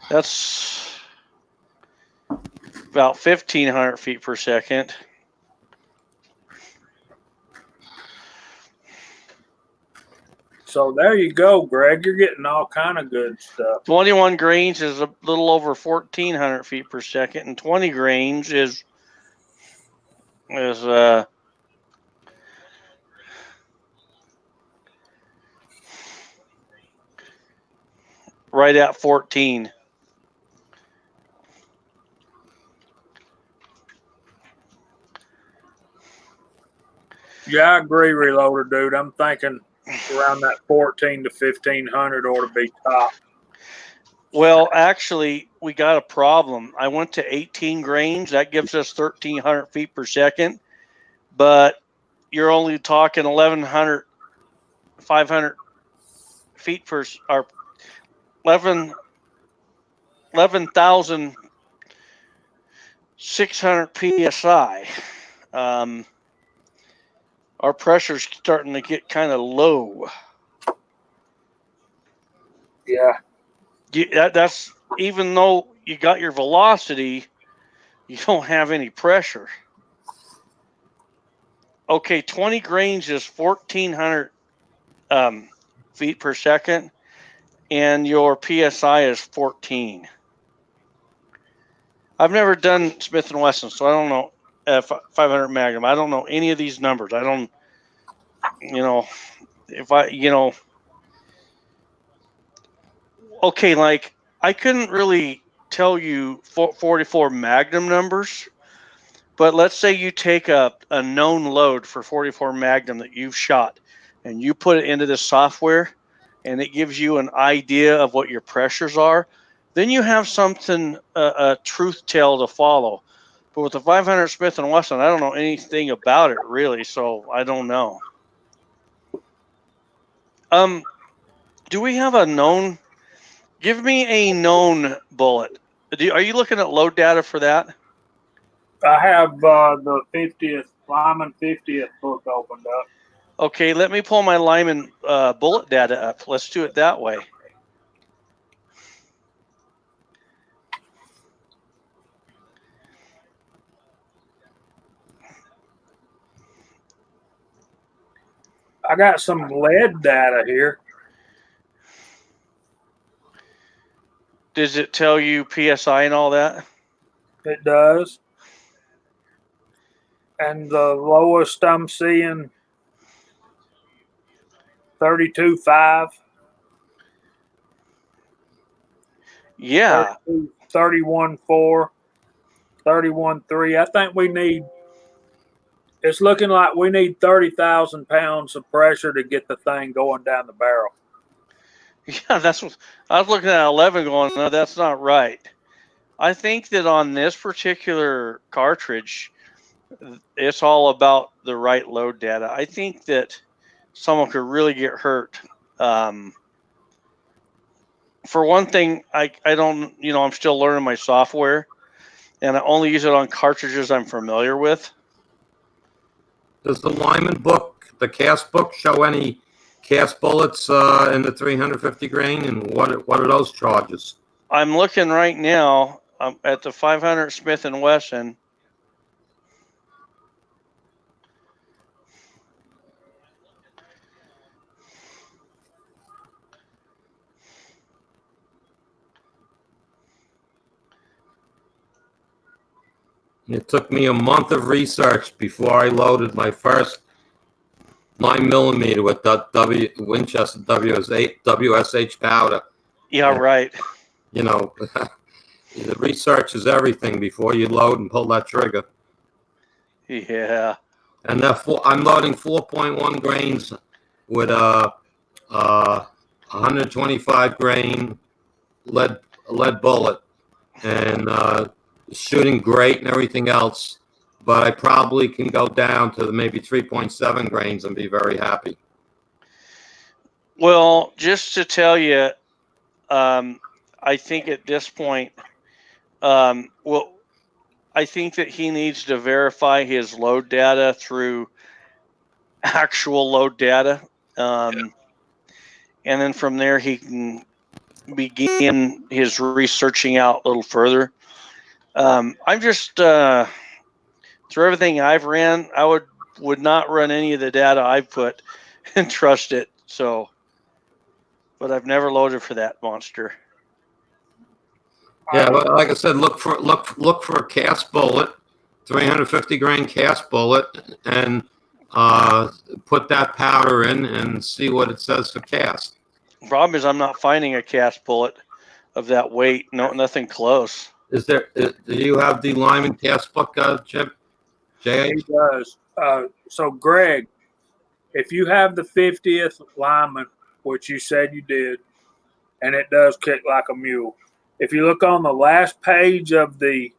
A: that's about 1,500 feet per second.
B: So there you go, Greg. You're getting all kind of good stuff.
A: 21 grains is a little over 1,400 feet per second, and 20 grains is right at 14.
B: Yeah, I agree, Reloader, dude. I'm thinking around that 14 to 1,500 ought to be top.
A: Well, actually, we got a problem. I went to 18 grains. That gives us 1,300 feet per second, but you're only talking 500 feet per, or 11,600 PSI. Our pressure's starting to get kind of low.
B: Yeah.
A: That's even though you got your velocity, you don't have any pressure. Okay, 20 grains is 1,400 feet per second, and your PSI is 14. I've never done Smith & Wesson, so I don't know 500 Magnum. I don't know any of these numbers. I don't, if I, okay, like I couldn't really tell you 44 Magnum numbers, but let's say you take a known load for 44 Magnum that you've shot and you put it into this software and it gives you an idea of what your pressures are, then you have something, a truth tale to follow. But with the 500 Smith & Wesson, I don't know anything about it really, so I don't know. Do we have a known? Give me a known bullet. Are you looking at load data for that?
B: I have the 50th Lyman 50th book opened up.
A: Okay, let me pull my Lyman bullet data up. Let's do it that way.
B: I got some lead data here.
A: Does it tell you PSI and all that?
B: It does. And the lowest I'm seeing 32.5.
A: Yeah.
B: 31.4, 31.3. I think we need, it's looking like we need 30,000 pounds of pressure to get the thing going down the barrel.
A: Yeah, that's what I was looking at 11 going, no, that's not right. I think that on this particular cartridge, it's all about the right load data. I think that someone could really get hurt. For one thing, I don't, I'm still learning my software and I only use it on cartridges I'm familiar with.
C: Does the Lyman book, the cast book, show any cast bullets in the 350 grain, and what are those charges?
A: I'm looking right now at the 500 Smith & Wesson.
C: It took me a month of research before I loaded my first 9mm with the Winchester WSH powder.
A: Yeah, right.
C: You know, the research is everything before you load and pull that trigger.
A: Yeah.
C: And I'm loading 4.1 grains with a 125 grain lead bullet, and shooting great and everything else. But I probably can go down to maybe 3.7 grains and be very happy.
A: Well, just to tell you, I think at this point, well, I think that he needs to verify his load data through actual load data. And then from there, he can begin his researching out a little further. I'm just, through everything I've ran, I would not run any of the data I've put and trust it. So, but I've never loaded for that monster.
C: Yeah, but like I said, look for a cast bullet, 350 grain cast bullet, and put that powder in and see what it says for cast.
A: Problem is, I'm not finding a cast bullet of that weight. No, nothing close.
C: Do you have the Lyman cast book, Jim?
B: He does. So, Greg, if you have the 50th Lyman, which you said you did, and it does kick like a mule, if you look on the last page of the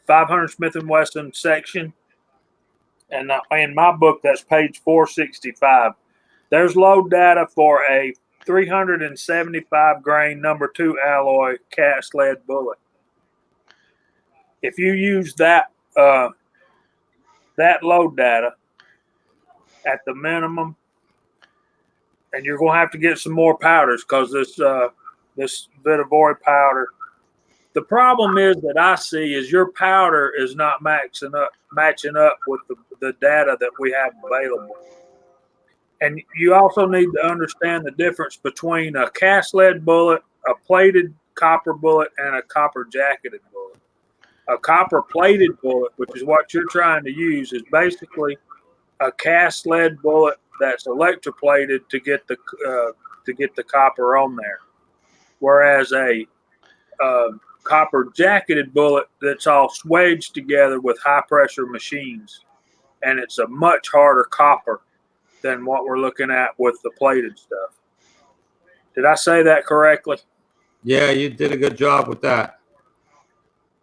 B: 500 Smith & Wesson section, and in my book, that's page 465, there's load data for a 375 grain number 2 alloy cast lead bullet. If you use that load data at the minimum, and you're going to have to get some more powders because this Revolver powder. The problem is that I see is your powder is not matching up with the data that we have available. And you also need to understand the difference between a cast lead bullet, a plated copper bullet, and a copper jacketed bullet. A copper plated bullet, which is what you're trying to use, is basically a cast lead bullet that's electroplated to get the copper on there, whereas a copper jacketed bullet that's all swaged together with high pressure machines, and it's a much harder copper than what we're looking at with the plated stuff. Did I say that correctly?
C: Yeah, you did a good job with that.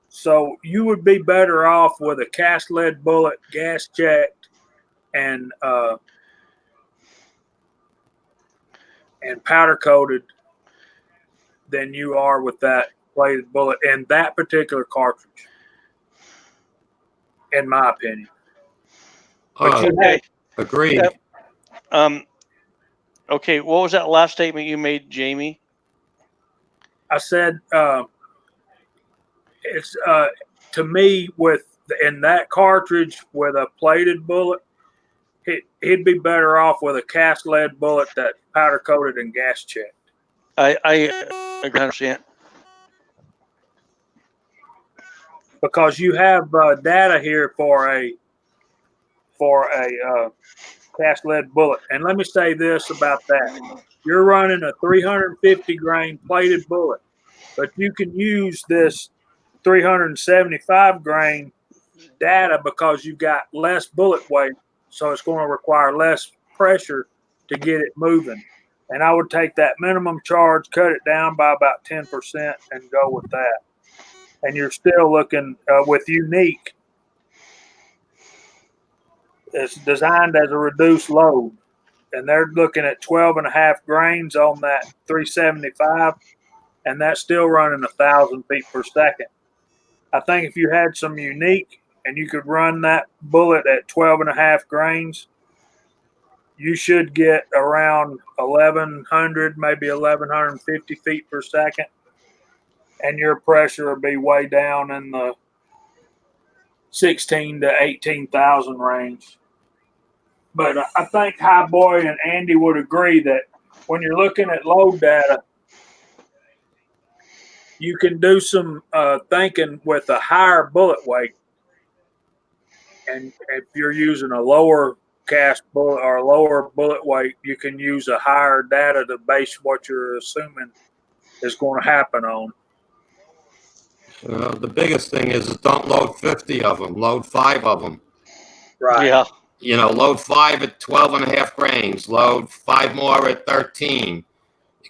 B: So you would be better off with a cast lead bullet, gas checked, and powder coated than you are with that plated bullet and that particular cartridge, in my opinion. But you
A: Okay.
C: Agreed.
A: Yep. Okay, what was that last statement you made, Jamie?
B: I said it's to me in that cartridge with a plated bullet, he'd be better off with a cast lead bullet that's powder coated and gas checked.
A: I understand.
B: Because you have data here for a cast lead bullet. And let me say this about that. You're running a 350 grain plated bullet, but you can use this 375 grain data because you've got less bullet weight, so it's going to require less pressure to get it moving. And I would take that minimum charge, cut it down by about 10%, and go with that. And you're still looking with Unique. It's designed as a reduced load, and they're looking at 12 and a half grains on that 375, and that's still running 1,000 feet per second. I think if you had some Unique and you could run that bullet at 12 and a half grains, you should get around 1,100, maybe 1,150 feet per second, and your pressure will be way down in the 16 to 18,000 range. But I think Highboy and Andy would agree that when you're looking at load data, you can do some thinking with a higher bullet weight. And if you're using a lower cast bullet or a lower bullet weight, you can use a higher data to base what you're assuming is going to happen on.
C: The biggest thing is don't load 50 of them. Load 5 of them.
B: Right.
A: Yeah.
C: You know, load 5 at 12 and a half grains. Load 5 more at 13.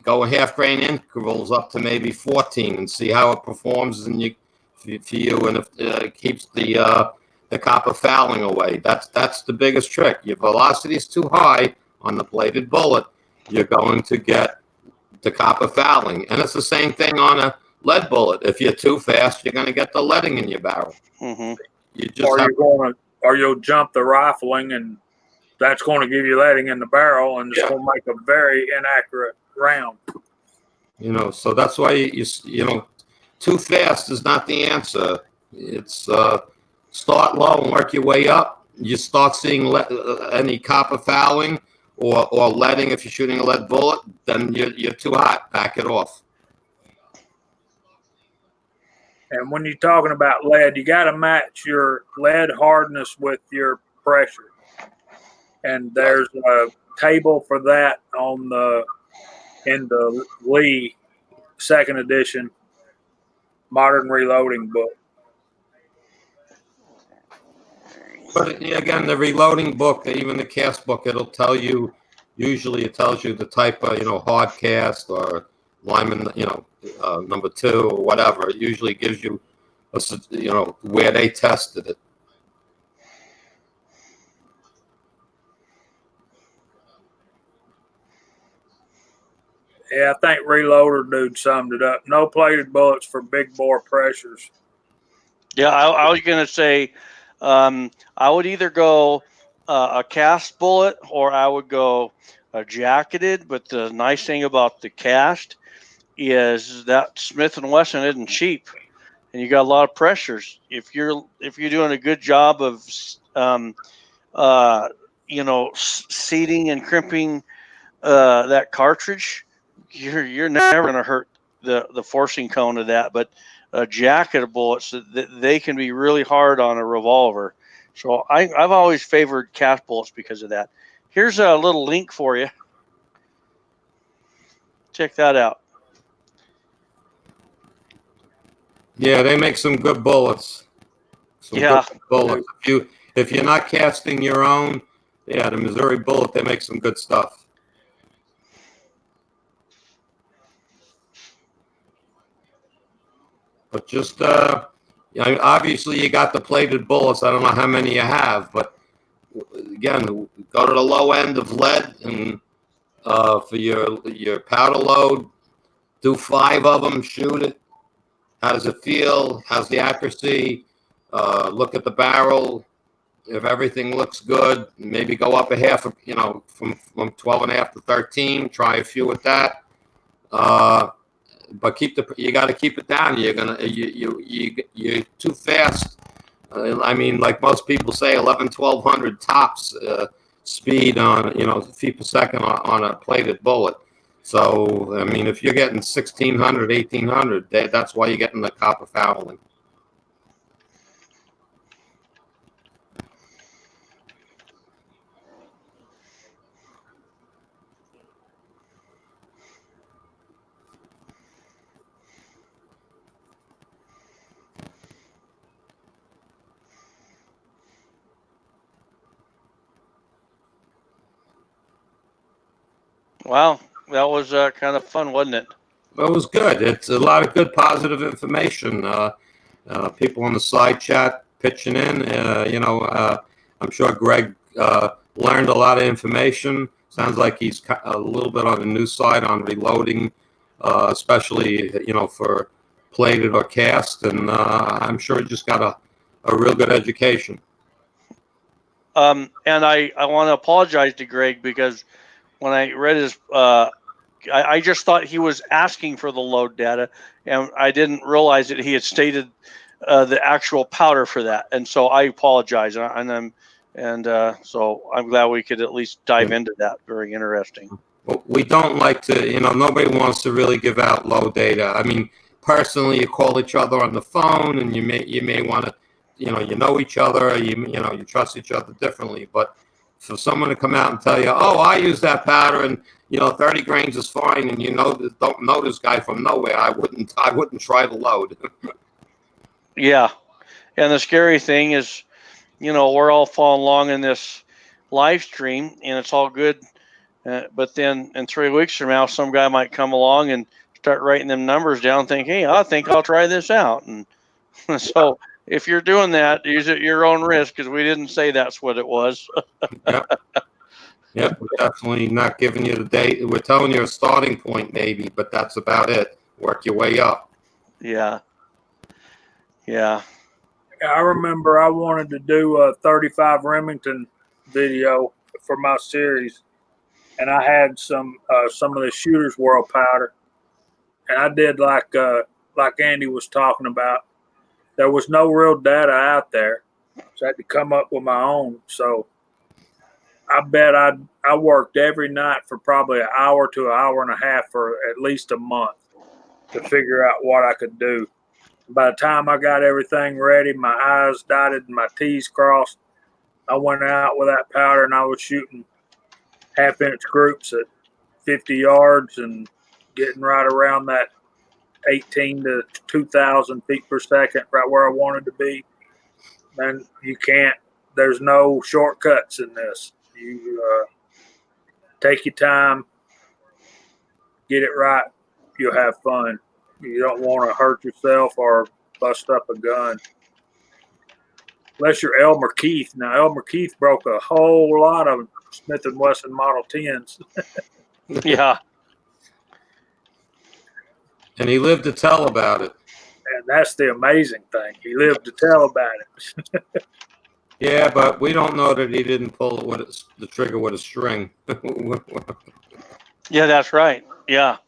C: Go a half grain intervals up to maybe 14 and see how it performs for you, and if it keeps the copper fouling away. That's the biggest trick. Your velocity is too high on the plated bullet, you're going to get the copper fouling, and it's the same thing on a lead bullet. If you're too fast, you're going to get the leading in your barrel.
A: Mm-hmm.
C: You just
B: you'll jump the rifling, and that's going to give you leading in the barrel, and it's going to make a very inaccurate round.
C: You know, so that's why you know, too fast is not the answer. It's start low and work your way up. You start seeing any copper fouling or leading if you're shooting a lead bullet, then you're too hot. Back it off.
B: And when you're talking about lead, you got to match your lead hardness with your pressure. And there's a table for that in the Lee 2nd edition modern reloading book.
C: But again, the reloading book, even the cast book, it'll tell you. Usually, it tells you the type of hard cast or Lyman, number 2 or whatever. It usually gives you where they tested it.
B: Yeah, I think Reloader dude summed it up. No plated bullets for big bore pressures.
A: Yeah, I was going to say I would either go a cast bullet or I would go a jacketed. But the nice thing about the cast is that Smith & Wesson isn't cheap, and you got a lot of pressures. If you're doing a good job of seating and crimping that cartridge, you're never going to hurt the forcing cone of that. But jacketed bullets, they can be really hard on a revolver. So I've always favored cast bullets because of that. Here's a little link for you. Check that out.
C: Yeah, they make some good bullets. Some
A: Yeah.
C: good bullets. If you're not casting your own, yeah, the Missouri Bullet, they make some good stuff. But just obviously you got the plated bullets. I don't know how many you have, but again, go to the low end of lead and for your powder load, do 5 of them, shoot it. How does it feel? How's the accuracy? Look at the barrel. If everything looks good, maybe go up a half, from 12.5 to 13. Try a few with that. But you got to keep it down. You're too fast. I mean, like most people say, 1,100 tops speed on feet per second on a plated bullet. So I mean, if you're getting 1,600, 1,800, that's why you're getting the copper fouling.
A: Wow, that was kind of fun, wasn't it?
C: Well, it was good. It's a lot of good, positive information. People on the side chat pitching in. I'm sure Greg learned a lot of information. Sounds like he's a little bit on the new side on reloading, especially for plated or cast. And I'm sure he just got a real good education.
A: And I want to apologize to Greg because when I read his, I just thought he was asking for the load data, and I didn't realize that he had stated the actual powder for that. And so I apologize, so I'm glad we could at least dive into that. Very interesting.
C: We don't like to, nobody wants to really give out low data. I mean, personally, you call each other on the phone, and you may want to, you know each other, you trust each other differently. But for someone to come out and tell you, oh, I use that powder, and 30 grains is fine, and don't know this guy from nowhere, I wouldn't try the load.
A: Yeah, and the scary thing is, we're all following along in this live stream, and it's all good. But then in 3 weeks from now, some guy might come along and start writing them numbers down, and think, hey, I think I'll try this out. And so if you're doing that, use it at your own risk, because we didn't say that's what it was.
C: Yep, we're definitely not giving you the date. We're telling you a starting point maybe, but that's about it. Work your way up.
A: Yeah.
B: I remember I wanted to do a 35 Remington video for my series, and I had some of the Shooter's World powder, and I did like Andy was talking about. There was no real data out there, so I had to come up with my own. So I bet I worked every night for probably an hour to an hour and a half for at least a month to figure out what I could do. By the time I got everything ready, my I's dotted and my T's crossed, I went out with that powder and I was shooting half-inch groups at 50 yards and getting right around that 18 to 2,000 feet per second, right where I wanted to be. And there's no shortcuts in this. You take your time, get it right, you'll have fun. You don't want to hurt yourself or bust up a gun. Unless you're Elmer Keith. Now, Elmer Keith broke a whole lot of Smith & Wesson Model 10s.
A: Yeah.
C: And he lived to tell about it.
B: And that's the amazing thing. He lived to tell about it.
C: Yeah, but we don't know that he didn't pull the trigger with a string.
A: Yeah, that's right. Yeah.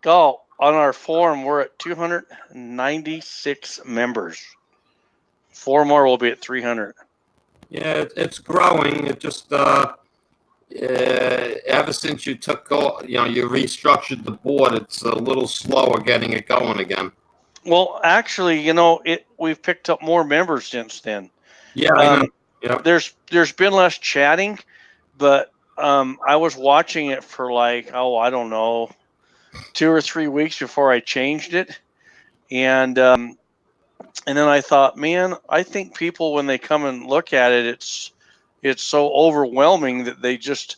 A: Go on our forum. We're at 296 members. 4 more will be at 300.
C: Yeah, it's growing. It just ever since you you restructured the board, it's a little slower getting it going again.
A: Well, actually, we've picked up more members since then.
C: Yeah, I know. Yep.
A: There's been less chatting, but I was watching it for like, I don't know, 2 or 3 weeks before I changed it, and then I thought, man, I think people, when they come and look at it, it's so overwhelming that they just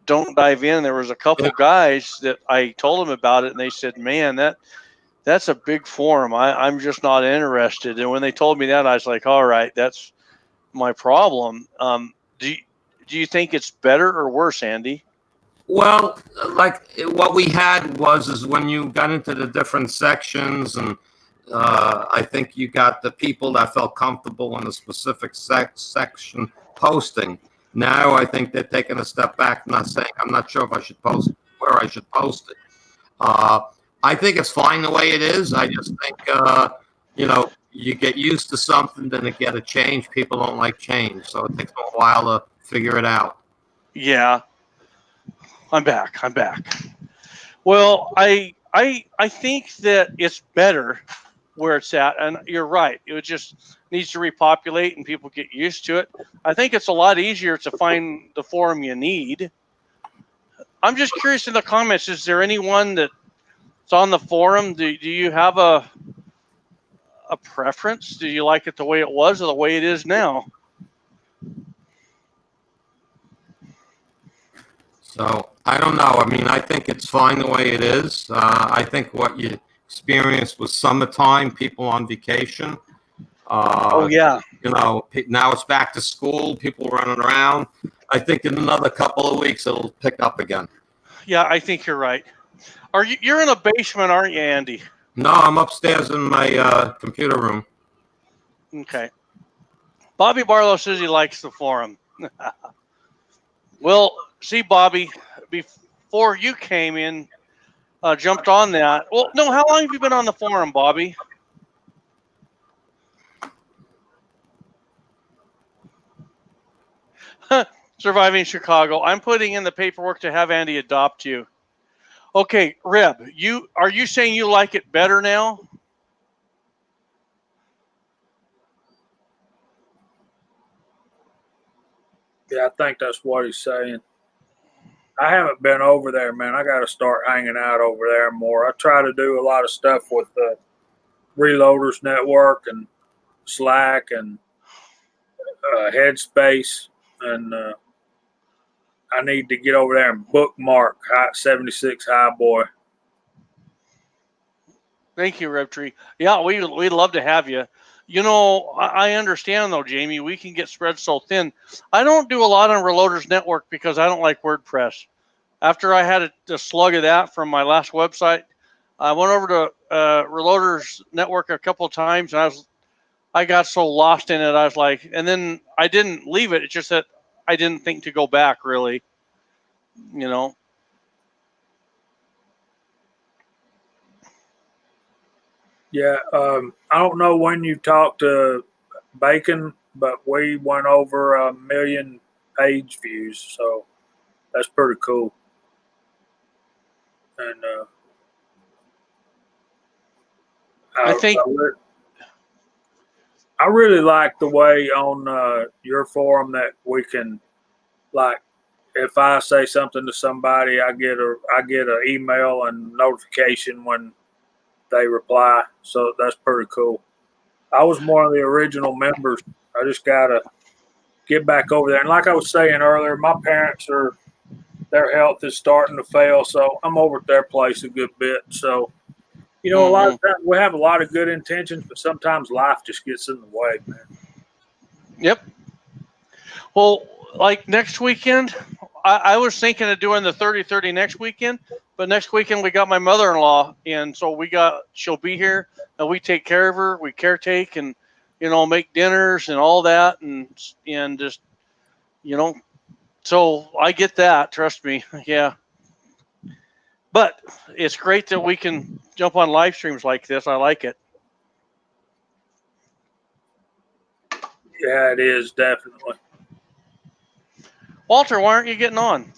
A: don't dive in. There was a couple guys that I told them about it, and they said, man, that's a big forum. I'm just not interested. And when they told me that, I was like, all right, that's my problem. Do you think it's better or worse, Andy?
C: Well, like what we had is when you got into the different sections, and I think you got the people that felt comfortable in a specific section posting. Now I think they're taking a step back, not saying, I'm not sure if I should post where I should post it. I think it's fine the way it is. I just think, you get used to something, then it get a change. People don't like change, so it takes them a while to figure it out.
A: Yeah, I'm back. Well, I think that it's better where it's at, and you're right. It just needs to repopulate and people get used to it. I think it's a lot easier to find the forum you need. I'm just curious in the comments, is there anyone that's on the forum? Do you have a preference? Do you like it the way it was or the way it is now?
C: So I don't know. I mean, I think it's fine the way it is. I think what you experienced was summertime, people on vacation.
A: Oh yeah.
C: Now it's back to school, people running around. I think in another couple of weeks it'll pick up again.
A: Yeah, I think you're right. You're in a basement, aren't you, Andy?
C: No, I'm upstairs in my computer room.
A: Okay. Bobby Barlow says he likes the forum. Well, see, Bobby, before you came in, jumped on that. Well, no, how long have you been on the forum, Bobby? Surviving Chicago. I'm putting in the paperwork to have Andy adopt you. Okay, Reb, are you saying you like it better now?
B: Yeah, I think that's what he's saying. I haven't been over there, man. I got to start hanging out over there more. I try to do a lot of stuff with the Reloaders Network and Slack and Headspace, and I need to get over there and bookmark 76 Highboy.
A: Thank you, Reptree. Yeah, we'd love to have you. I understand though, Jamie. We can get spread so thin. I don't do a lot on Reloaders Network because I don't like WordPress. After I had a slug of that from my last website, I went over to Reloaders Network a couple of times, and I got so lost in it. I was like, and then I didn't leave it. It's just that I didn't think to go back, really.
B: Yeah, I don't know when you talked to Bacon, but we went over 1 million page views, so that's pretty cool. And I really like the way on your forum that we can, like, if I say something to somebody, I get an email and notification when they reply. So that's pretty cool. I was one of the original members. I just gotta get back over there. And like I was saying earlier, my parents their health is starting to fail, so I'm over at their place a good bit. So, a lot of times we have a lot of good intentions, but sometimes life just gets in the way, man.
A: Yep. Well, like next weekend, I was thinking of doing the 30-30 next weekend, but next weekend we got my mother-in-law, and so she'll be here, and we take care of her, we caretake, and make dinners and all that, and just so I get that, trust me. Yeah. But it's great that we can jump on live streams like this. I like it.
B: Yeah, it is, definitely.
A: Walter, why aren't you getting on?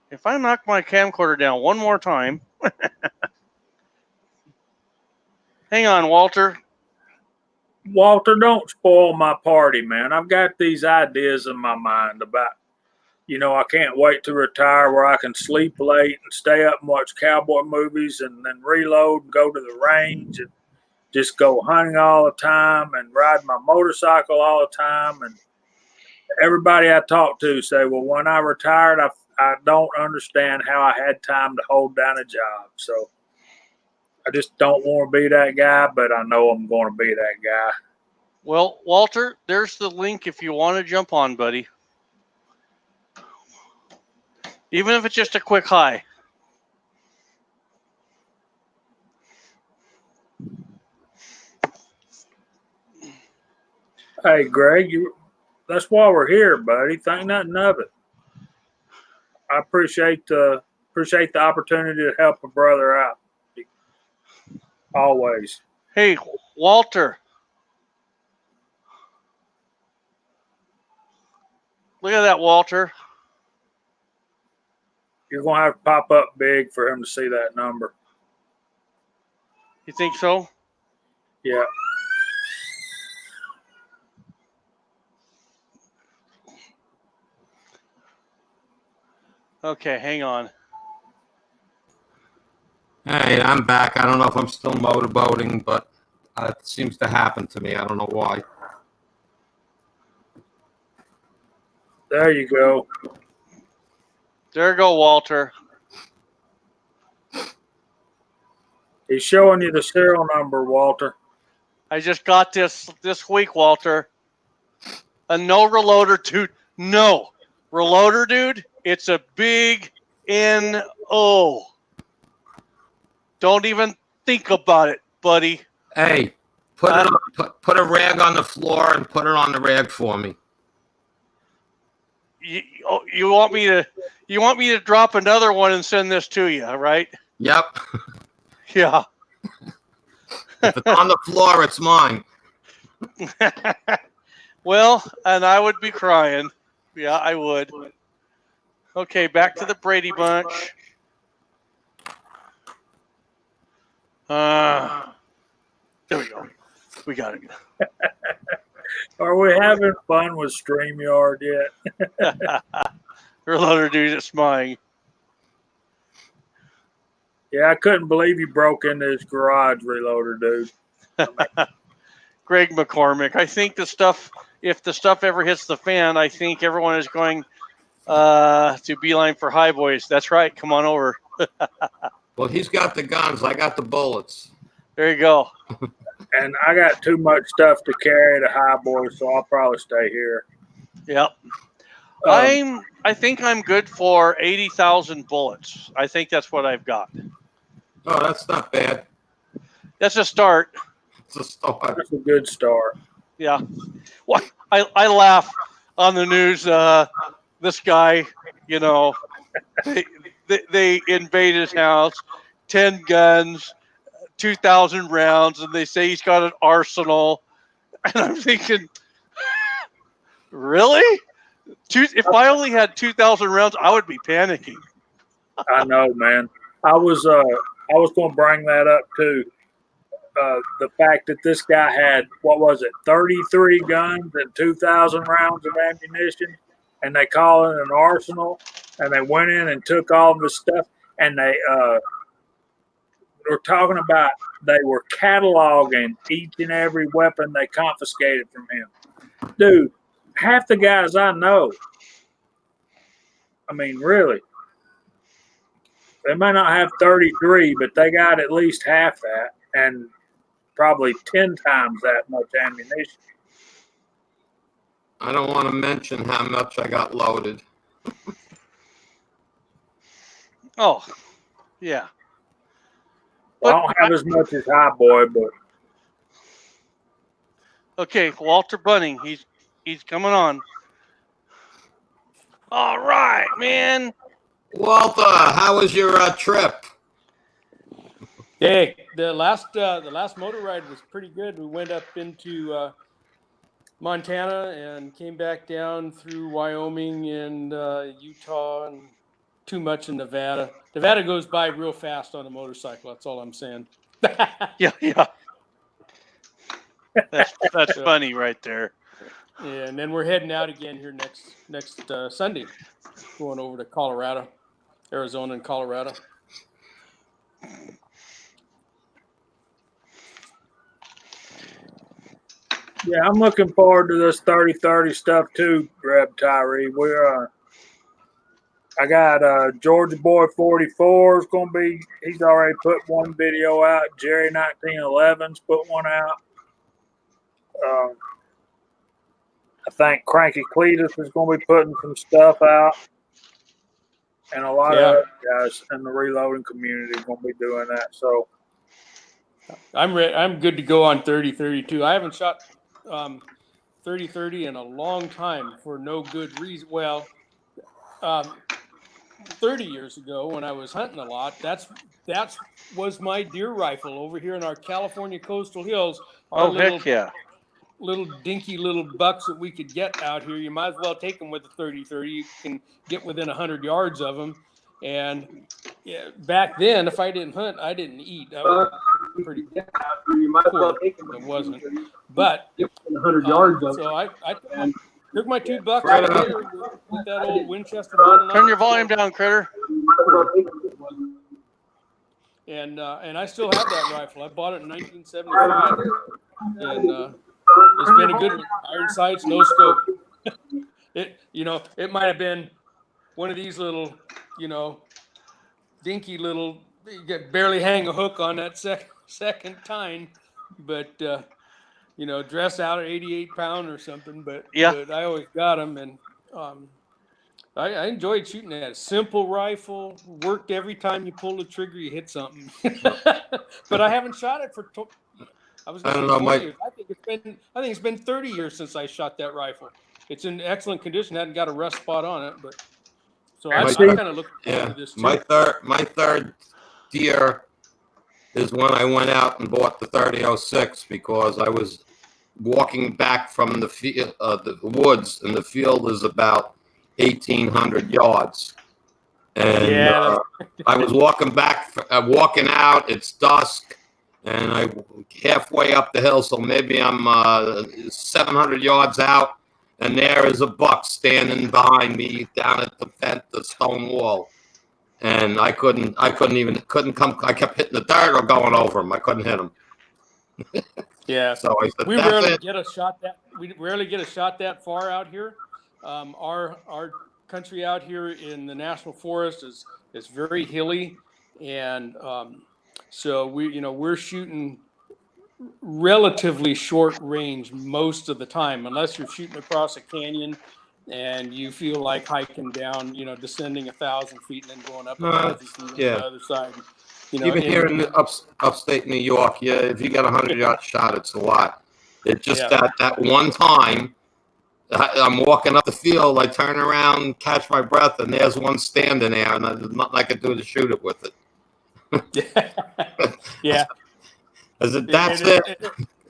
A: If I knock my camcorder down one more time, hang on, Walter.
B: Walter, don't spoil my party, man. I've got these ideas in my mind about, I can't wait to retire where I can sleep late and stay up and watch cowboy movies and then reload and go to the range and just go hunting all the time and ride my motorcycle all the time. And everybody I talk to say, well, when I retired, I don't understand how I had time to hold down a job. So I just don't want to be that guy, but I know I'm going to be that guy.
A: Well, Walter, there's the link if you want to jump on, buddy. Even if it's just a quick hi.
B: Hey, Greg, that's why we're here, buddy. Think nothing of it. I appreciate the opportunity to help a brother out. Always.
A: Hey, Walter. Look at that, Walter.
B: You're going to have to pop up big for him to see that number.
A: You think so?
B: Yeah.
A: Okay, hang on.
C: Hey, I'm back. I don't know if I'm still motorboating, but it seems to happen to me. I don't know why.
B: There you go.
A: There you go, Walter.
B: He's showing you the serial number, Walter.
A: I just got this week, Walter. A no reloader, dude. No. Reloader, dude. It's a big N-O. Don't even think about it, buddy.
C: Hey, put a rag on the floor and put it on the rag for me.
A: You want me to drop another one and send this to you, right?
C: Yep.
A: Yeah.
C: If it's on the floor, it's mine.
A: Well, and I would be crying. Yeah, I would. Okay, back to the Brady Bunch. There we go. We got it.
B: Are we having fun with StreamYard yet?
A: Reloader, dude, it's mine.
B: Yeah, I couldn't believe you broke into his garage, Reloader, dude.
A: Greg McCormick. I think if the stuff ever hits the fan, I think everyone is going to beeline for Highboys. That's right. Come on over.
C: Well, he's got the guns. I got the bullets.
A: There you go.
B: And I got too much stuff to carry to Highboy, so I'll probably stay here.
A: Yep. I think I'm good for 80,000 bullets. I think that's what I've got.
C: Oh, that's not bad.
A: That's a start.
C: It's a start.
B: That's a good start.
A: Yeah. Well, I laugh on the news. This guy, they invade his house, 10 guns, 2,000 rounds, and they say he's got an arsenal. And I'm thinking, really? If I only had 2,000 rounds, I would be panicking.
B: I know, man. I was going to bring that up too. The fact that this guy had 33 guns and 2,000 rounds of ammunition, and they call it an arsenal, and they went in and took all of his stuff, and they were talking about they were cataloging each and every weapon they confiscated from him. Dude, half the guys I know, I mean, really, they might not have 33, but they got at least half that, and probably 10 times that much ammunition.
C: I don't want to mention how much I got loaded.
A: Oh, yeah.
B: Well, I don't have as much as Highboy, but
A: okay, Walter Bunning, he's coming on. All right, man.
C: Walter, how was your trip?
D: Hey, the last motor ride was pretty good. We went up into Montana and came back down through Wyoming and Utah and too much in Nevada. Nevada goes by real fast on a motorcycle. That's all I'm saying.
A: Yeah. That's funny right there.
D: Yeah, and then we're heading out again here next Sunday, going over to Colorado, Arizona and Colorado.
B: Yeah, I'm looking forward to this 30-30 stuff too, Reb Tyree. I got Georgia Boy 44 is going to be. He's already put one video out. Jerry 1911's put one out. I think Cranky Cletus is going to be putting some stuff out, and a lot of other guys in the reloading community are going to be doing that. So
D: I'm good to go on 30-32. I haven't shot 30-30 in a long time for no good reason. Well, 30 years ago when I was hunting a lot, that was my deer rifle over here in our California coastal hills. Our
A: heck yeah.
D: Little dinky little bucks that we could get out here. You might as well take them with a 30-30. You can get within 100 yards of them. And yeah, back then, if I didn't hunt, I didn't eat. I was pretty poor. It wasn't. But 100 yards of so I took my 2 bucks out of here with that old Winchester.
A: Turn your volume down, Critter.
D: And I still have that rifle. I bought it in 1975. And it's been a good one. Iron sights, no scope. It might have been one of these little, dinky little. You could barely hang a hook on that second tine, but dress out at 88 pound or something. But I always got them, and I enjoyed shooting that. A simple rifle, worked every time you pull the trigger, you hit something. But I haven't shot it for. I don't know, Mike. I think it's been 30 years since I shot that rifle. It's in excellent condition. Hadn't got a rust spot on it, but so I'm kind of looking forward to this too.
C: My third deer is when I went out and bought the 30-06 because I was walking back from the woods, and the field is about 1,800 yards. And I was walking back, walking out. It's dusk. And I halfway up the hill, so maybe I'm 700 yards out, and there is a buck standing behind me down at the stone wall, and I couldn't come. I kept hitting the dirt or going over him. I couldn't hit him.
D: Yeah.
C: So I said,
D: we rarely get a shot that far out here. Our country out here in the national forest is very hilly, and so we're shooting relatively short range most of the time, unless you're shooting across a canyon and you feel like hiking down, descending 1,000 feet and then going up 1,000 feet on the other side.
C: Even here in upstate New York, if you got a 100-yard shot, it's a lot. It's just that one time I'm walking up the field, I turn around, catch my breath, and there's one standing there, and there's nothing I could do to shoot it with it.
D: Yeah.
C: That's it.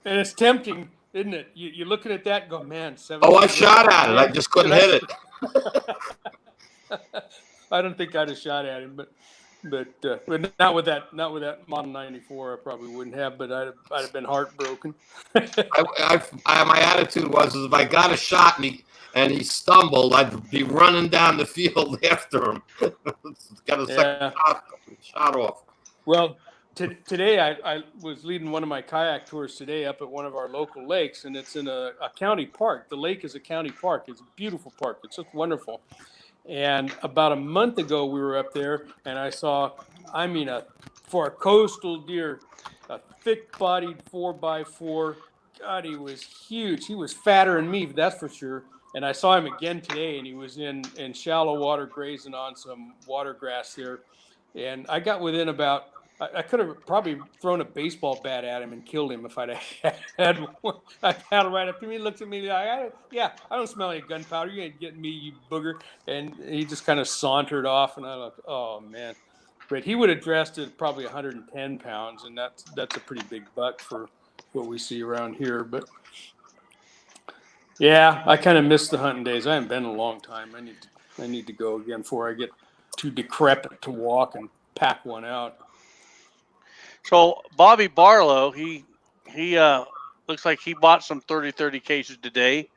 D: And it's tempting, isn't it? You're looking at that and go, man,
C: I shot at it. I just couldn't hit it.
D: I don't think I'd have shot at him, but not with that Model 94. I probably wouldn't have, but I'd have been heartbroken.
C: My attitude was if I got a shot and he stumbled, I'd be running down the field after him. Got a second shot off.
D: Well, today I was leading one of my kayak tours today up at one of our local lakes, and it's in a county park. The lake is a county park. It's a beautiful park. It's just wonderful. And about a month ago, we were up there, and I saw, for a coastal deer, a thick-bodied 4x4. God, he was huge. He was fatter than me, that's for sure. And I saw him again today, and he was in shallow water grazing on some water grass there. And I got within about, I could have probably thrown a baseball bat at him and killed him if I'd had one. I paddled right up to me, looked at me like, I don't smell any gunpowder. You ain't getting me, you booger. And he just kind of sauntered off, and I thought, oh, man. But he would have dressed at probably 110 pounds, and that's a pretty big buck for what we see around here. But Yeah, I kind of missed the hunting days. I haven't been in a long time. I need to go again before I get too decrepit to walk and pack one out.
A: So Bobby Barlow, he looks like he bought some 30-30 cases today.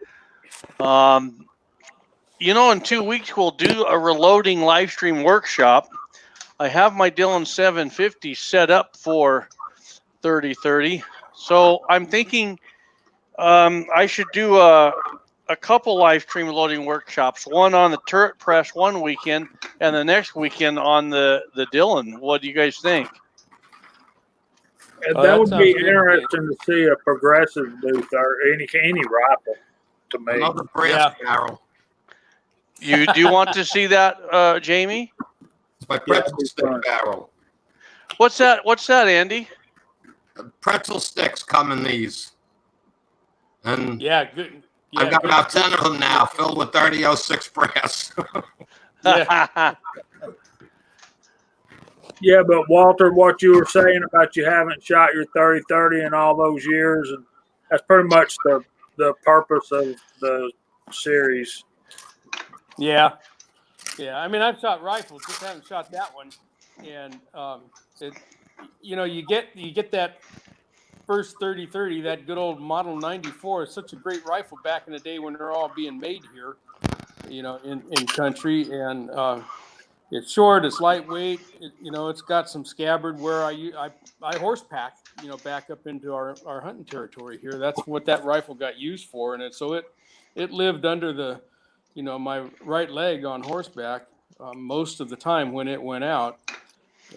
A: In 2 weeks we'll do a reloading live stream workshop. I have my Dillon 750 set up for 30-30. So I'm thinking I should do a couple live stream loading workshops, one on the turret press one weekend and the next weekend on the Dillon. What do you guys think?
B: And
D: Oh,
B: that
D: that
B: would
D: sounds
B: be
D: good to me.
B: interesting to see a progressive do any rifle to me.
C: Another brass
D: Yeah.
C: barrel.
A: You do want to see that, Jamie?
C: It's my
B: Yeah,
C: pretzel
B: that'd be
C: stick
B: fun.
C: barrel.
A: What's that, Andy?
C: Pretzel sticks come in these. And
D: Yeah, good. Yeah,
C: I've got
D: good.
C: about 10 of them now, filled with 3006 brass.
D: Yeah.
B: Yeah, but Walter, what you were saying about you haven't shot your 30-30 in all those years, and that's pretty much the purpose of the series.
D: Yeah. Yeah. I mean, I've shot rifles, just haven't shot that one. And you get that first 30-30, that good old Model 94 is such a great rifle back in the day when they're all being made here, in country. And it's short, it's lightweight, it's got some scabbard where I horse pack, back up into our hunting territory here. That's what that rifle got used for. And it lived under the, my right leg on horseback most of the time when it went out.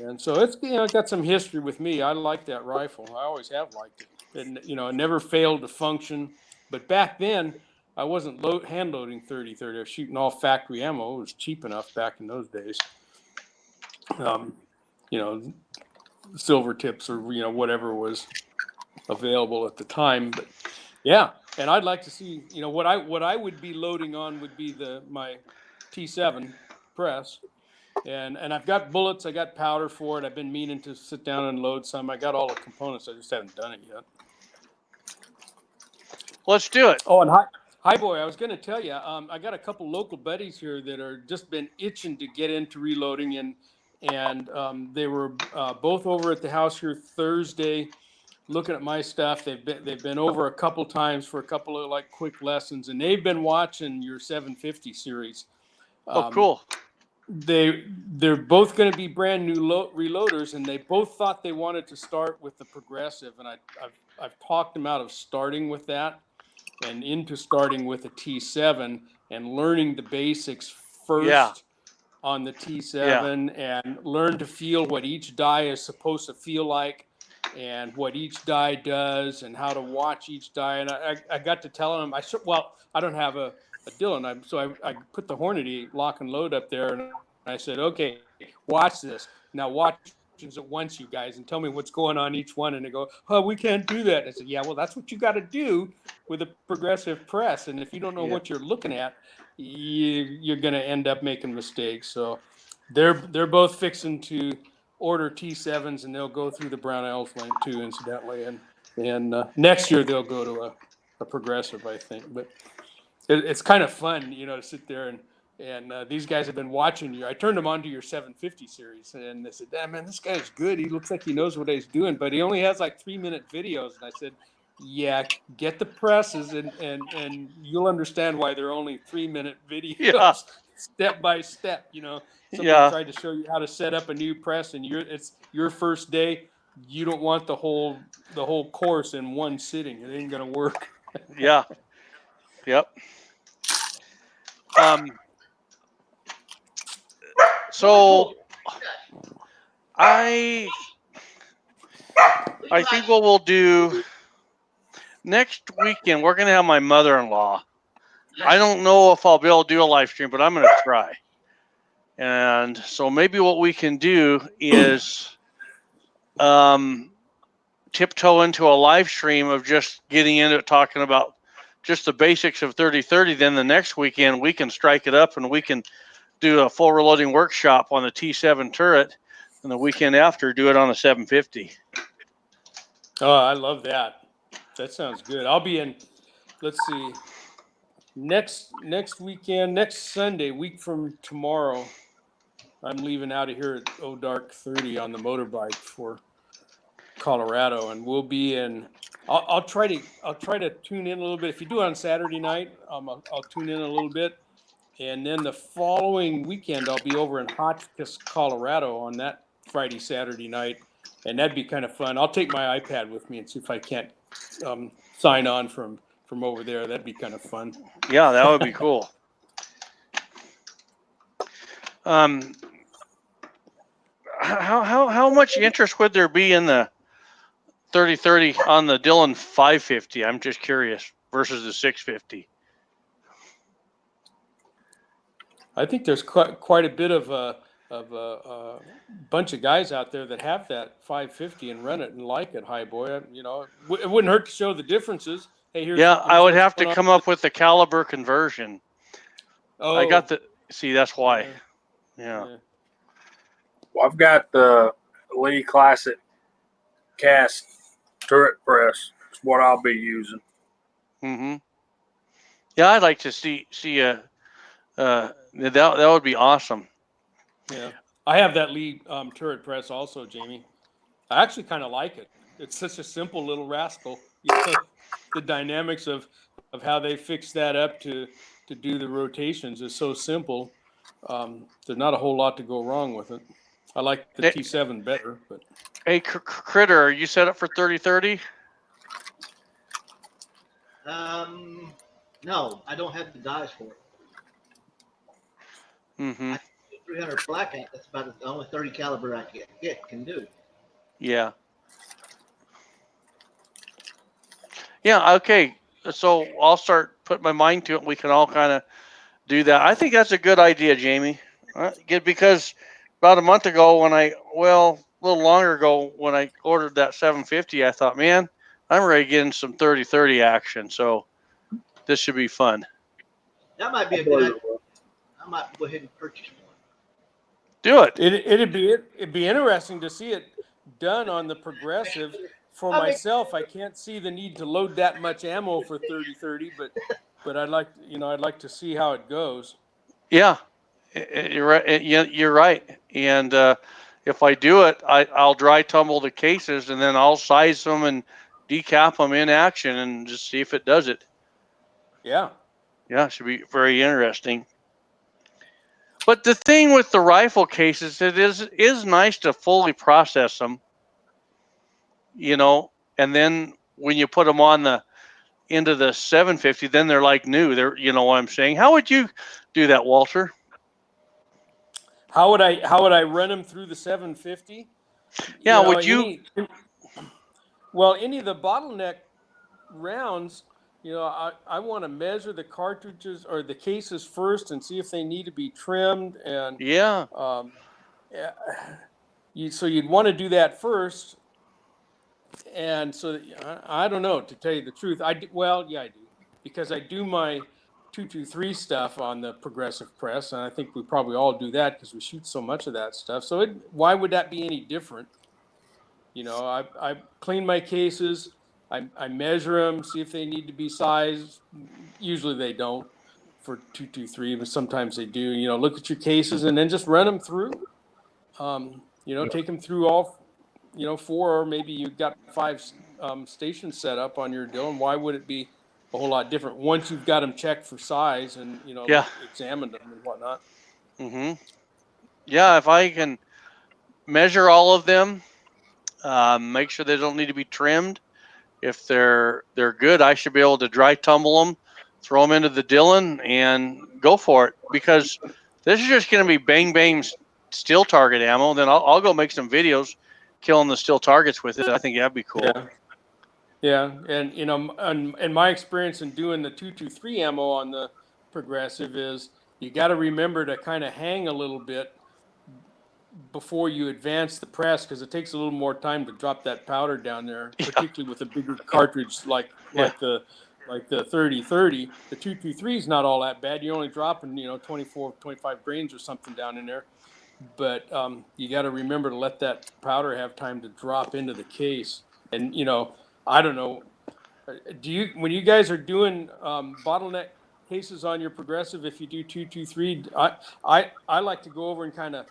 D: And so it's, it got some history with me. I like that rifle. I always have liked it. And, it never failed to function. But back then, I wasn't hand loading 30-30. I was shooting all factory ammo. It was cheap enough back in those days. Silver tips or, whatever was available at the time. But yeah, and I'd like to see, what I would be loading on would be my T7 press. And I've got bullets, I got powder for it. I've been meaning to sit down and load some. I got all the components, I just haven't done it yet.
A: Let's do it.
D: Oh, and Highboy, I was going to tell you, I got a couple local buddies here that are just been itching to get into reloading, and they were both over at the house here Thursday, looking at my stuff. They've been over a couple times for a couple of like quick lessons, and they've been watching your 750 series.
A: Oh, cool.
D: They're both going to be brand new reloaders, and they both thought they wanted to start with the progressive, and I've talked them out of starting with that and into starting with a T7 and learning the basics first on the T7 and learn to feel what each die is supposed to feel like and what each die does and how to watch each die. And I got to tell them, I don't have a Dillon. So I put the Hornady lock and load up there, and I said, okay, watch this. Now watch it once, you guys, and tell me what's going on each one. And they go, oh, we can't do that. I said, yeah, well, that's what you got to do with a progressive press. And if you don't know what you're looking at, you're going to end up making mistakes. So they're both fixing to order T7s, and they'll go through the Brownells link too, incidentally. And next year they'll go to a progressive, I think. But it's kind of fun, to sit there and these guys have been watching you. I turned them on to your 750 series, and they said, "Damn, man, this guy's good. He looks like he knows what he's doing, but he only has like 3-minute videos." And I said, "Yeah, get the presses, and you'll understand why they're only 3-minute videos, step by step." Somebody tried to show you how to set up a new press, and it's your first day. You don't want the whole course in one sitting. It ain't gonna work.
A: Yeah. Yep. So I think what we'll do next weekend, we're going to have my mother-in-law. I don't know if I'll be able to do a live stream, but I'm going to try. And so maybe what we can do is tiptoe into a live stream of just getting into it, talking about just the basics of 30-30. Then the next weekend, we can strike it up and we can do a full reloading workshop on the T7 turret, and the weekend after do it on the 750.
D: Oh, I love that. That sounds good. I'll be in, let's see, next weekend, next Sunday, week from tomorrow, I'm leaving out of here at dark 30 on the motorbike for Colorado, and we'll be in. I'll try to tune in a little bit. If you do it on Saturday night, I'll tune in a little bit, and then the following weekend I'll be over in Hotchkiss, Colorado on that Friday, Saturday night, and that'd be kind of fun. I'll take my iPad with me and see if I can't sign on from over there. That'd be kind of fun.
A: Yeah, that would be cool. How much interest would there be in the 3030 on the Dillon 550? I'm just curious versus the 650.
D: I think there's quite a bit of a bunch of guys out there that have that 550 and run it and like it. Highboy, you know, it wouldn't hurt to show the differences. Hey, here's
A: I would have to
D: what's
A: come
D: going on.
A: up with the caliber conversion.
D: Oh,
A: I got the. See, that's why. Yeah.
B: Well, I've got the Lee Classic cast turret press. It's what I'll be using.
A: Mm-hmm. Yeah, I'd like to see a. That would be awesome.
D: Yeah, I have that Lee turret press also, Jamie. I actually kind of like it. It's such a simple little rascal. You know, the dynamics of how they fix that up to do the rotations is so simple. There's not a whole lot to go wrong with it. I like the T7 better, but
A: hey, Critter, are you set up for 3030?
E: No, I don't have the dies for it.
A: Mm-hmm.
E: I 300 blackout. That's about the only 30 caliber I can do.
A: Yeah. Yeah. Okay. So I'll start putting my mind to it. We can all kind of do that. I think that's a good idea, Jamie. Because about a month ago, a little longer ago, when I ordered that 750, I thought, man, I'm ready to get in some 3030 action. So this should be fun.
E: That might be a good idea. I might go ahead and purchase one.
A: Do it.
D: it'd be interesting to see it done on the progressive. For myself, I can't see the need to load that much ammo for 3030, but I'd like to see how it goes.
A: Yeah, you're right. You're right. And if I do it, I'll dry tumble the cases and then I'll size them and decap them in action and just see if it does it.
D: Yeah.
A: Yeah, it should be very interesting. But the thing with the rifle cases, it is nice to fully process them, and then when you put them on into the 750, then they're like new. You know what I'm saying? How would you do that, Walter?
D: How would I run them through the 750?
A: Yeah, would you?
D: Any of the bottleneck rounds, I want to measure the cartridges or the cases first and see if they need to be trimmed. And
A: yeah,
D: so you'd want to do that first. And so I don't know, to tell you the truth. I do, because I do my 223 stuff on the progressive press, and I think we probably all do that because we shoot so much of that stuff. So why would that be any different? I clean my cases, I measure them, see if they need to be sized. Usually they don't for 223, but sometimes they do. Look at your cases and then just run them through. Take them through all, 4, or maybe you've got 5 stations set up on your Dillon. Why would it be a whole lot different once you've got them checked for size and examined them and whatnot?
A: Mm-hmm. Yeah, if I can measure all of them, make sure they don't need to be trimmed. If they're good, I should be able to dry tumble them, throw them into the Dillon, and go for it. Because this is just going to be bang bang steel target ammo. Then I'll go make some videos killing the steel targets with it. I think that'd be cool.
D: Yeah, and and my experience in doing the 223 ammo on the progressive is you got to remember to kind of hang a little bit before you advance the press, because it takes a little more time to drop that powder down there, particularly with a bigger cartridge like the 3030. The 223 is not all that bad. You're only dropping 24, 25 grains or something down in there, but you got to remember to let that powder have time to drop into the case. And I don't know. When you guys are doing bottleneck cases on your progressive, if you do 223, I like to go over and kind of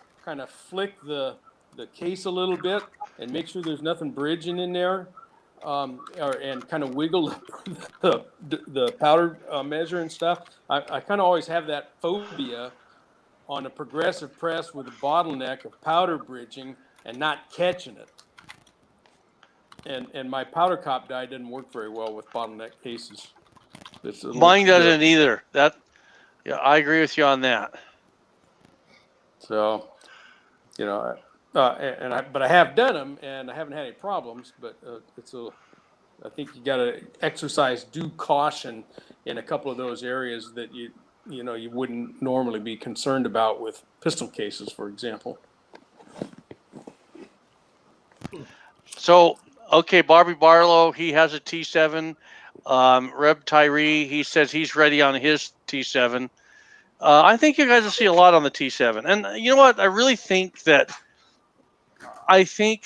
D: flick the case a little bit and make sure there's nothing bridging in there, and kind of wiggle the powder measure and stuff. I kind of always have that phobia on a progressive press with a bottleneck of powder bridging and not catching it. And my powder cop die didn't work very well with bottleneck cases.
A: Mine doesn't either. Yeah, I agree with you on that.
D: So, you know, but I have done them and I haven't had any problems. But I think you got to exercise due caution in a couple of those areas that you wouldn't normally be concerned about with pistol cases, for example.
A: So, okay, Bobby Barlow, he has a T7. Reb Tyree, he says he's ready on his T7. I think you guys will see a lot on the T7. And you know what? I think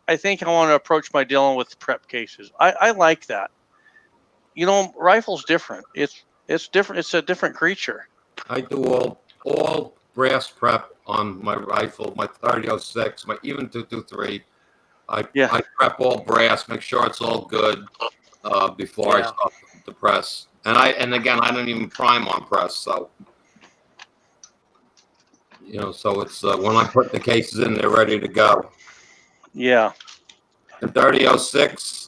A: I think I want to approach my dealing with prep cases. I like that. You know, rifle's different. It's different. It's a different creature.
C: I do all brass prep on my rifle, my 30-06, my even 223. I prep all brass, make sure it's all good before I start the press. And again, I don't even prime on press, so so it's when I put the cases in, they're ready to go.
A: Yeah.
C: The 30-06,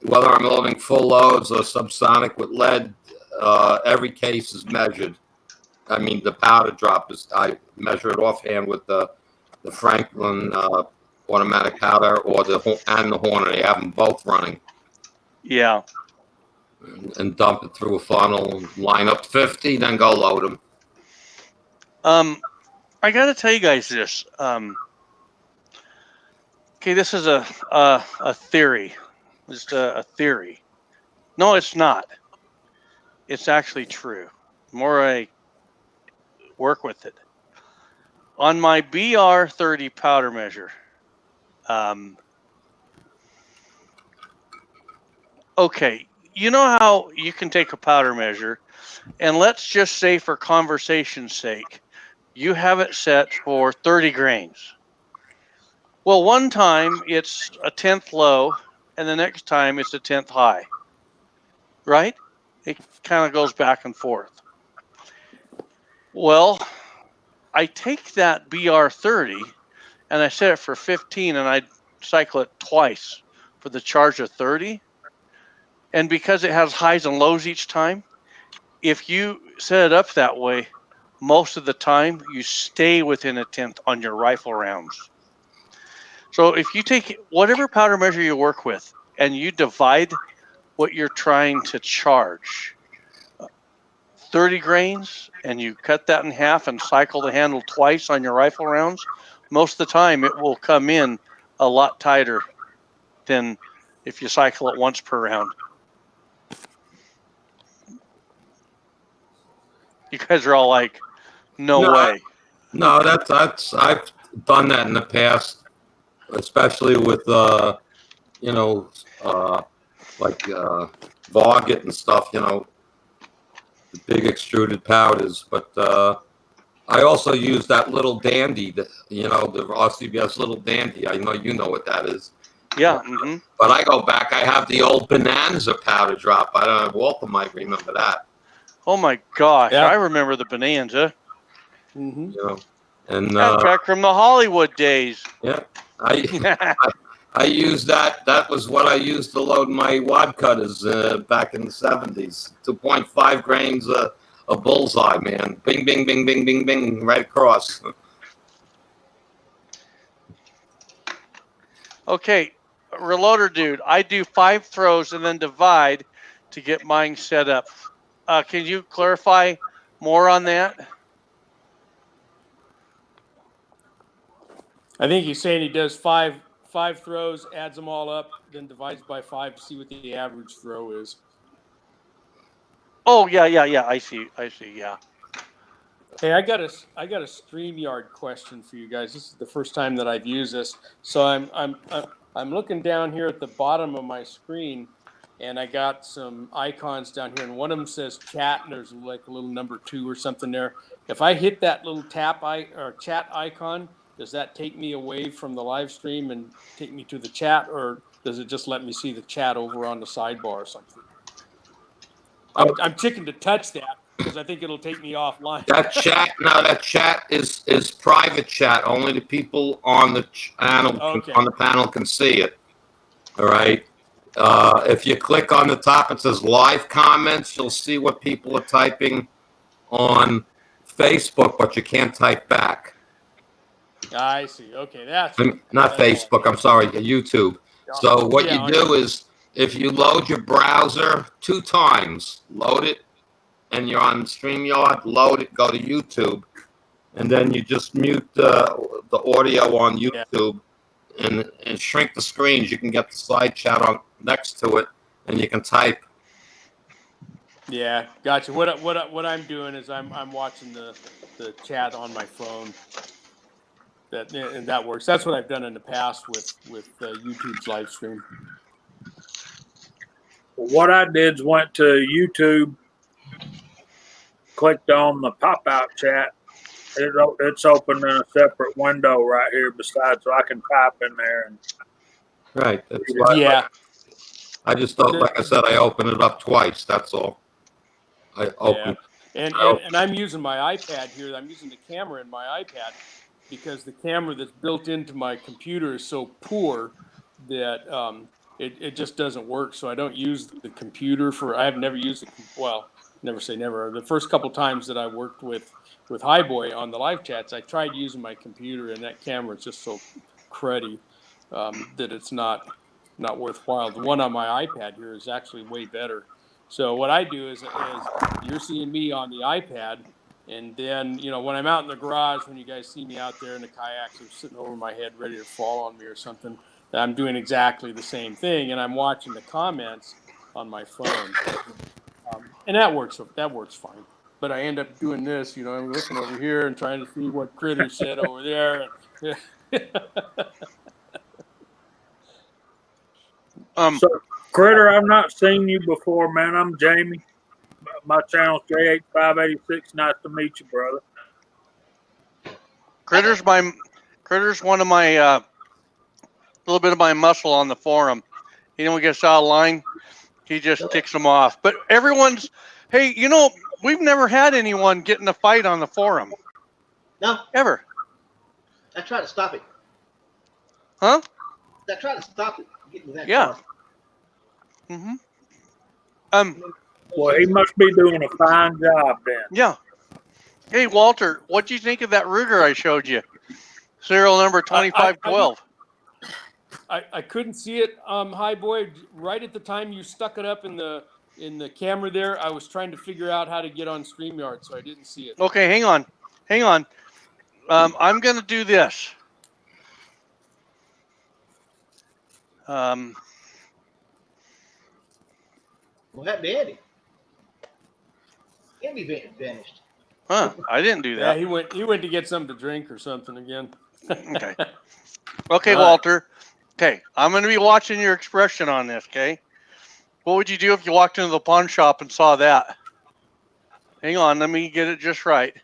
C: whether I'm loading full loads or subsonic with lead, every case is measured. I mean, the powder drop I measure it offhand with the Franklin automatic powder or the Hornet. I have them both running.
A: Yeah.
C: And dump it through a funnel, line up 50, then go load them.
A: I got to tell you guys this. Okay, this is a theory. Just a theory. No, it's not. It's actually true. The more I work with it. On my BR30 powder measure, okay, you know how you can take a powder measure, and let's just say for conversation's sake, you have it set for 30 grains. Well, one time it's a 10th low, and the next time it's a 10th high, right? It kind of goes back and forth. Well, I take that BR30 and I set it for 15 and I cycle it twice for the charge of 30. And because it has highs and lows each time, if you set it up that way, most of the time you stay within a 10th on your rifle rounds. So if you take whatever powder measure you work with and you divide what you're trying to charge, 30 grains, and you cut that in half and cycle the handle twice on your rifle rounds, most of the time it will come in a lot tighter than if you cycle it once per round. You guys are all like, no way.
C: No, that's I've done that in the past, especially with like Varget and stuff, the big extruded powders. But I also use that little dandy, the RCBS little dandy. I know you know what that is.
A: Yeah. Mm-hmm.
C: But I go back. I have the old Bonanza powder drop. I don't know. Walter might remember that.
A: Oh my gosh, yeah. I remember the Bonanza.
D: Mm-hmm.
C: And
A: back from the Hollywood days.
C: Yeah, I used that. That was what I used to load my wad cutters back in the 70s. 2.5 grains a bullseye, man. Bing, bing, bing, bing, bing, bing, right across.
A: Okay, reloader dude, I do 5 throws and then divide to get mine set up. Can you clarify more on that?
D: I think he's saying he does five throws, adds them all up, then divides by 5 to see what the average throw is.
A: Oh yeah. I see. Yeah.
D: Hey, I got a StreamYard question for you guys. This is the first time that I've used this, so I'm looking down here at the bottom of my screen, and I got some icons down here, and one of them says chat, and there's like a little number 2 or something there. If I hit that little or chat icon, does that take me away from the live stream and take me to the chat, or does it just let me see the chat over on the sidebar or something? I'm chicken to touch that because I think it'll take me offline.
C: That chat is private chat. Only the people on the channel on the panel can see it. All right. If you click on the top, it says live comments. You'll see what people are typing on Facebook, but you can't type back.
D: I see. Okay, that's
C: not Facebook. I'm sorry, YouTube. So what you do is, if you load your browser 2 times, load it, and you're on StreamYard, load it, go to YouTube, and then you just mute the audio on YouTube and shrink the screens. You can get the slide chat on next to it, and you can type.
D: Yeah, gotcha. What I'm doing is I'm watching the chat on my phone. And that works. That's what I've done in the past with YouTube's live stream.
B: What I did is went to YouTube, clicked on the pop-out chat. It's open in a separate window right here beside, so I can type in there.
C: Right.
D: Yeah.
C: I just thought, like I said, I opened it up twice. That's all. I opened.
D: Yeah. And I'm using my iPad here. I'm using the camera in my iPad because the camera that's built into my computer is so poor that it just doesn't work. So I don't use the computer I've never used it. Well, never say never. The first couple times that I worked with Highboy on the live chats, I tried using my computer, and that camera is just so cruddy that it's not worthwhile. The one on my iPad here is actually way better. So what I do is you're seeing me on the iPad, and then, when I'm out in the garage, when you guys see me out there and the kayaks are sitting over my head ready to fall on me or something, I'm doing exactly the same thing, and I'm watching the comments on my phone. And that works fine. But I end up doing this, I'm looking over here and trying to see what Critter said over there.
B: So, Critter, I've not seen you before, man. I'm Jamie. My channel's J8586. Nice to meet you, brother.
A: Critter's one of my little bit of my muscle on the forum. He gets out of line, he just ticks them off. But everyone's, hey, we've never had anyone get in a fight on the forum.
E: No.
A: Ever.
E: I tried to stop it.
A: Huh?
E: I tried to stop it. Getting that
A: yeah.
E: Far.
A: Mm-hmm.
B: Well, he must be doing a fine job then.
A: Yeah. Hey, Walter, what do you think of that Ruger I showed you? Serial number 2512.
D: I couldn't see it, Highboy. Right at the time you stuck it up in the camera there, I was trying to figure out how to get on StreamYard, so I didn't see it.
A: Okay, hang on. I'm going to do this.
E: What happened to Andy? Andy vanished.
A: Huh? I didn't do that.
D: Yeah, he went to get something to drink or something again.
A: Okay. Okay, Walter. Okay, I'm going to be watching your expression on this. Okay. What would you do if you walked into the pawn shop and saw that? Hang on, let me get it just right.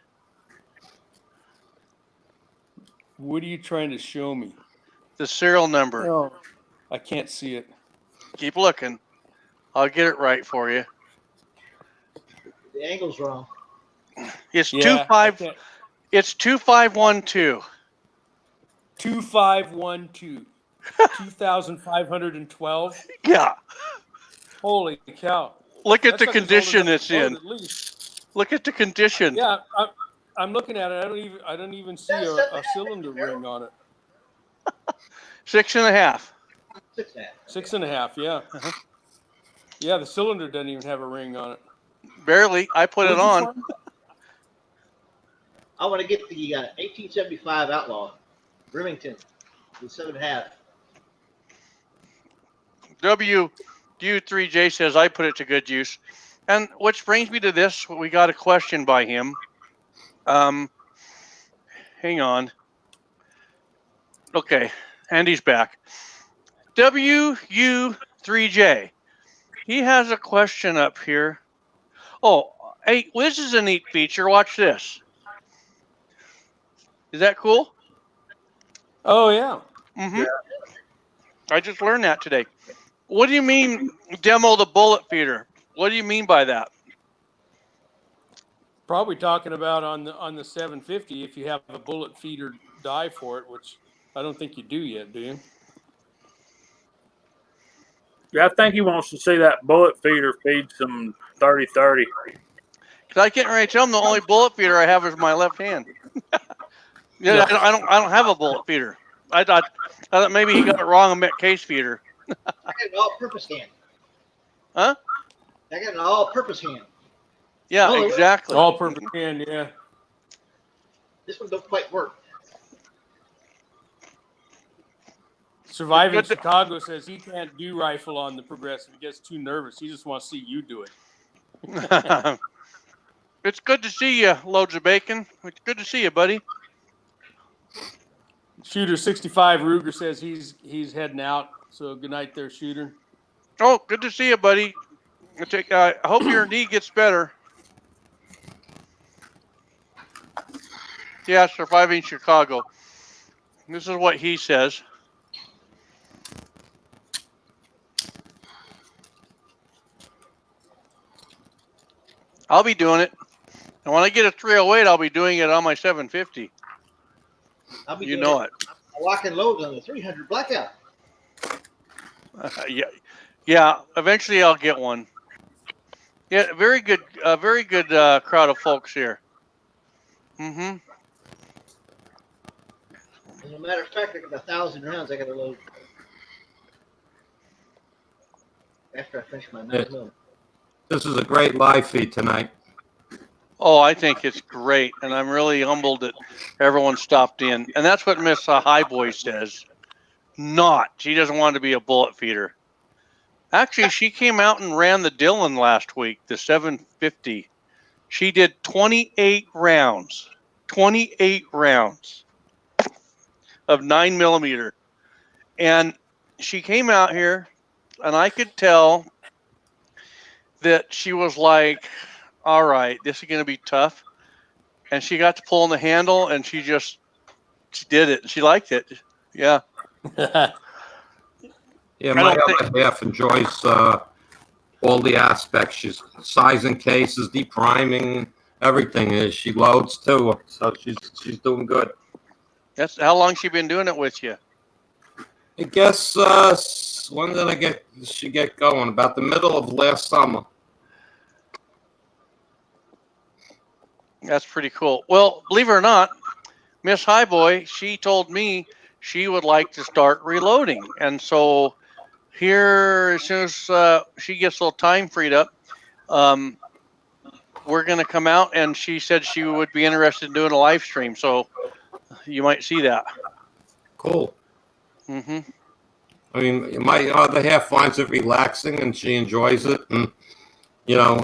D: What are you trying to show me?
A: The serial number.
D: Oh, I can't see it.
A: Keep looking. I'll get it right for you.
E: The angle's wrong.
A: It's 2512.
D: 2512. 2,512.
A: Yeah.
D: Holy cow!
A: Look at the condition it's in. Look at the condition.
D: Yeah, I'm looking at it. I don't even see a cylinder ring on it.
A: 6.5.
E: 6.5.
D: Yeah. Yeah, the cylinder doesn't even have a ring on it.
A: Barely. I put it on.
E: I want to get the 1875 Outlaw, Remington, the 7.5.
A: W3J says I put it to good use. And which brings me to this. We got a question by him. Hang on. Okay, Andy's back. WU3J. he has a question up here. Oh, hey, this is a neat feature. Watch this. Is that cool?
D: Oh yeah.
A: Mm-hmm.
B: Yeah.
A: I just learned that today. What do you mean demo the bullet feeder? What do you mean by that?
D: Probably talking about on the 750 if you have a bullet feeder die for it, which I don't think you do yet, do you?
B: Yeah, I think he wants to see that bullet feeder feed some 30-30.
A: Because I can't really tell him the only bullet feeder I have is my left hand. Yeah, I don't have a bullet feeder. I thought maybe he got it wrong and meant case feeder.
E: I got an all-purpose hand.
A: Huh?
E: I got an all-purpose hand.
A: Yeah,
E: Oh,
A: exactly.
D: All purpose hand, yeah.
E: This one don't quite work.
D: Surviving Chicago says he can't do rifle on the progressive. He gets too nervous. He just wants to see you do it.
A: It's good to see you, Loads of Bacon. It's good to see you, buddy.
D: Shooter 65 Ruger says he's heading out. So good night there, Shooter.
A: Oh, good to see you, buddy. I hope your knee gets better. Yeah, surviving Chicago. This is what he says. I'll be doing it. And when I get a 308, I'll be doing it on my 750.
E: I'll be
A: You
E: doing
A: know it.
E: a lock and load on the 300 blackout.
A: Yeah. Eventually, I'll get one. Yeah, very good crowd of folks here. Mm-hmm.
E: As a matter of fact, I got 1,000 rounds I got to load after I finish my Magnum.
C: This is a great live feed tonight.
A: Oh, I think it's great, and I'm really humbled that everyone stopped in. And that's what Miss Highboy says. She doesn't want to be a bullet feeder. Actually, she came out and ran the Dillon last week, the 750. She did 28 rounds. 28 rounds of 9mm. And she came out here, and I could tell that she was like, all right, this is going to be tough. And she got to pull on the handle, and she did it. She liked it. Yeah.
C: Yeah, my other half enjoys all the aspects. She's sizing cases, depriming, everything. She loads too, so she's doing good.
A: That's how long she been doing it with you?
C: I guess when did she get going? About the middle of last summer.
A: That's pretty cool. Well, believe it or not, Miss Highboy, she told me she would like to start reloading. And so here, as soon as she gets a little time freed up, we're going to come out, and she said she would be interested in doing a live stream. So you might see that.
C: Cool.
A: Mm-hmm.
C: I mean, my other half finds it relaxing, and she enjoys it. And, you know,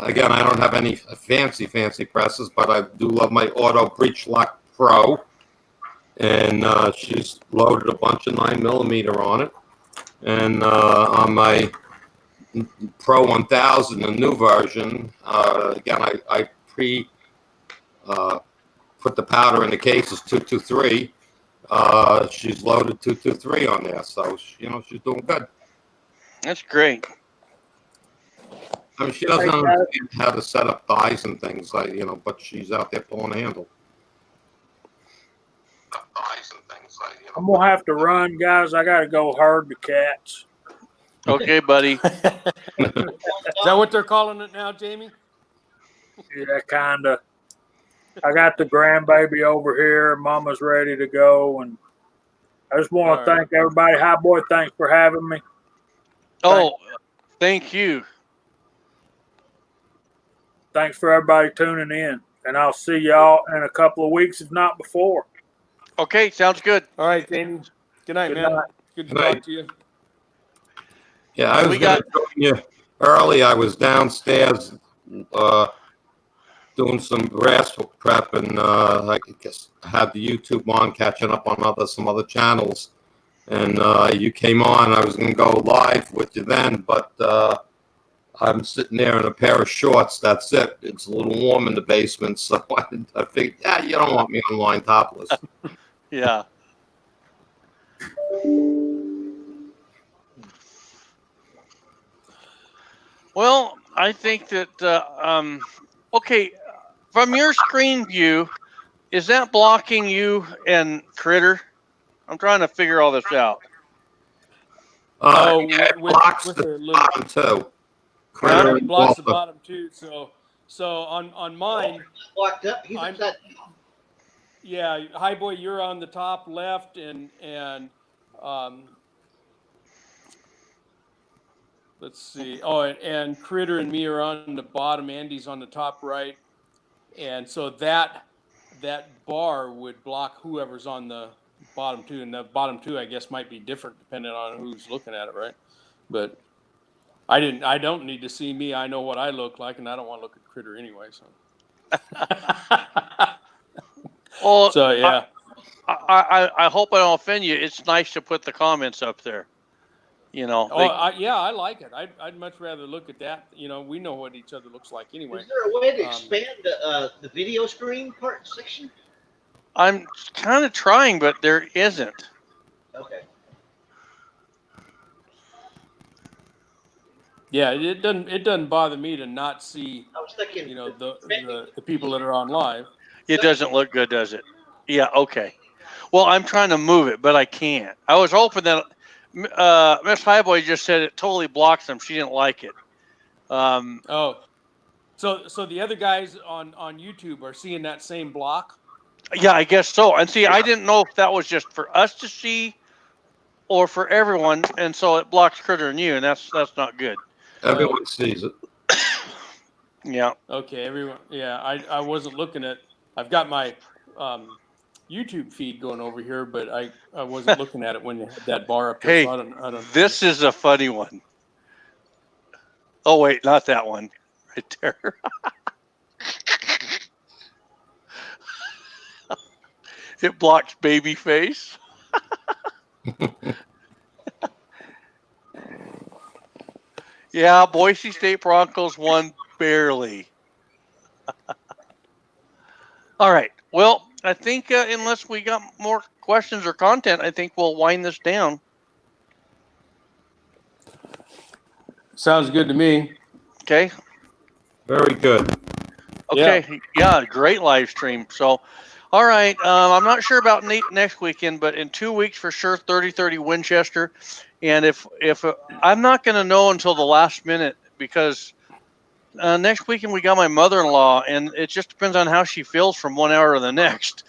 C: again, I don't have any fancy presses, but I do love my Auto Breech Lock Pro. And she's loaded a bunch of 9mm on it. And on my Pro 1000, the new version, again, I put the powder in the cases 223. She's loaded 223 on there, so you know she's doing good.
A: That's great.
C: I mean, she doesn't understand how to set up dies and things like but she's out there pulling a handle.
B: I'm gonna have to run, guys. I gotta go herd the cats.
A: Okay, buddy.
D: Is that what they're calling it now, Jamie?
B: Yeah, kinda. I got the grandbaby over here. Mama's ready to go, and I just want to thank everybody. Highboy, thanks for having me.
A: Oh, thank you.
B: Thanks for everybody tuning in, and I'll see y'all in a couple of weeks, if not before.
A: Okay, sounds good.
D: All right, Jamie. Good night,
B: Good
D: man.
B: night.
D: Good to talk to you.
C: Yeah, I was going to join you early. I was downstairs doing some brass prep, and I guess had the YouTube on, catching up on some other channels. and you came on. I was going to go live with you then, but I'm sitting there in a pair of shorts. That's it. It's a little warm in the basement, so I figured, yeah, you don't want me online topless.
A: Yeah. Well, I think that okay, from your screen view, is that blocking you and Critter? I'm trying to figure all this out.
D: Oh,
C: Yeah, it
D: with
C: blocks
D: with
C: the
D: a little,
C: bottom too.
D: yeah,
C: Critter
D: it
C: and
D: blocks the
C: Revolver.
D: bottom too. So on mine,
E: Blocked up. He's
D: I'm
E: upside.
D: yeah, Highboy, you're on the top left, and um, let's see. Oh, and Critter and me are on the bottom. Andy's on the top right, and so that bar would block whoever's on the bottom two, and the bottom two, I guess, might be different depending on who's looking at it, right? But I don't need to see me. I know what I look like, and I don't want to look at Critter anyway. So,
A: Well,
D: so yeah.
A: I hope I don't offend you. It's nice to put the comments up there. You know,
D: Oh, yeah, I like it. I'd much rather look at that. You know, we know what each other looks like anyway.
E: Is there a way to expand the video screen part section?
A: I'm kind of trying, but there isn't.
E: Okay.
D: Yeah, it doesn't bother me to not see,
E: I was thinking.
D: you know, the people that are on live.
A: It doesn't look good, does it? Yeah, okay. Well, I'm trying to move it, but I can't. I was hoping that Miss Highboy just said it totally blocks them. She didn't like it.
D: Oh, so the other guys on YouTube are seeing that same block.
A: Yeah, I guess so. And see, I didn't know if that was just for us to see or for everyone, and so it blocks Critter and you, and that's not good.
C: Everyone sees it.
A: Yeah.
D: Okay, everyone. Yeah, I wasn't looking at. I've got my YouTube feed going over here, but I wasn't looking at it when you had that bar up there.
A: Hey,
D: So I don't.
A: this is a funny one. Oh wait, not that one, right there. It blocks baby face. Yeah, Boise State Broncos won barely. All right. Well, I think unless we got more questions or content, I think we'll wind this down.
D: Sounds good to me.
A: Okay.
C: Very good.
A: Okay. Yeah, great live stream. So, all right. I'm not sure about next weekend, but in 2 weeks for sure, 30-30 Winchester. And if I'm not going to know until the last minute because next weekend we got my mother-in-law, and it just depends on how she feels from 1 hour to the next.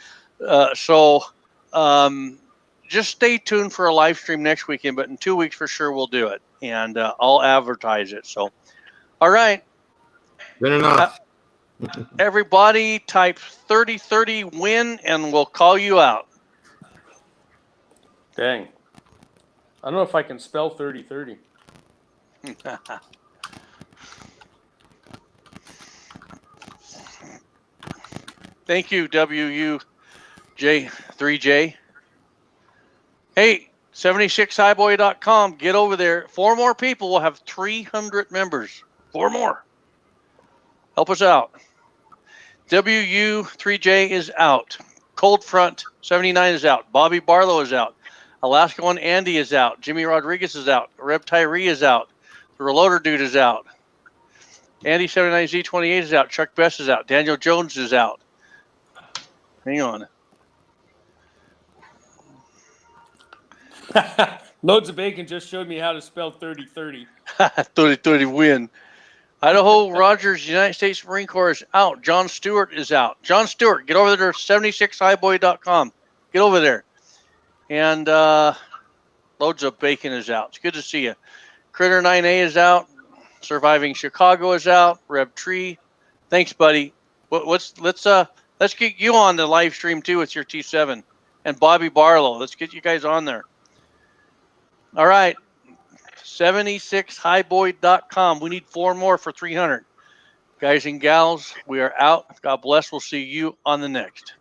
A: So just stay tuned for a live stream next weekend, but in 2 weeks for sure we'll do it, and I'll advertise it. So, all right.
C: Good enough.
A: Everybody type 30-30 win, and we'll call you out.
D: Dang. I don't know if I can spell 30-30.
A: Thank you, WUJ3J. Hey, 76highboy.com. Get over there. 4 more people will have 300 members. 4 more. Help us out. WU3J is out. Cold Front 79 is out. Bobby Barlow is out. Alaska One Andy is out. Jimmy Rodriguez is out. Reb Tyree is out. The Reloader Dude is out. Andy 79Z28 is out. Chuck Best is out. Daniel Jones is out. Hang on.
D: Loads of Bacon just showed me how to spell 30-30.
A: 30-30 win. Idaho Rogers, United States Marine Corps is out. John Stewart is out. John Stewart, get over there to 76highboy.com. Get over there. And Loads of Bacon is out. It's good to see you. Critter 9A is out. Surviving Chicago is out. Reb Tree. Thanks, buddy. Let's get you on the live stream too with your T7. And Bobby Barlow. Let's get you guys on there. All right. 76highboy.com. We need 4 more for 300. Guys and gals, we are out. God bless. We'll see you on the next.